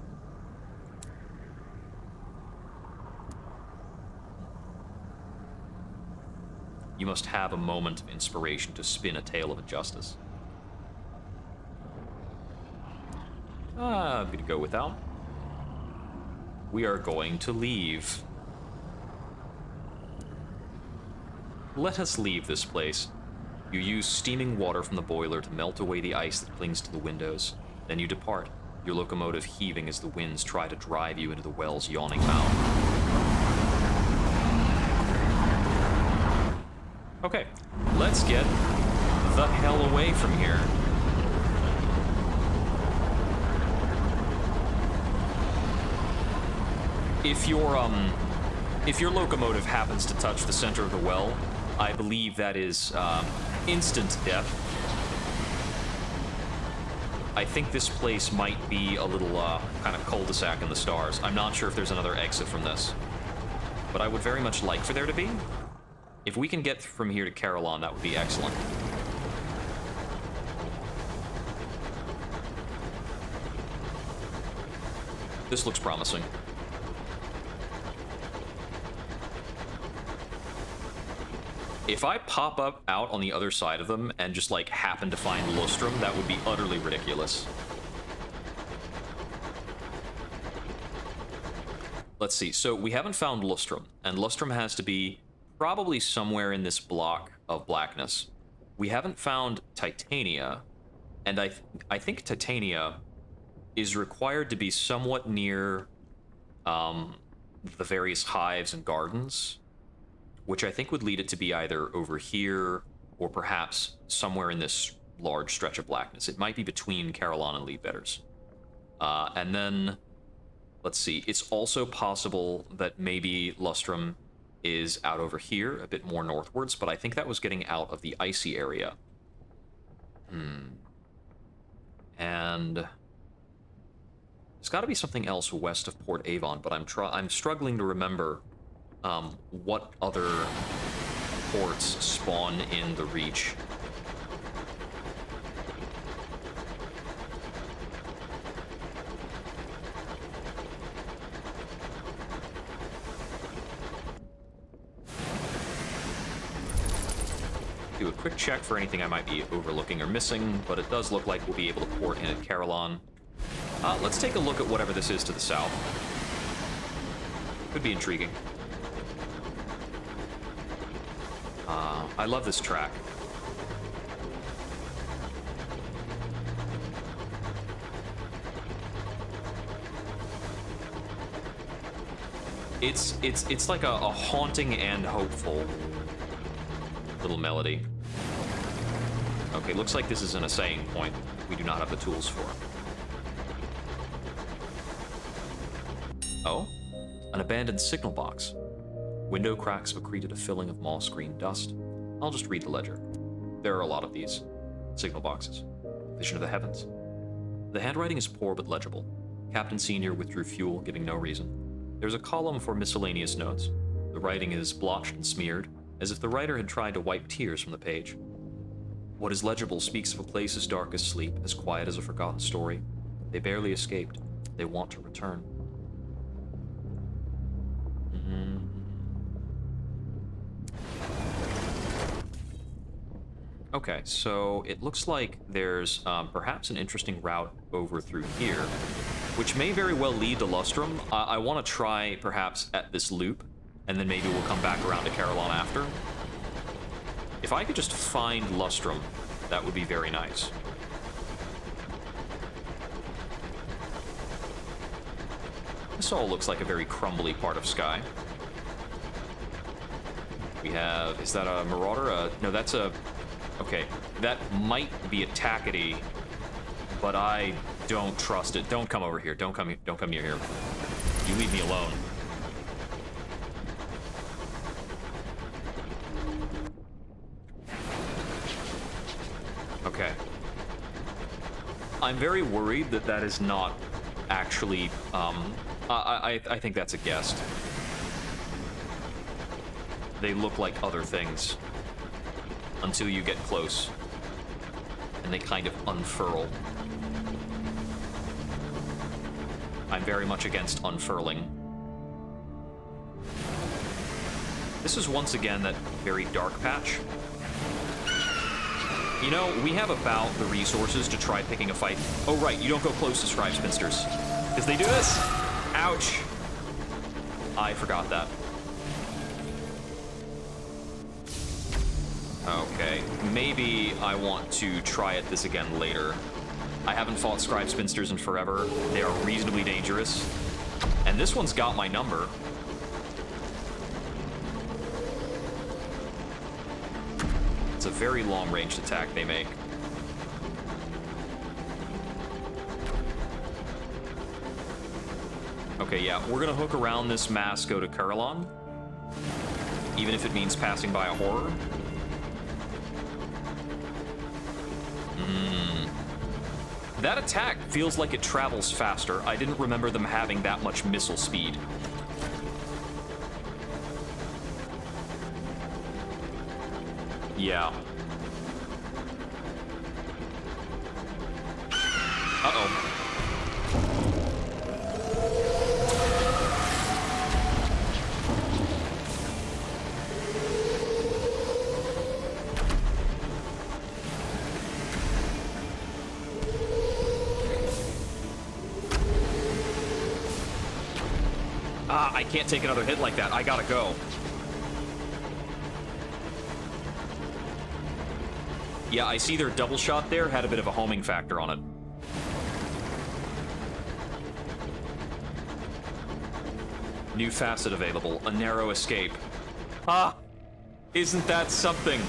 You must have a moment of inspiration to spin a tale of injustice. I'm gonna go without. We are going to leave. Let us leave this place. You use steaming water from the boiler to melt away the ice that clings to the windows. Then you depart, your locomotive heaving as the winds try to drive you into the well's yawning mouth. Okay, let's get the hell away from here. If your locomotive happens to touch the center of the well, I believe that is instant death. I think this place might be a little kind of cul-de-sac in the stars. I'm not sure if there's another exit from this, but I would very much like for there to be. If we can get from here to Carillon, that would be excellent. This looks promising. If I pop up out on the other side of them and just, like, happen to find Lustrum, that would be utterly ridiculous. Let's see. So we haven't found Lustrum, and Lustrum has to be probably somewhere in this block of blackness. We haven't found Titania, and I think Titania is required to be somewhat near the various hives and gardens, which I think would lead it to be either over here or perhaps somewhere in this large stretch of blackness. It might be between Carillon and Leadbetters. And then, let's see, it's also possible that maybe Lustrum is out over here, a bit more northwards, but I think that was getting out of the icy area. And there's got to be something else west of Port Avon, but I'm struggling to remember what other ports spawn in the Reach. Do a quick check for anything I might be overlooking or missing, but it does look like we'll be able to port in at Carillon. Let's take a look at whatever this is to the south. Could be intriguing. I love this track. It's like a haunting and hopeful little melody. Okay, looks like this is an assaying point we do not have the tools for. Oh, an abandoned signal box. Window cracks have accreted a filling of moss green dust. I'll just read the ledger. There are a lot of these signal boxes. Vision of the heavens. The handwriting is poor but legible. Captain Senior withdrew fuel, giving no reason. There's a column for miscellaneous notes. The writing is blotched and smeared, as if the writer had tried to wipe tears from the page. What is legible speaks of a place as dark as sleep, as quiet as a forgotten story. They barely escaped. They want to return. Okay, so it looks like there's perhaps an interesting route over through here, which may very well lead to Lustrum. I want to try, perhaps, at this loop, and then maybe we'll come back around to Carillon after. If I could just find Lustrum, that would be very nice. This all looks like a very crumbly part of Sky. We have... is that a Marauder? No, that's a... okay, that might be a Tackety, but I don't trust it. Don't come over here. Don't come near here. You leave me alone. Okay. I'm very worried that that is not actually, I think that's a guest. They look like other things until you get close and they kind of unfurl. I'm very much against unfurling. This is once again that very dark patch. You know, we have about the resources to try picking a fight. Oh, right, you don't go close to Scribe Spinsters. Because they do this? Ouch. I forgot that. Okay, maybe I want to try at this again later. I haven't fought Scribe Spinsters in forever. They are reasonably dangerous. And this one's got my number. It's a very long-range attack they make. Okay, yeah, we're gonna hook around this mass, go to Carillon. Even if it means passing by a horror. That attack feels like it travels faster. I didn't remember them having that much missile speed. Yeah. Uh-oh. I can't take another hit like that. I gotta go. Yeah, I see their double shot there had a bit of a homing factor on it. New facet available. A narrow escape. Ah! Isn't that something?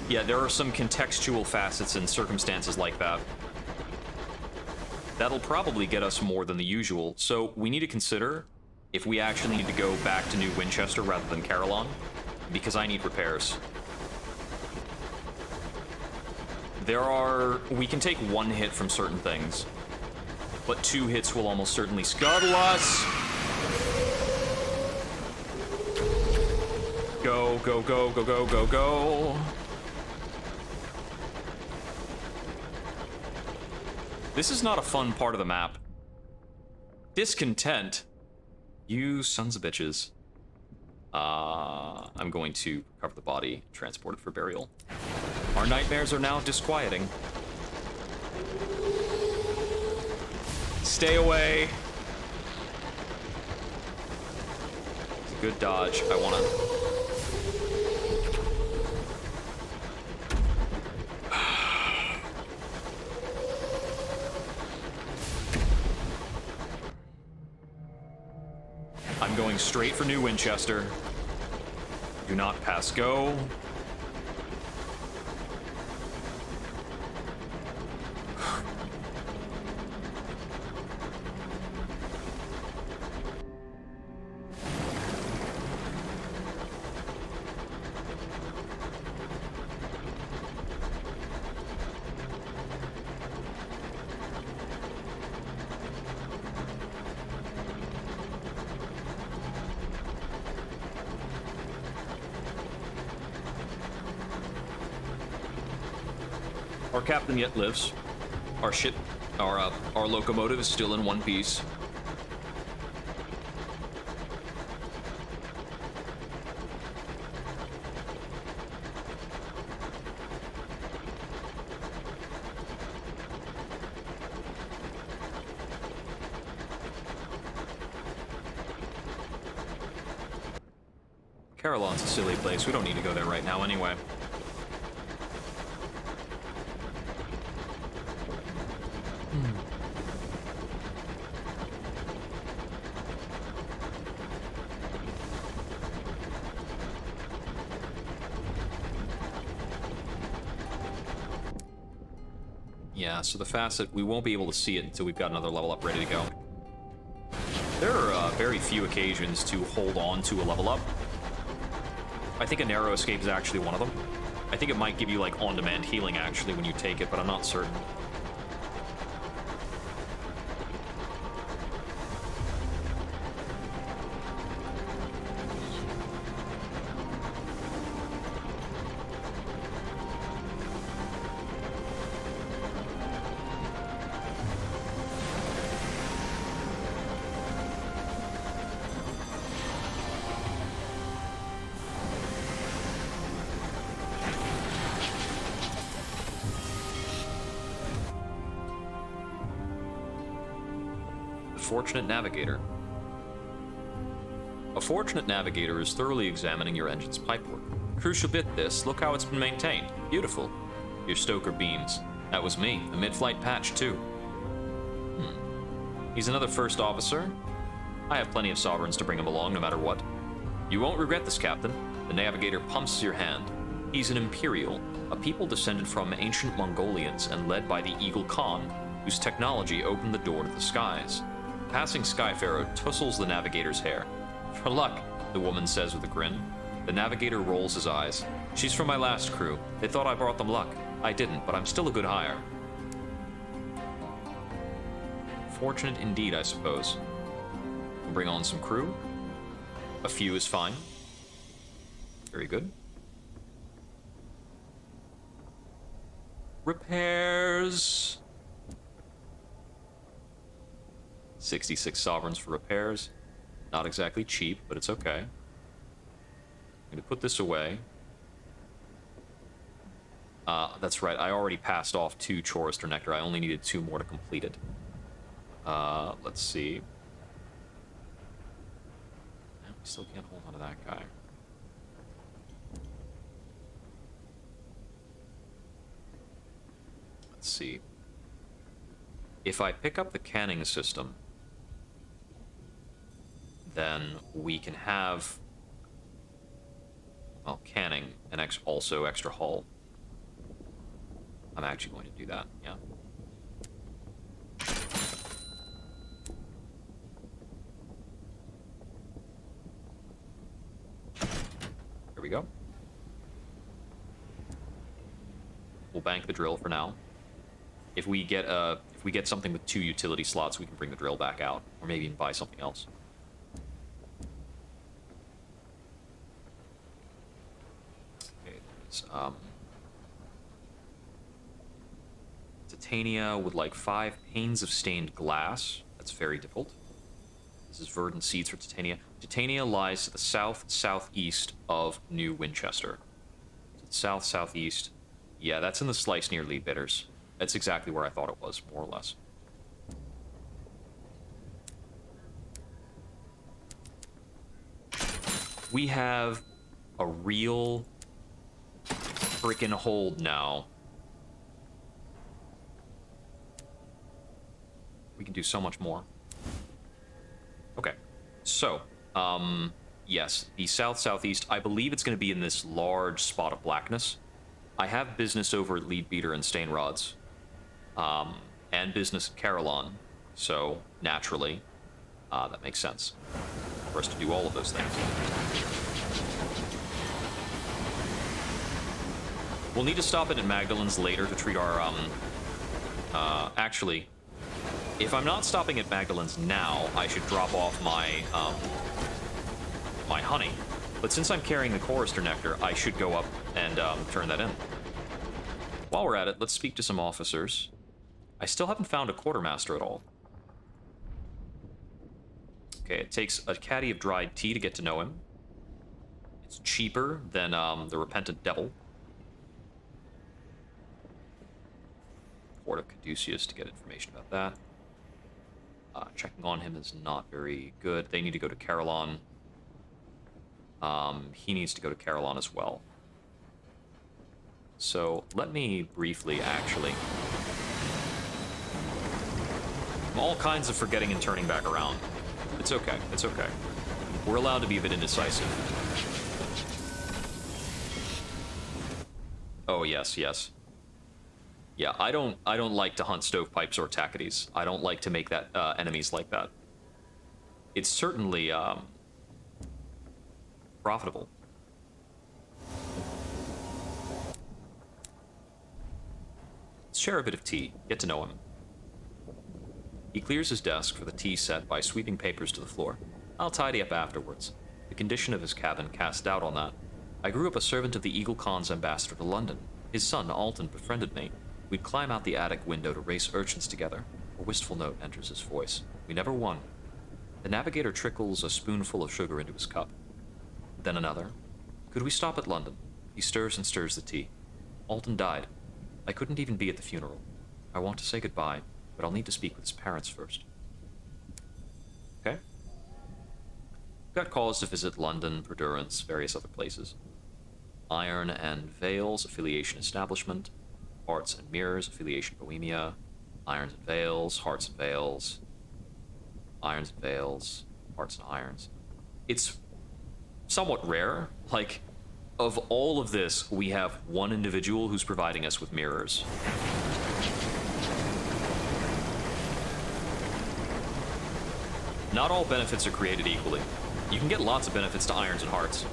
Yeah, there are some contextual facets in circumstances like that. That'll probably get us more than the usual, so we need to consider if we actually need to go back to New Winchester rather than Carillon, because I need repairs. We can take one hit from certain things, but 2 hits will almost certainly scuttle us. Go, go, go, go, go, go, go. This is not a fun part of the map. Discontent. You sons of bitches. I'm going to cover the body, transport it for burial. Our nightmares are now disquieting. Stay away. It's a good dodge. I wanna... I'm going going straight for New Winchester. Do not pass go. Our captain yet lives. Our ship, our locomotive is still in one piece. Carillon's a silly place. We don't need to go there right now anyway. Yeah, so the facet, we won't be able to see it until we've got another level up ready to go. There are very few occasions to hold on to a level up. I think a narrow escape is actually one of them. I think it might give you, like, on-demand healing, actually, when you take it, but I'm not certain. Fortunate Navigator. A fortunate navigator is thoroughly examining your engine's pipework. Crucial bit this, look how it's been maintained. Beautiful. Your stoker beams. That was me, a mid-flight patch too. He's another first officer? I have plenty of sovereigns to bring him along no matter what. You won't regret this, Captain. The navigator pumps your hand. He's an Imperial, a people descended from ancient Mongolians and led by the Eagle Khan, whose technology opened the door to the skies. Passing Skypharaoh tussles the navigator's hair. For luck, the woman says with a grin. The navigator rolls his eyes. She's from my last crew. They thought I brought them luck. I didn't, but I'm still a good hire. Fortunate indeed, I suppose. We'll bring on some crew. A few is fine. Very good. Repairs. 66 sovereigns for repairs. Not exactly cheap, but it's okay. I'm going to put this away. That's right, I already passed off 2 Chorister Nectar. I only needed 2 more to complete it. Let's see. We still can't hold on to that guy. Let's see. If I pick up the canning system, then we can have, well, canning and also extra hull. I'm actually going to do that, yeah. There we go. We'll bank the drill for now. If we get something with 2 utility slots, we can bring the drill back out, or maybe even buy something else. Titania would like 5 panes of stained glass. That's very difficult. This is verdant seeds for Titania. Titania lies to the south-southeast of New Winchester. South-southeast. Yeah, that's in the slice near Lee Bitters. That's exactly where I thought it was, more or less. We have a real freaking hold now. We can do so much more. Okay, so Yes, the south-southeast. I believe it's going to be in this large spot of blackness. I have business over at Leadbeater and Stainrods, and business at Carillon, so naturally, that makes sense for us to do all of those things. We'll need to stop in at Magdalen's later to treat our, actually, if I'm not stopping at Magdalen's now, I should drop off my, my honey. But since I'm carrying the Chorister Nectar, I should go up and, turn that in. While we're at it, let's speak to some officers. I still haven't found a quartermaster at all. Okay, it takes a caddy of dried tea to get to know him. It's cheaper than, the Repentant Devil. Fort of Caduceus to get information about that. Checking on him is not very good. They need to go to Carillon. He needs to go to Carillon as well. So, let me briefly, actually... I'm all kinds of forgetting and turning back around. It's okay, it's okay. We're allowed to be a bit indecisive. Oh, yes, yes. Yeah, I don't like to hunt stovepipes or tackities. I don't like to make that, enemies like that. It's certainly, profitable. Let's share a bit of tea, get to know him. He clears his desk for the tea set by sweeping papers to the floor. I'll tidy up afterwards. The condition of his cabin casts doubt on that. I grew up a servant of the Eagle Khan's ambassador to London. His son, Alton, befriended me. We'd climb out the attic window to race urchins together. A wistful note enters his voice. We never won. The navigator trickles a spoonful of sugar into his cup. Then another. Could we stop at London? He stirs and stirs the tea. Alton died. I couldn't even be at the funeral. I want to say goodbye, but I'll need to speak with his parents first. Okay. Got cause to visit London, Perdurance, various other places. Iron and Veils, affiliation establishment. Hearts and Mirrors, affiliation Bohemia. Irons and Veils, Hearts and Veils. Irons and Veils, Hearts and Irons. It's somewhat rare. Like, of all of this, we have one individual who's providing us with mirrors. Not all benefits are created equally. You can get lots of benefits to Irons and Hearts.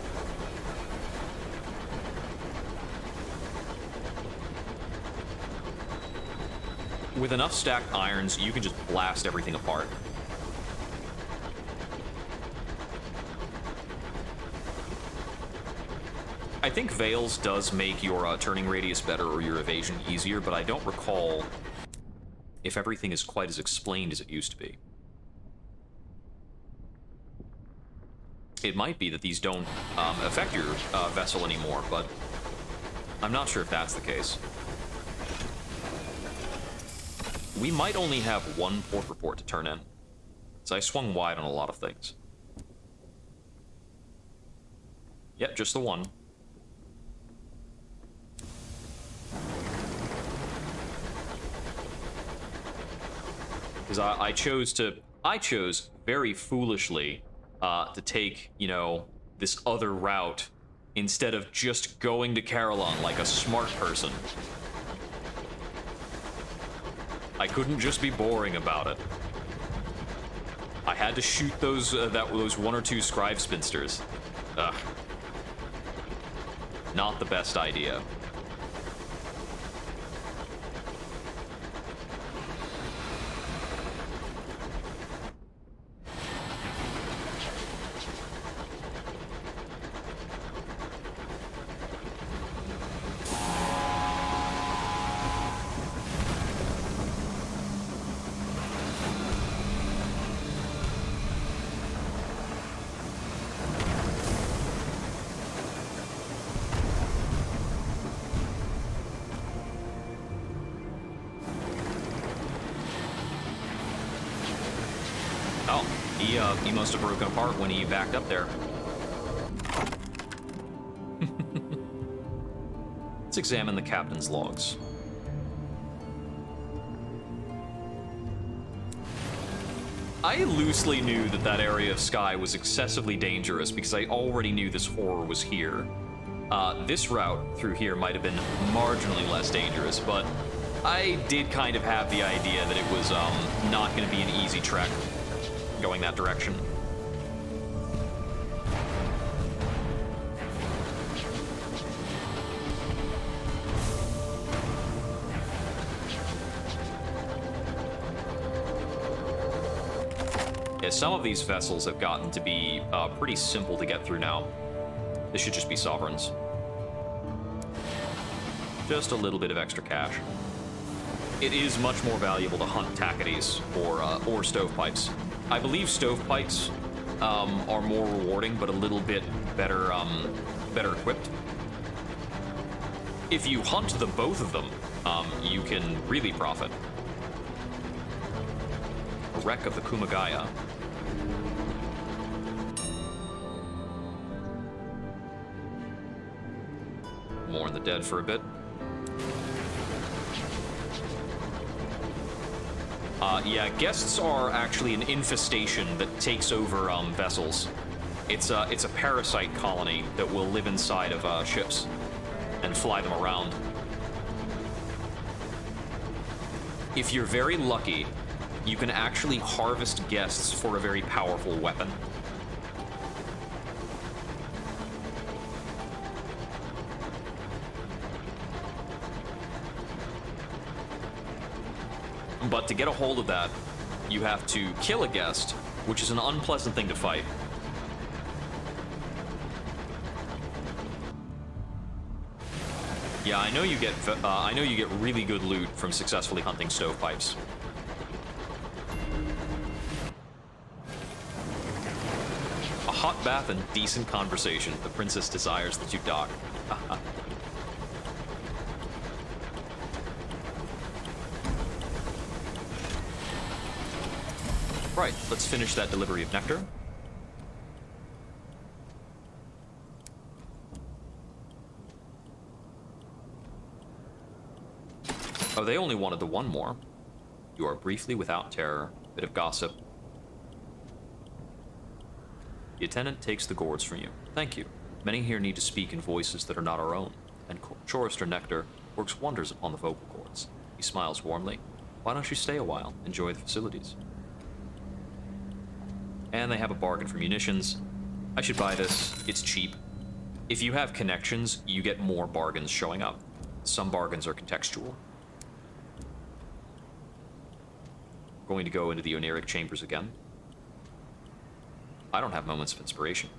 With enough stacked irons, you can just blast everything apart. I think Veils does make your turning radius better or your evasion easier, but I don't recall if everything is quite as explained as it used to be. It might be that these don't affect your vessel anymore, but I'm not sure if that's the case. We might only have one port report to turn in, so I swung wide on a lot of things. Yep, just the one. Because I chose very foolishly to take, you know, this other route instead of just going to Carillon like a smart person. I couldn't just be boring about it. I had to shoot those those one or two scribe spinsters. Ugh. Not the best idea. He must have broken apart when he backed up there. Let's examine the captain's logs. I loosely knew that that area of sky was excessively dangerous because I already knew this horror was here. This route through here might have been marginally less dangerous, but I did kind of have the idea that it was not going to be an easy trek going that direction. Yeah, some of these vessels have gotten to be pretty simple to get through now. This should just be sovereigns. Just a little bit of extra cash. It is much more valuable to hunt tackities or stovepipes. I believe stovepipes are more rewarding, but a little bit better better equipped. If you hunt the both of them, you can really profit. A wreck of the Kumagaya. Mourn the dead for a bit. Yeah, guests are actually an infestation that takes over vessels. It's a parasite colony that will live inside of ships and fly them around. If you're very lucky, you can actually harvest guests for a very powerful weapon. But to get a hold of that, you have to kill a guest, which is an unpleasant thing to fight. Yeah, I know you get really good loot from successfully hunting stovepipes. A hot bath and decent conversation. The princess desires that you dock. Right, let's finish that delivery of nectar. Oh, they only wanted the one more. You are briefly without terror. Bit of gossip. The attendant takes the gourds from you. Thank you. Many here need to speak in voices that are not our own, and Chorister Nectar works wonders upon the vocal cords. He smiles warmly. Why don't you stay a while? Enjoy the facilities. And they have a bargain for munitions. I should buy this. It's cheap. If you have connections, you get more bargains showing up. Some bargains are contextual. Going to go into the Oniric chambers again. I don't have moments of inspiration.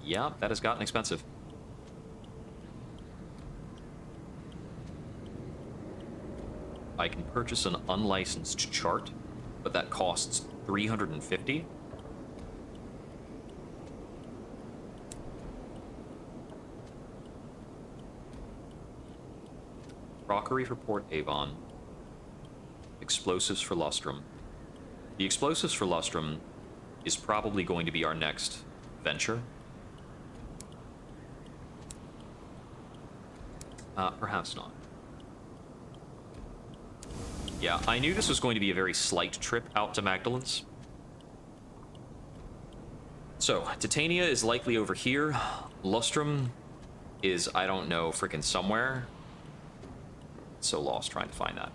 Yeah, that has gotten expensive. I can purchase an unlicensed chart, but that costs 350. Rockery for Port Avon. Explosives for Lustrum. The explosives for Lustrum is probably going to be our next venture. Perhaps not. Yeah, I knew this was going to be a very slight trip out to Magdalene's. So, Titania is likely over here. Lustrum is, I don't know, frickin' somewhere. So lost trying to find that.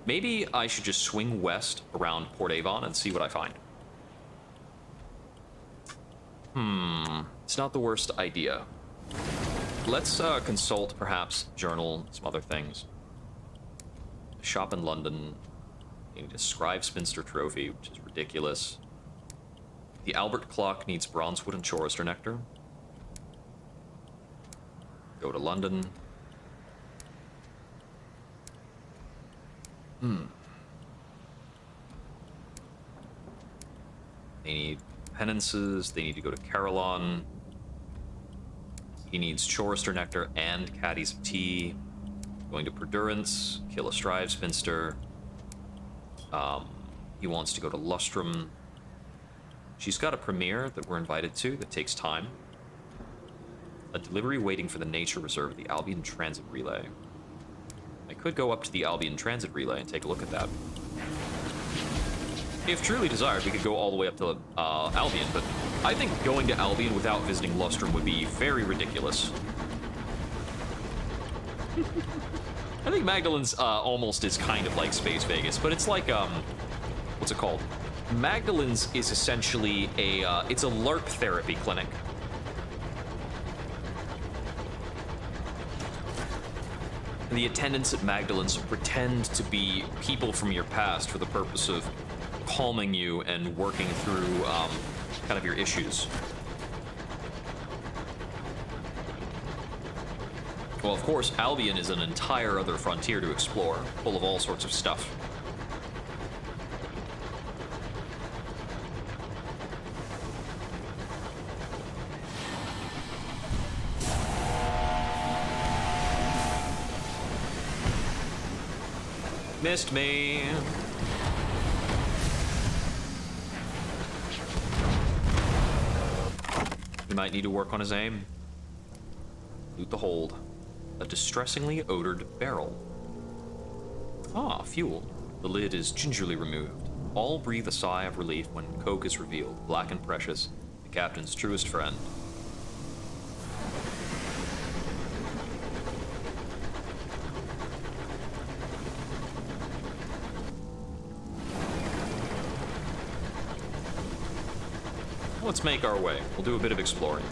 Maybe I should just swing west around Port Avon and see what I find. It's not the worst idea. Let's consult, perhaps, journal, some other things. Shop in London. You need a Scribe Spinster trophy, which is ridiculous. The Albert clock needs bronzewood and chorister nectar. Go to London. They need penances. They need to go to Carillon. He needs chorister nectar and caddies of tea. Going to Perdurance, kill a Strive Spinster. He wants to go to Lustrum. She's got a premiere that we're invited to that takes time. A delivery waiting for the nature reserve of the Albion Transit Relay. I could go up to the Albion Transit Relay and take a look at that. If truly desired, we could go all the way up to Albion, but I think going to Albion without visiting Lustrum would be very ridiculous. I think Magdalen's almost is kind of like Space Vegas, but it's like, what's it called? Magdalen's is essentially it's a LARP therapy clinic. And the attendants at Magdalen's pretend to be people from your past for the purpose of calming you and working through kind of your issues. Well, of course, Albion is an entire other frontier to explore, full of all sorts of stuff. Missed me. He might need to work on his aim. Loot the hold. A distressingly odored barrel. Ah, fuel. The lid is gingerly removed. All breathe a sigh of relief when coke is revealed, black and precious, the captain's truest friend. Let's make our way. We'll do a bit of exploring.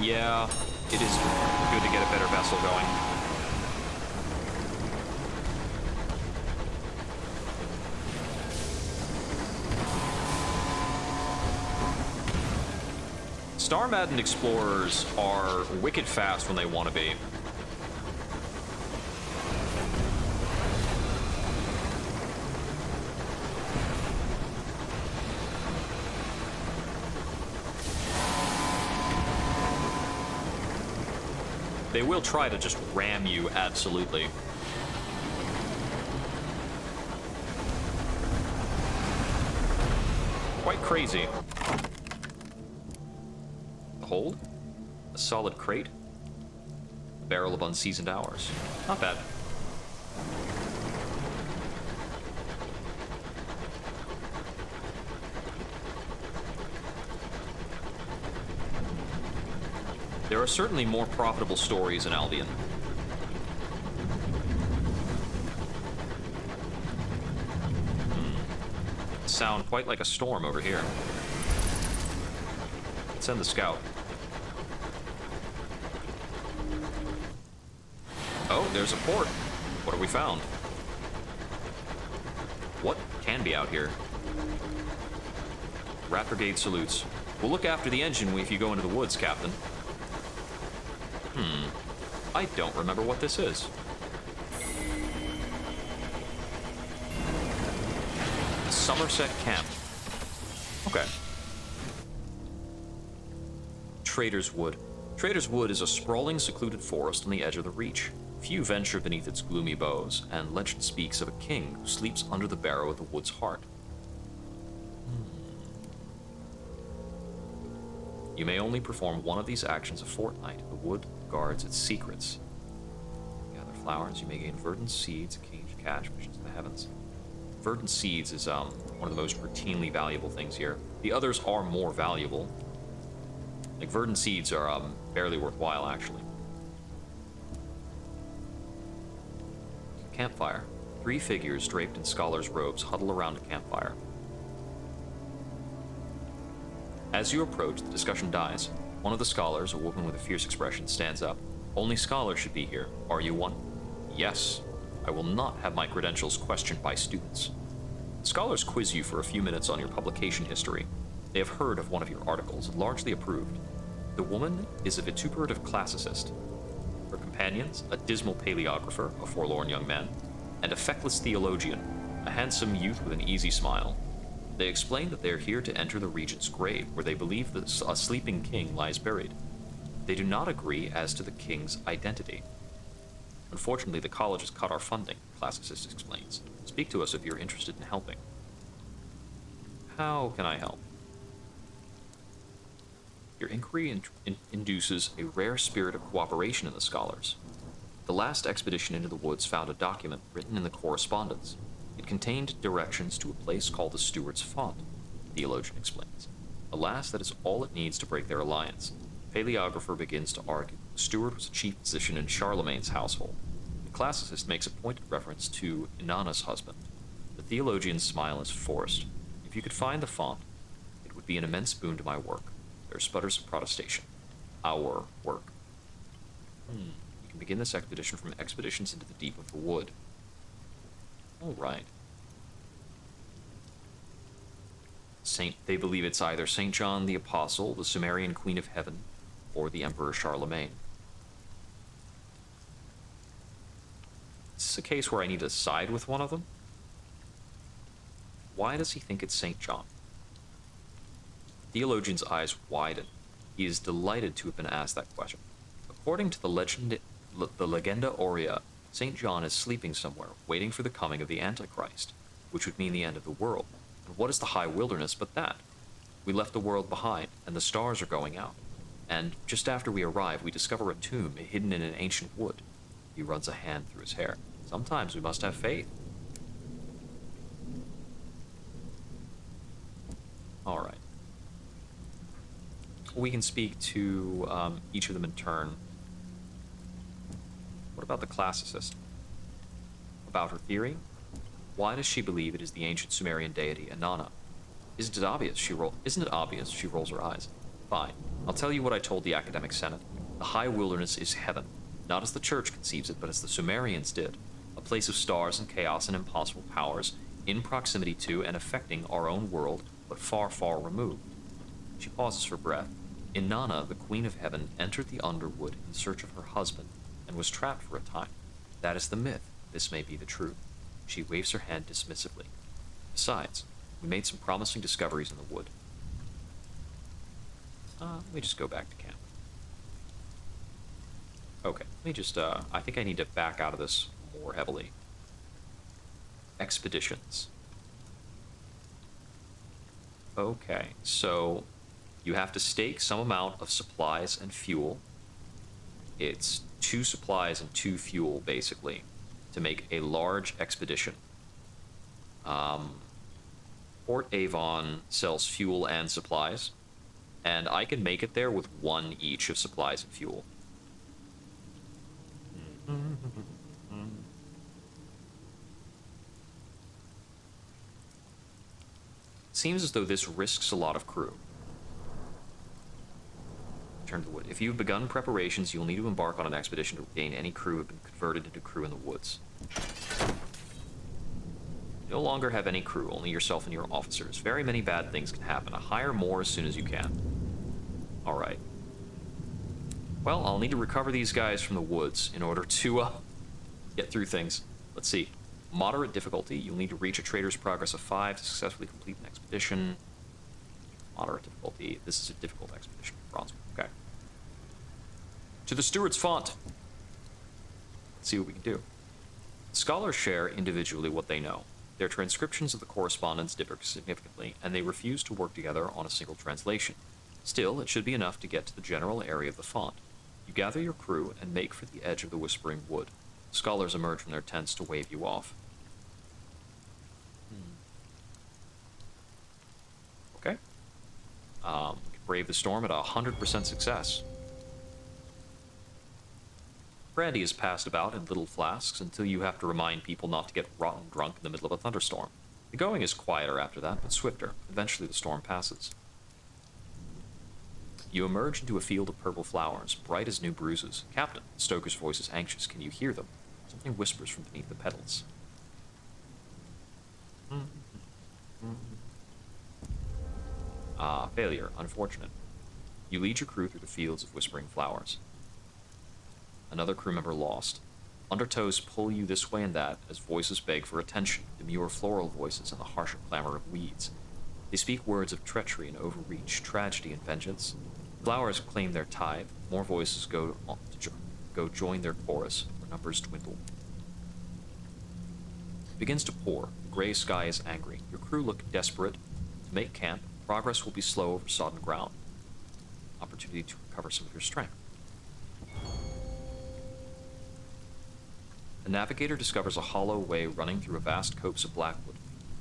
Yeah, it is good to get a better vessel going. Star-maddened explorers are wicked fast when they want to be. They will try to just ram you, absolutely. Quite crazy. The hold? A solid crate? A barrel of unseasoned hours. Not bad. There are certainly more profitable stories in Albion. Sound quite like a storm over here. Let's send the scout. Oh, there's a port. What have we found? What can be out here? Rat Brigade salutes. We'll look after the engine if you go into the woods, Captain. I don't remember what this is. Somerset Camp. Okay. Trader's Wood. Trader's Wood is a sprawling, secluded forest on the edge of the Reach. Few venture beneath its gloomy boughs, and legend speaks of a king who sleeps under the barrow of the wood's heart. You may only perform one of these actions a fortnight. The wood guards its secrets. Gather flowers, you may gain verdant seeds, cage catch, visions of the heavens. Verdant seeds is one of the most routinely valuable things here. The others are more valuable. Like, verdant seeds are barely worthwhile, actually. Campfire. 3 figures draped in scholars' robes huddle around a campfire. As you approach, the discussion dies. One of the scholars, a woman with a fierce expression, stands up. Only scholars should be here. Are you one? Yes. I will not have my credentials questioned by students. Scholars quiz you for a few minutes on your publication history. They have heard of one of your articles, largely approved. The woman is a vituperative classicist. Her companions, a dismal paleographer, a forlorn young man, and a feckless theologian, a handsome youth with an easy smile. They explain that they are here to enter the regent's grave, where they believe that a sleeping king lies buried. They do not agree as to the king's identity. Unfortunately, the college has cut our funding, classicist explains. Speak to us if you're interested in helping. How can I help? Your inquiry induces a rare spirit of cooperation in the scholars. The last expedition into the woods found a document written in the correspondence. It contained directions to a place called the Steward's Font, the theologian explains. Alas, that is all it needs to break their alliance. The paleographer begins to argue the steward was a chief position in Charlemagne's household. The classicist makes a pointed reference to Inanna's husband. The theologian's smile is forced. If you could find the font, it would be an immense boon to my work. There are sputters of protestation. Our work. You can begin this expedition from expeditions into the deep of the wood. All right. They believe it's either Saint John the Apostle, the Sumerian Queen of Heaven, or the Emperor Charlemagne. Is this a case where I need to side with one of them? Why does he think it's Saint John? The theologian's eyes widen. He is delighted to have been asked that question. According to the Legenda Aurea, Saint John is sleeping somewhere, waiting for the coming of the Antichrist, which would mean the end of the world. And what is the high wilderness but that? We left the world behind, and the stars are going out. And just after we arrive, we discover a tomb hidden in an ancient wood. He runs a hand through his hair. Sometimes we must have faith. All right. We can speak to each of them in turn. What about the classicist? About her theory? Why does she believe it is the ancient Sumerian deity Inanna? Isn't it obvious she rolls her eyes? Fine. I'll tell you what I told the academic senate. The high wilderness is heaven, not as the church conceives it, but as the Sumerians did. A place of stars and chaos and impossible powers, in proximity to and affecting our own world, but far, far removed. She pauses for breath. Inanna, the Queen of Heaven, entered the underwood in search of her husband, and was trapped for a time. That is the myth. This may be the truth. She waves her hand dismissively. Besides, we made some promising discoveries in the wood. Let me just go back to camp. Okay, let me just, I think I need to back out of this more heavily. Expeditions. Okay, so you have to stake some amount of supplies and fuel. It's 2 supplies and 2 fuel, basically, to make a large expedition. Port Avon sells fuel and supplies, and I can make it there with 1 each of supplies and fuel. Seems as though this risks a lot of crew. Return to the wood. If you've begun preparations, you'll need to embark on an expedition to gain any crew who have been converted into crew in the woods. You no longer have any crew, only yourself and your officers. Very many bad things can happen. Hire more as soon as you can. Alright. Well, I'll need to recover these guys from the woods in order to get through things. Let's see. Moderate difficulty. You'll need to reach a trader's progress of 5 to successfully complete an expedition. Moderate difficulty. This is a difficult expedition. Bronze. Okay. To the Steward's Font. Let's see what we can do. Scholars share individually what they know. Their transcriptions of the correspondence differ significantly, and they refuse to work together on a single translation. Still, it should be enough to get to the general area of the font. You gather your crew and make for the edge of the Whispering Wood. Scholars emerge from their tents to wave you off. Okay. We can brave the storm at 100% success. Brandy is passed about in little flasks until you have to remind people not to get rotten drunk in the middle of a thunderstorm. The going is quieter after that, but swifter. Eventually the storm passes. You emerge into a field of purple flowers, bright as new bruises. Captain, the stoker's voice is anxious. Can you hear them? Something whispers from beneath the petals. Failure. Unfortunate. You lead your crew through the fields of whispering flowers. Another crew member lost. Undertows pull you this way and that as voices beg for attention, demure floral voices and the harsher clamor of weeds. They speak words of treachery and overreach, tragedy and vengeance. Flowers claim their tithe. More voices go join their chorus, where numbers dwindle. It begins to pour. The gray sky is angry. Your crew look desperate. To make camp, progress will be slow over sodden ground. Opportunity to recover some of your strength. The navigator discovers a hollow way running through a vast copse of blackwood.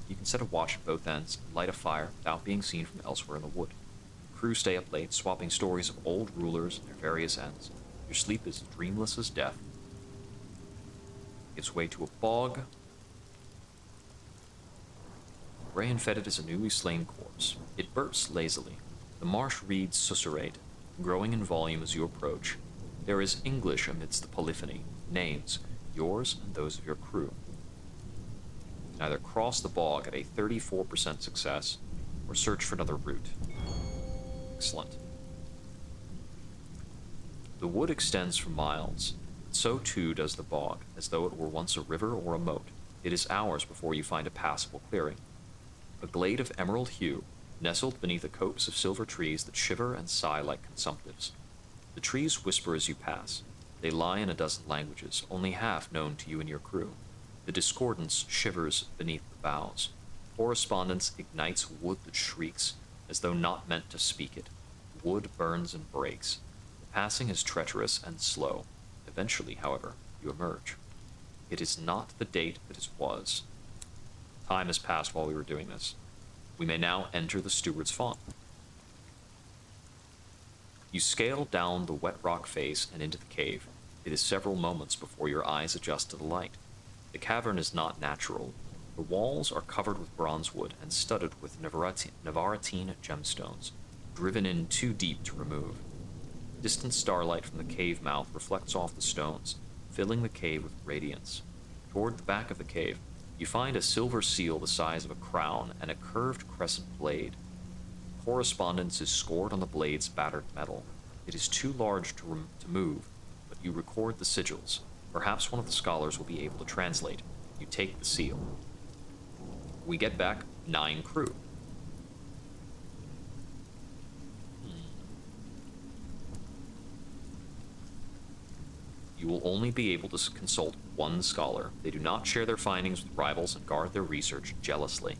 You can set a watch at both ends and light a fire without being seen from elsewhere in the wood. The crew stay up late, swapping stories of old rulers and their various ends. Your sleep is dreamless as death. Gives way to a bog. Gray and fetid as a newly slain corpse. It bursts lazily. The marsh reeds susurrate, growing in volume as you approach. There is English amidst the polyphony, names, yours and those of your crew. You can either cross the bog at a 34% success, or search for another route. Excellent. The wood extends for miles, but so too does the bog, as though it were once a river or a moat. It is hours before you find a passable clearing. A glade of emerald hue, nestled beneath a copse of silver trees that shiver and sigh like consumptives. The trees whisper as you pass. They lie in a dozen languages, only half known to you and your crew. The discordance shivers beneath the boughs. Correspondence ignites wood that shrieks, as though not meant to speak it. Wood burns and breaks. The passing is treacherous and slow. Eventually, however, you emerge. It is not the date that it was. Time has passed while we were doing this. We may now enter the steward's font. You scale down the wet rock face and into the cave. It is several moments before your eyes adjust to the light. The cavern is not natural. The walls are covered with bronze wood and studded with Navarrete gemstones, driven in too deep to remove. Distant starlight from the cave mouth reflects off the stones, filling the cave with radiance. Toward the back of the cave, you find a silver seal the size of a crown and a curved crescent blade. Correspondence is scored on the blade's battered metal. It is too large to move, but you record the sigils. Perhaps one of the scholars will be able to translate. You take the seal. We get back 9 crew. You will only be able to consult one scholar. They do not share their findings with rivals and guard their research jealously.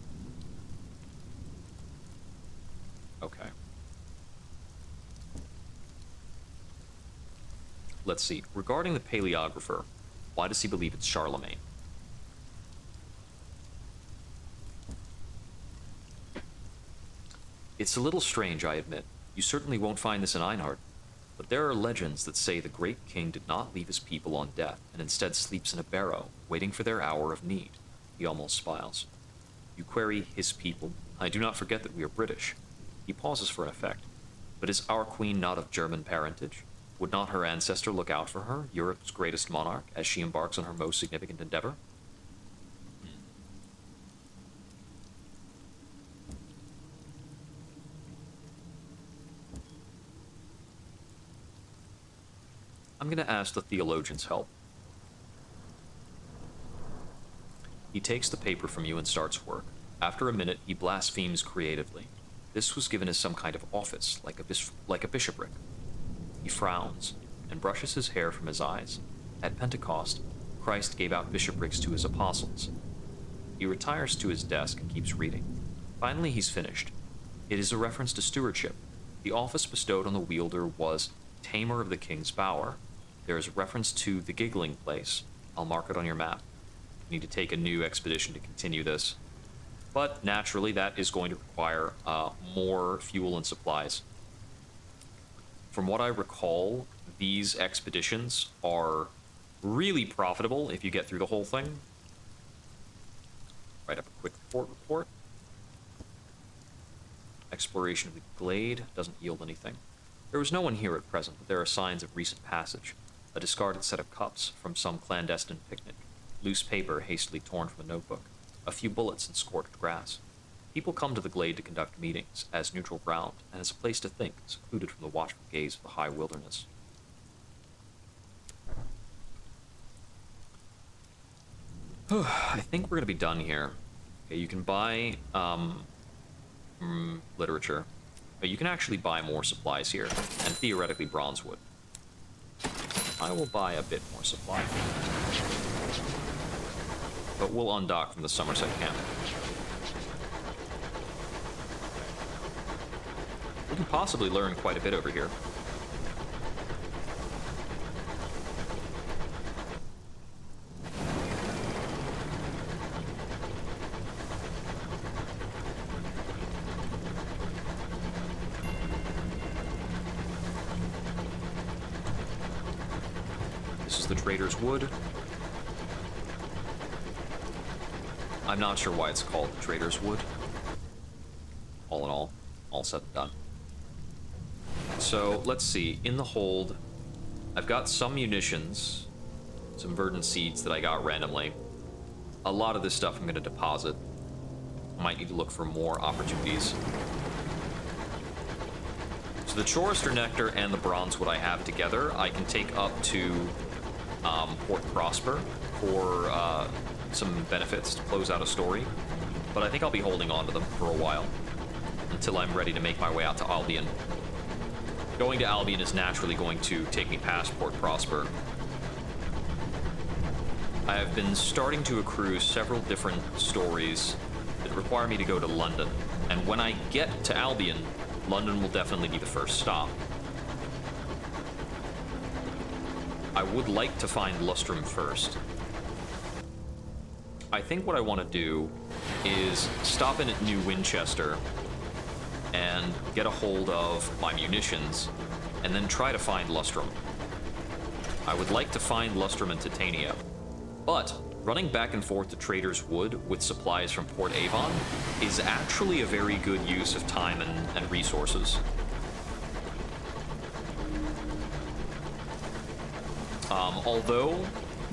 Okay. Let's see. Regarding the paleographer, why does he believe it's Charlemagne? It's a little strange, I admit. You certainly won't find this in Einhard. But there are legends that say the great king did not leave his people on death, and instead sleeps in a barrow, waiting for their hour of need. He almost smiles. You query his people. I do not forget that we are British. He pauses for an effect. But is our queen not of German parentage? Would not her ancestor look out for her, Europe's greatest monarch, as she embarks on her most significant endeavor? I'm going to ask the theologian's help. He takes the paper from you and starts work. After a minute, he blasphemes creatively. This was given as some kind of office, like a bishopric. He frowns and brushes his hair from his eyes. At Pentecost, Christ gave out bishoprics to his apostles. He retires to his desk and keeps reading. Finally, he's finished. It is a reference to stewardship. The office bestowed on the wielder was Tamer of the King's Bower. There is a reference to the Giggling Place. I'll mark it on your map. You need to take a new expedition to continue this. But naturally, that is going to require more fuel and supplies. From what I recall, these expeditions are really profitable if you get through the whole thing. Write up a quick report. Exploration of the glade doesn't yield anything. There was no one here at present, but there are signs of recent passage. A discarded set of cups from some clandestine picnic, loose paper hastily torn from a notebook, a few bullets and scorched grass. People come to the glade to conduct meetings, as neutral ground, and as a place to think, secluded from the watchful gaze of the high wilderness. I think we're going to be done here. Okay, you can buy literature. But you can actually buy more supplies here, and theoretically bronze wood. I will buy a bit more supply. But we'll undock from the Somerset camp. We can possibly learn quite a bit over here. the Trader's Wood. I'm not sure why it's called the Trader's Wood. All in all said and done. So, let's see. In the hold, I've got some munitions, some verdant seeds that I got randomly. A lot of this stuff I'm going to deposit. I might need to look for more opportunities. So the Chorister Nectar and the Bronzewood I have together, I can take up to Port Prosper for some benefits to close out a story. But I think I'll be holding on to them for a while until I'm ready to make my way out to Albion. Going to Albion is naturally going to take me past Port Prosper. I have been starting to accrue several different stories that require me to go to London, and when I get to Albion, London will definitely be the first stop. I would like to find Lustrum first. I think what I want to do is stop in at New Winchester and get a hold of my munitions, and then try to find Lustrum. I would like to find Lustrum and Titania, but running back and forth to Trader's Wood with supplies from Port Avon is actually a very good use of time and resources. Although,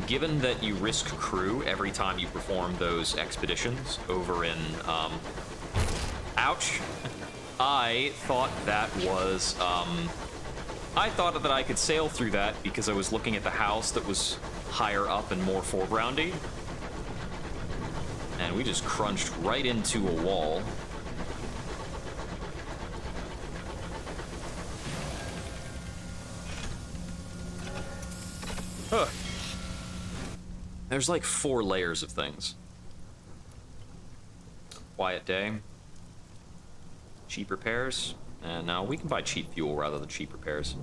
given that you risk crew every time you perform those expeditions over in, ouch, I thought that was, I thought that I could sail through that because I was looking at the house that was higher up and more foregroundy. And we just crunched right into a wall. Huh. There's like 4 layers of things. Quiet day. Cheap repairs. And now we can buy cheap fuel rather than cheap repairs.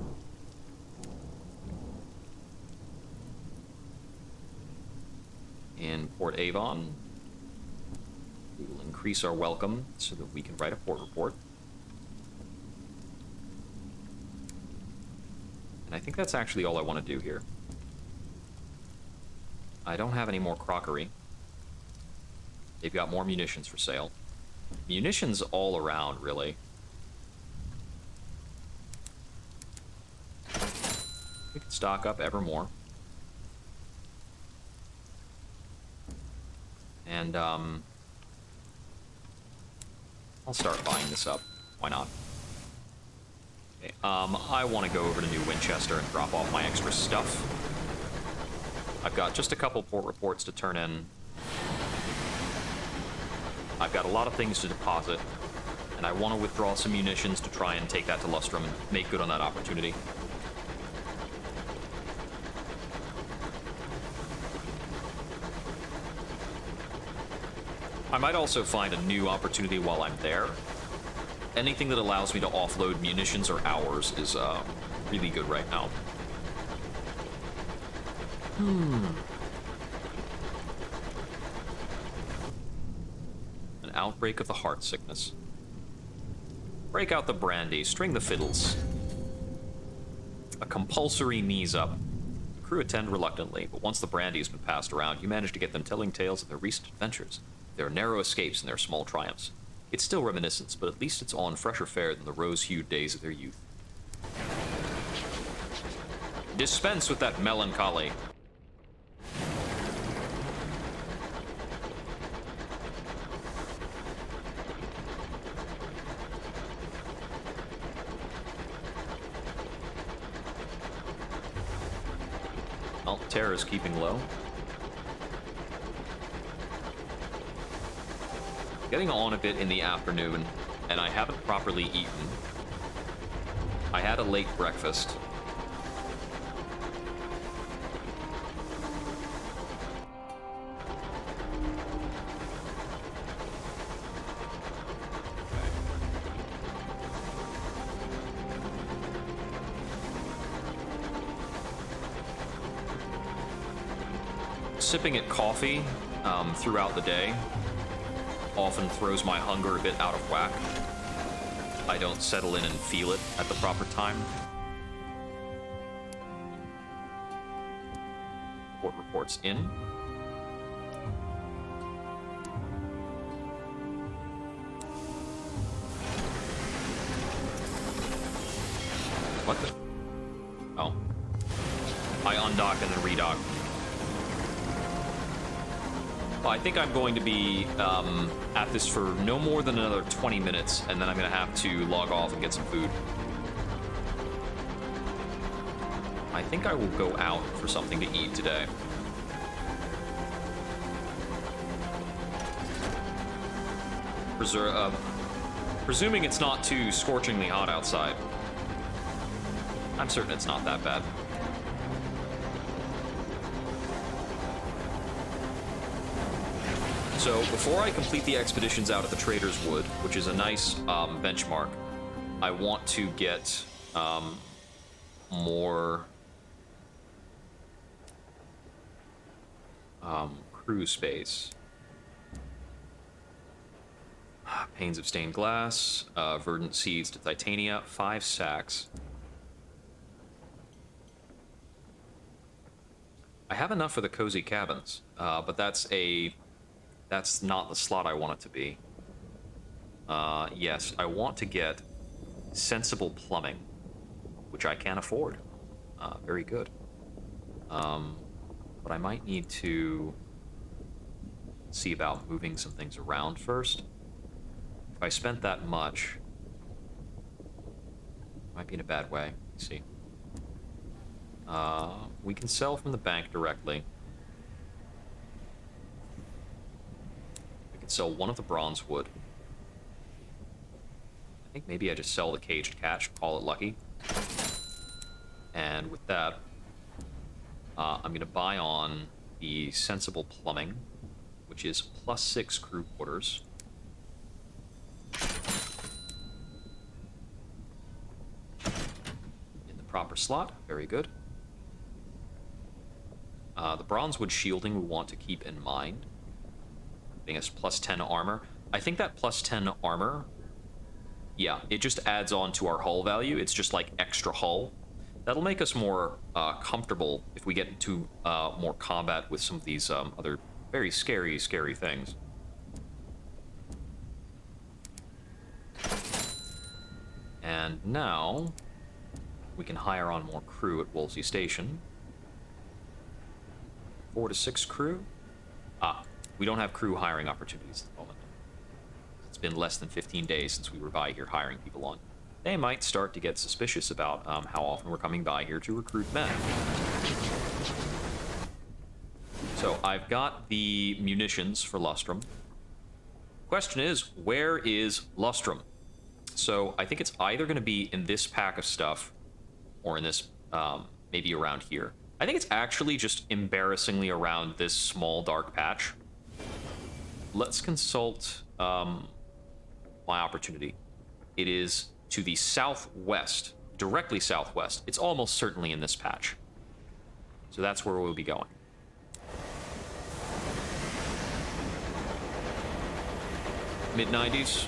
In Port Avon, we will increase our welcome so that we can write a port report. And I think that's actually all I want to do here. I don't have any more crockery. They've got more munitions for sale. Munitions all around, really. We can stock up ever more. And, I'll start buying this up. Why not? Okay, I want to go over to New Winchester and drop off my extra stuff. I've got just a couple port reports to turn in. I've got a lot of things to deposit, and I want to withdraw some munitions to try and take that to Lustrum and make good on that opportunity. I might also find a new opportunity while I'm there. Anything that allows me to offload munitions or hours is really good right now. An outbreak of the heart sickness. Break out the brandy, string the fiddles. A compulsory knees up. The crew attend reluctantly, but once the brandy has been passed around, you manage to get them telling tales of their recent adventures, their narrow escapes and their small triumphs. It's still reminiscence, but at least it's on fresher fare than the rose-hued days of their youth. Dispense with that melancholy. Well, terror is keeping low. Getting on a bit in the afternoon, and I haven't properly eaten. I had a late breakfast. Sipping at coffee throughout the day often throws my hunger a bit out of whack. I don't settle in and feel it at the proper time. transport reports in. What the? Oh. I undock and then redock. Well, I think I'm going to be at this for no more than another 20 minutes, and then I'm going to have to log off and get some food. I think I will go out for something to eat today. Presuming it's not too scorchingly hot outside. I'm certain it's not that bad. So before I complete the expeditions out at the Trader's Wood, which is a nice benchmark, I want to get more crew space. Panes of stained glass, verdant seeds to titania, 5 sacks. I have enough for the cozy cabins, but that's not the slot I want it to be. Yes, I want to get sensible plumbing, which I can afford. Very good. But I might need to see about moving some things around first. If I spent that much, might be in a bad way. Let's see. We can sell from the bank directly. We can sell one of the bronze wood. I think maybe I just sell the caged catch, call it lucky. And with that, I'm going to buy on the sensible plumbing, which is +6 crew quarters. In the proper slot, very good. The bronzewood shielding we want to keep in mind. I think it's +10 armor. I think that +10 armor, yeah, it just adds on to our hull value. It's just like extra hull. That'll make us more comfortable if we get into more combat with some of these other very scary things. And now we can hire on more crew at Wolsey Station. 4 to 6 crew. We don't have crew hiring opportunities at the moment. It's been less than 15 days since we were by here hiring people on. They might start to get suspicious about how often we're coming by here to recruit men. So I've got the munitions for Lustrum. Question is, where is Lustrum? So I think it's either going to be in this pack of stuff or in this, maybe around here. I think it's actually just embarrassingly around this small dark patch. Let's consult my opportunity. It is to the southwest, directly southwest. It's almost certainly in this patch. So that's where we'll be going. Mid-90s.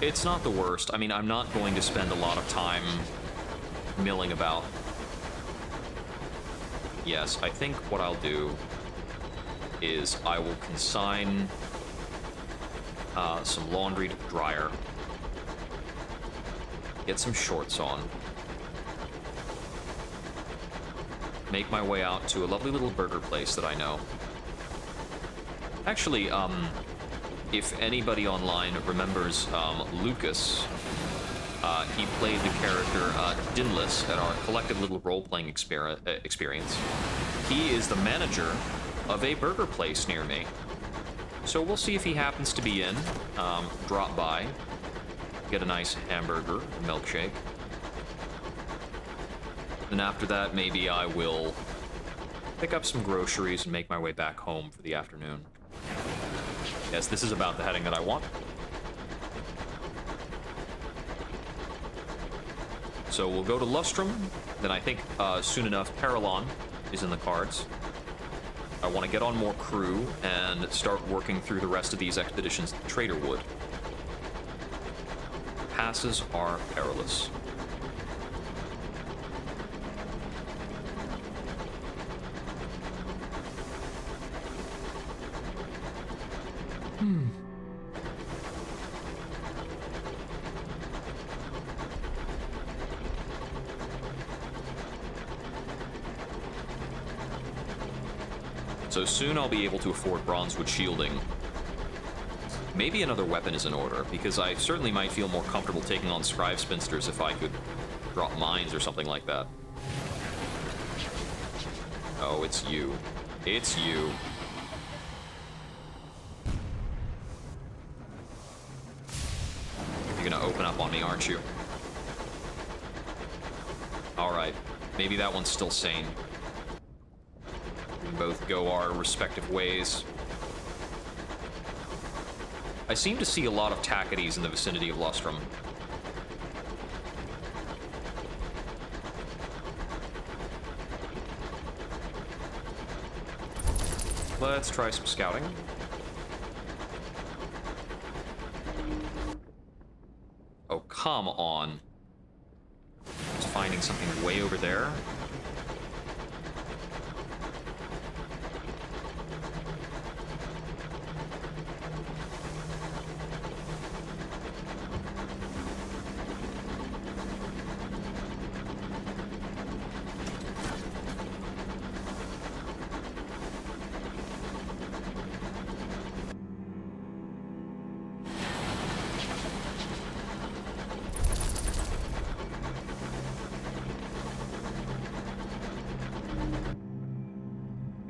It's not the worst. I mean, I'm not going to spend a lot of time milling about. Yes, I think what I'll do is I will consign some laundry to the dryer, get some shorts on, make my way out to a lovely little burger place that I know. Actually, if anybody online remembers Lucas, he played the character Dinless at our collective little role-playing experience. He is the manager of a burger place near me. So we'll see if he happens to be in, drop by, get a nice hamburger, a milkshake. And after that, maybe I will pick up some groceries and make my way back home for the afternoon. Yes, this is about the heading that I want. So we'll go to Lustrum, then I think soon enough Paralon is in the cards. I want to get on more crew and start working through the rest of these expeditions to Trader Wood. Passes are perilous. So soon I'll be able to afford bronzewood shielding. Maybe another weapon is in order, because I certainly might feel more comfortable taking on Scribe Spinsters if I could drop mines or something like that. Oh, it's you. It's you. You're gonna open up on me, aren't you? Alright. Maybe that one's still sane. We can both go our respective ways. I seem to see a lot of Tackities in the vicinity of Lustrum. Let's try some scouting. Oh, come on. Just finding something way over there.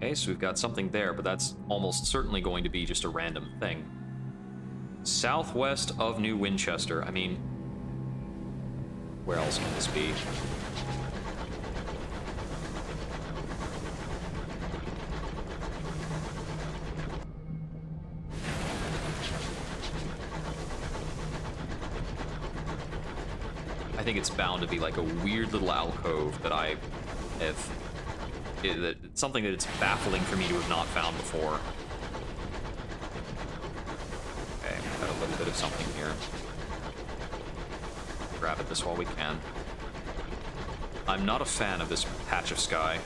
Okay, so we've got something there, but that's almost certainly going to be just a random thing. Southwest of New Winchester. I mean, where else can this be? I think it's bound to be like a weird little alcove that I have... It's something that it's baffling for me to have not found before. Okay, got a little bit of something here. Grab at this while we can. I'm not a fan of this patch of sky.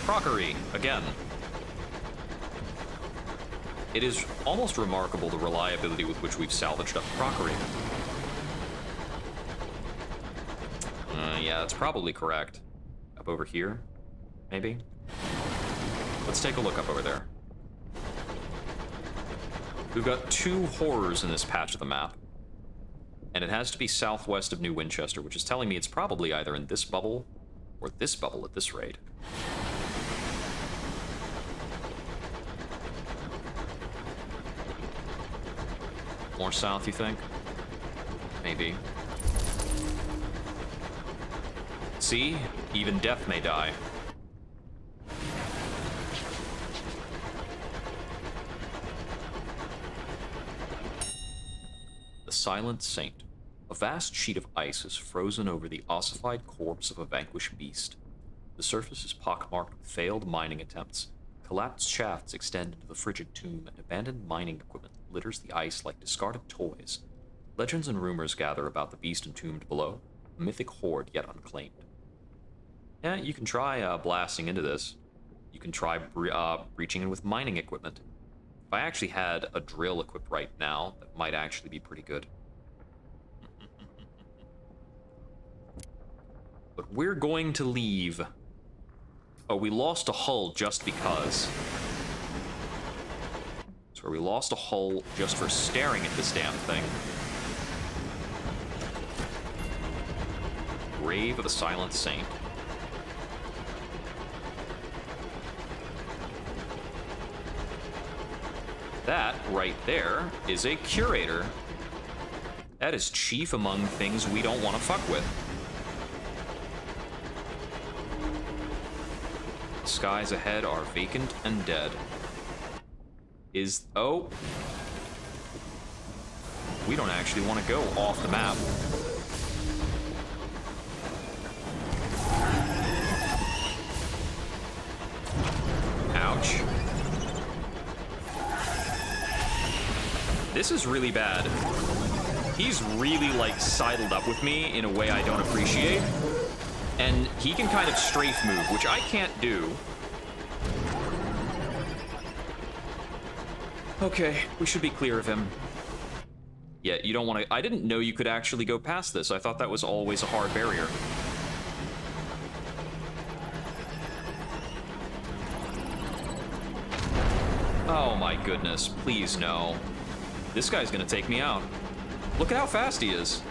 Crockery, again. It is almost remarkable the reliability with which we've salvaged up crockery. Yeah, that's probably correct. Up over here, maybe? Let's take a look up over there. We've got two horrors in this patch of the map. And it has to be southwest of New Winchester, which is telling me it's probably either in this bubble or this bubble at this rate. More south, you think? Maybe. See? Even death may die. The Silent Saint. A vast sheet of ice is frozen over the ossified corpse of a vanquished beast. The surface is pockmarked with failed mining attempts. Collapsed shafts extend into the frigid tomb, and abandoned mining equipment litters the ice like discarded toys. Legends and rumors gather about the beast entombed below, a mythic hoard yet unclaimed. Yeah, you can try blasting into this. You can try breaching in with mining equipment. If I actually had a drill equipped right now, that might actually be pretty good. But we're going to leave. Oh, we lost a hull just because. So we lost a hull just for staring at this damn thing. Grave of the Silent Saint. That, right there, is a curator. That is chief among things we don't want to fuck with. Skies ahead are vacant and dead. Oh. We don't actually want to go off the map. Ouch. This is really bad. He's really, like, sidled up with me in a way I don't appreciate. And he can kind of strafe move, which I can't do. Okay, we should be clear of him. Yeah, you don't want to... I didn't know you could actually go past this. I thought that was always a hard barrier. Oh my goodness, please no. This guy's gonna take me out. Look at how fast he is.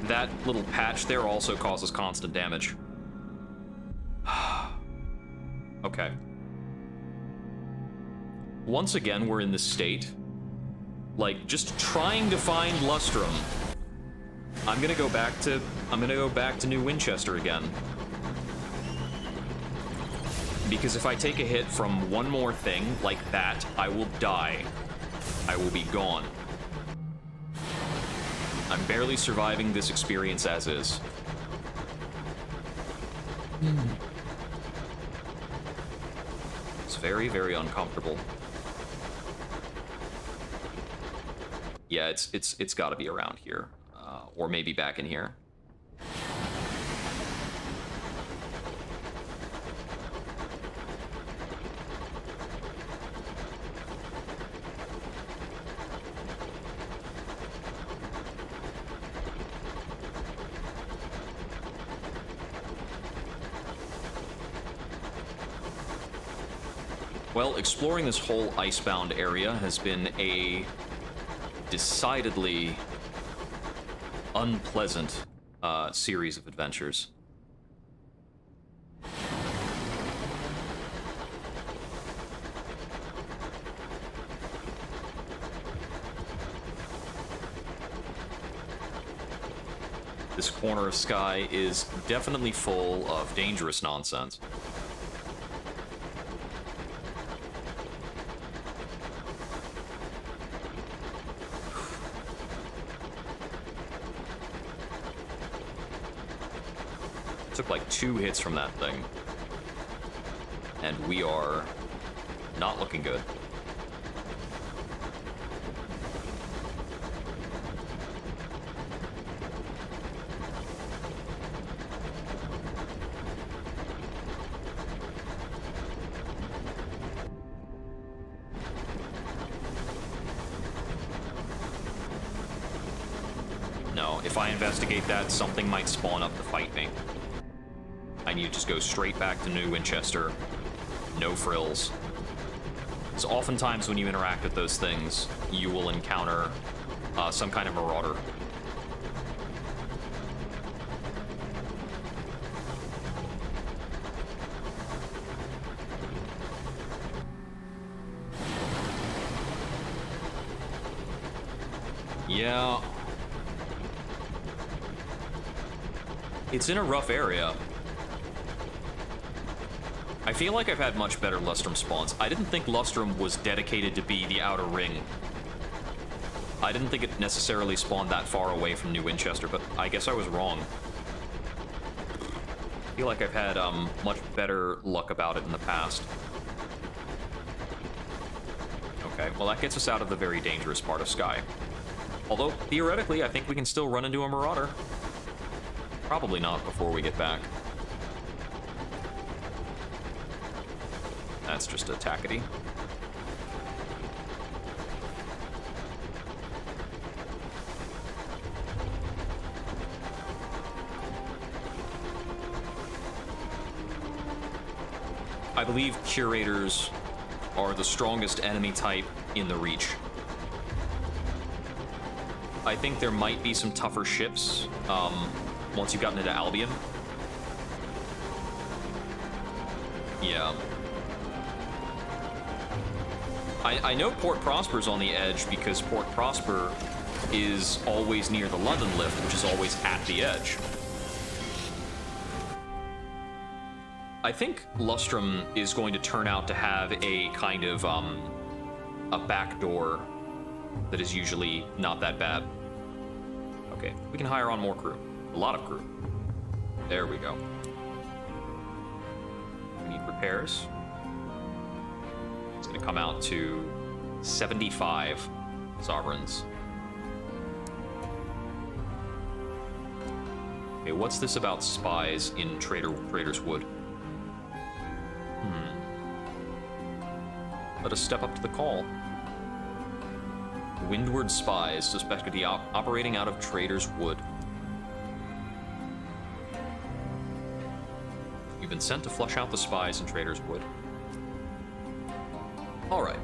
That little patch there also causes constant damage. Okay. Once again, we're in this state. Like, just trying to find Lustrum. I'm gonna go back to New Winchester again. Because if I take a hit from one more thing, like that, I will die. I will be gone. I'm barely surviving this experience as is. It's very, very uncomfortable. Yeah, it's got to be around here, or maybe back in here. Well, exploring this whole icebound area has been a decidedly unpleasant series of adventures. This corner of sky is definitely full of dangerous nonsense. Took like 2 hits from that thing. And we are not looking good. No, if I investigate that, something might spawn up to fight me. I need to just go straight back to New Winchester. No frills. Because oftentimes when you interact with those things, you will encounter some kind of marauder. Yeah. It's in a rough area. I feel like I've had much better Lustrum spawns. I didn't think Lustrum was dedicated to be the outer ring. I didn't think it necessarily spawned that far away from New Winchester, but I guess I was wrong. I feel like I've had much better luck about it in the past. Okay, well that gets us out of the very dangerous part of Sky. Although, theoretically, I think we can still run into a marauder. Probably not before we get back. That's just a tackety. I believe curators are the strongest enemy type in the Reach. I think there might be some tougher ships once you've gotten into Albion. Yeah. I know Port Prosper's on the edge because Port Prosper is always near the London lift, which is always at the edge. I think Lustrum is going to turn out to have a kind of a back door that is usually not that bad. Okay, we can hire on more crew. A lot of crew. There we go. We need repairs. It's going to come out to 75 sovereigns. Okay, what's this about spies in Trader's Wood? Let us step up to the call. Windward spies suspected to be operating out of Trader's Wood. You We've been sent to flush out the spies in Trader's Wood. Alright.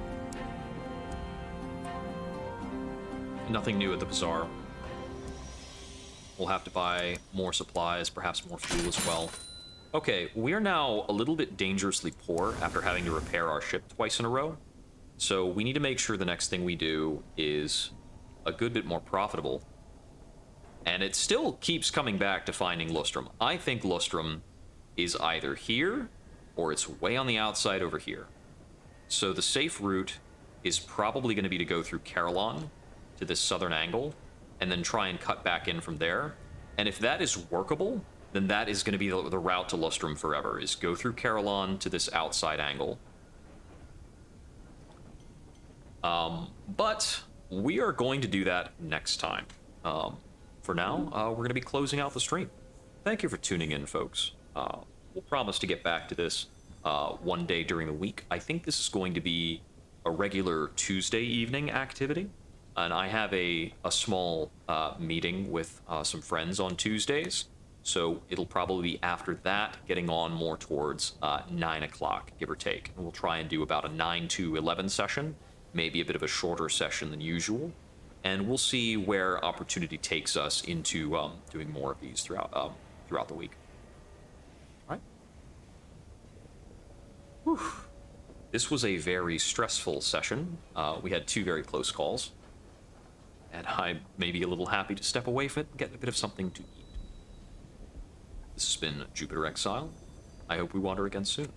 Nothing new at the bazaar. We'll have to buy more supplies, perhaps more fuel as well. Okay, we are now a little bit dangerously poor after having to repair our ship twice in a row. So we need to make sure the next thing we do is a good bit more profitable. And it still keeps coming back to finding Lustrum. I think Lustrum is either here or it's way on the outside over here. So the safe route is probably going to be to go through Carillon to this southern angle and then try and cut back in from there. And if that is workable, then that is going to be the route to Lustrum forever, is go through Carillon to this outside angle. But we are going to do that next time. For now, we're going to be closing out the stream. Thank you for tuning in, folks. We'll promise to get back to this one day during the week. I think this is going to be a regular Tuesday evening activity. And I have a small meeting with some friends on Tuesdays. So it'll probably be after that, getting on more towards 9 o'clock, give or take. And we'll try and do about a 9 to 11 session, maybe a bit of a shorter session than usual. And we'll see where opportunity takes us into doing more of these throughout the week. All right. Whew. This was a very stressful session. We had 2 very close calls. And I may be a little happy to step away from it and get a bit of something to eat. This has been Jupiter Exile. I hope we wander again soon.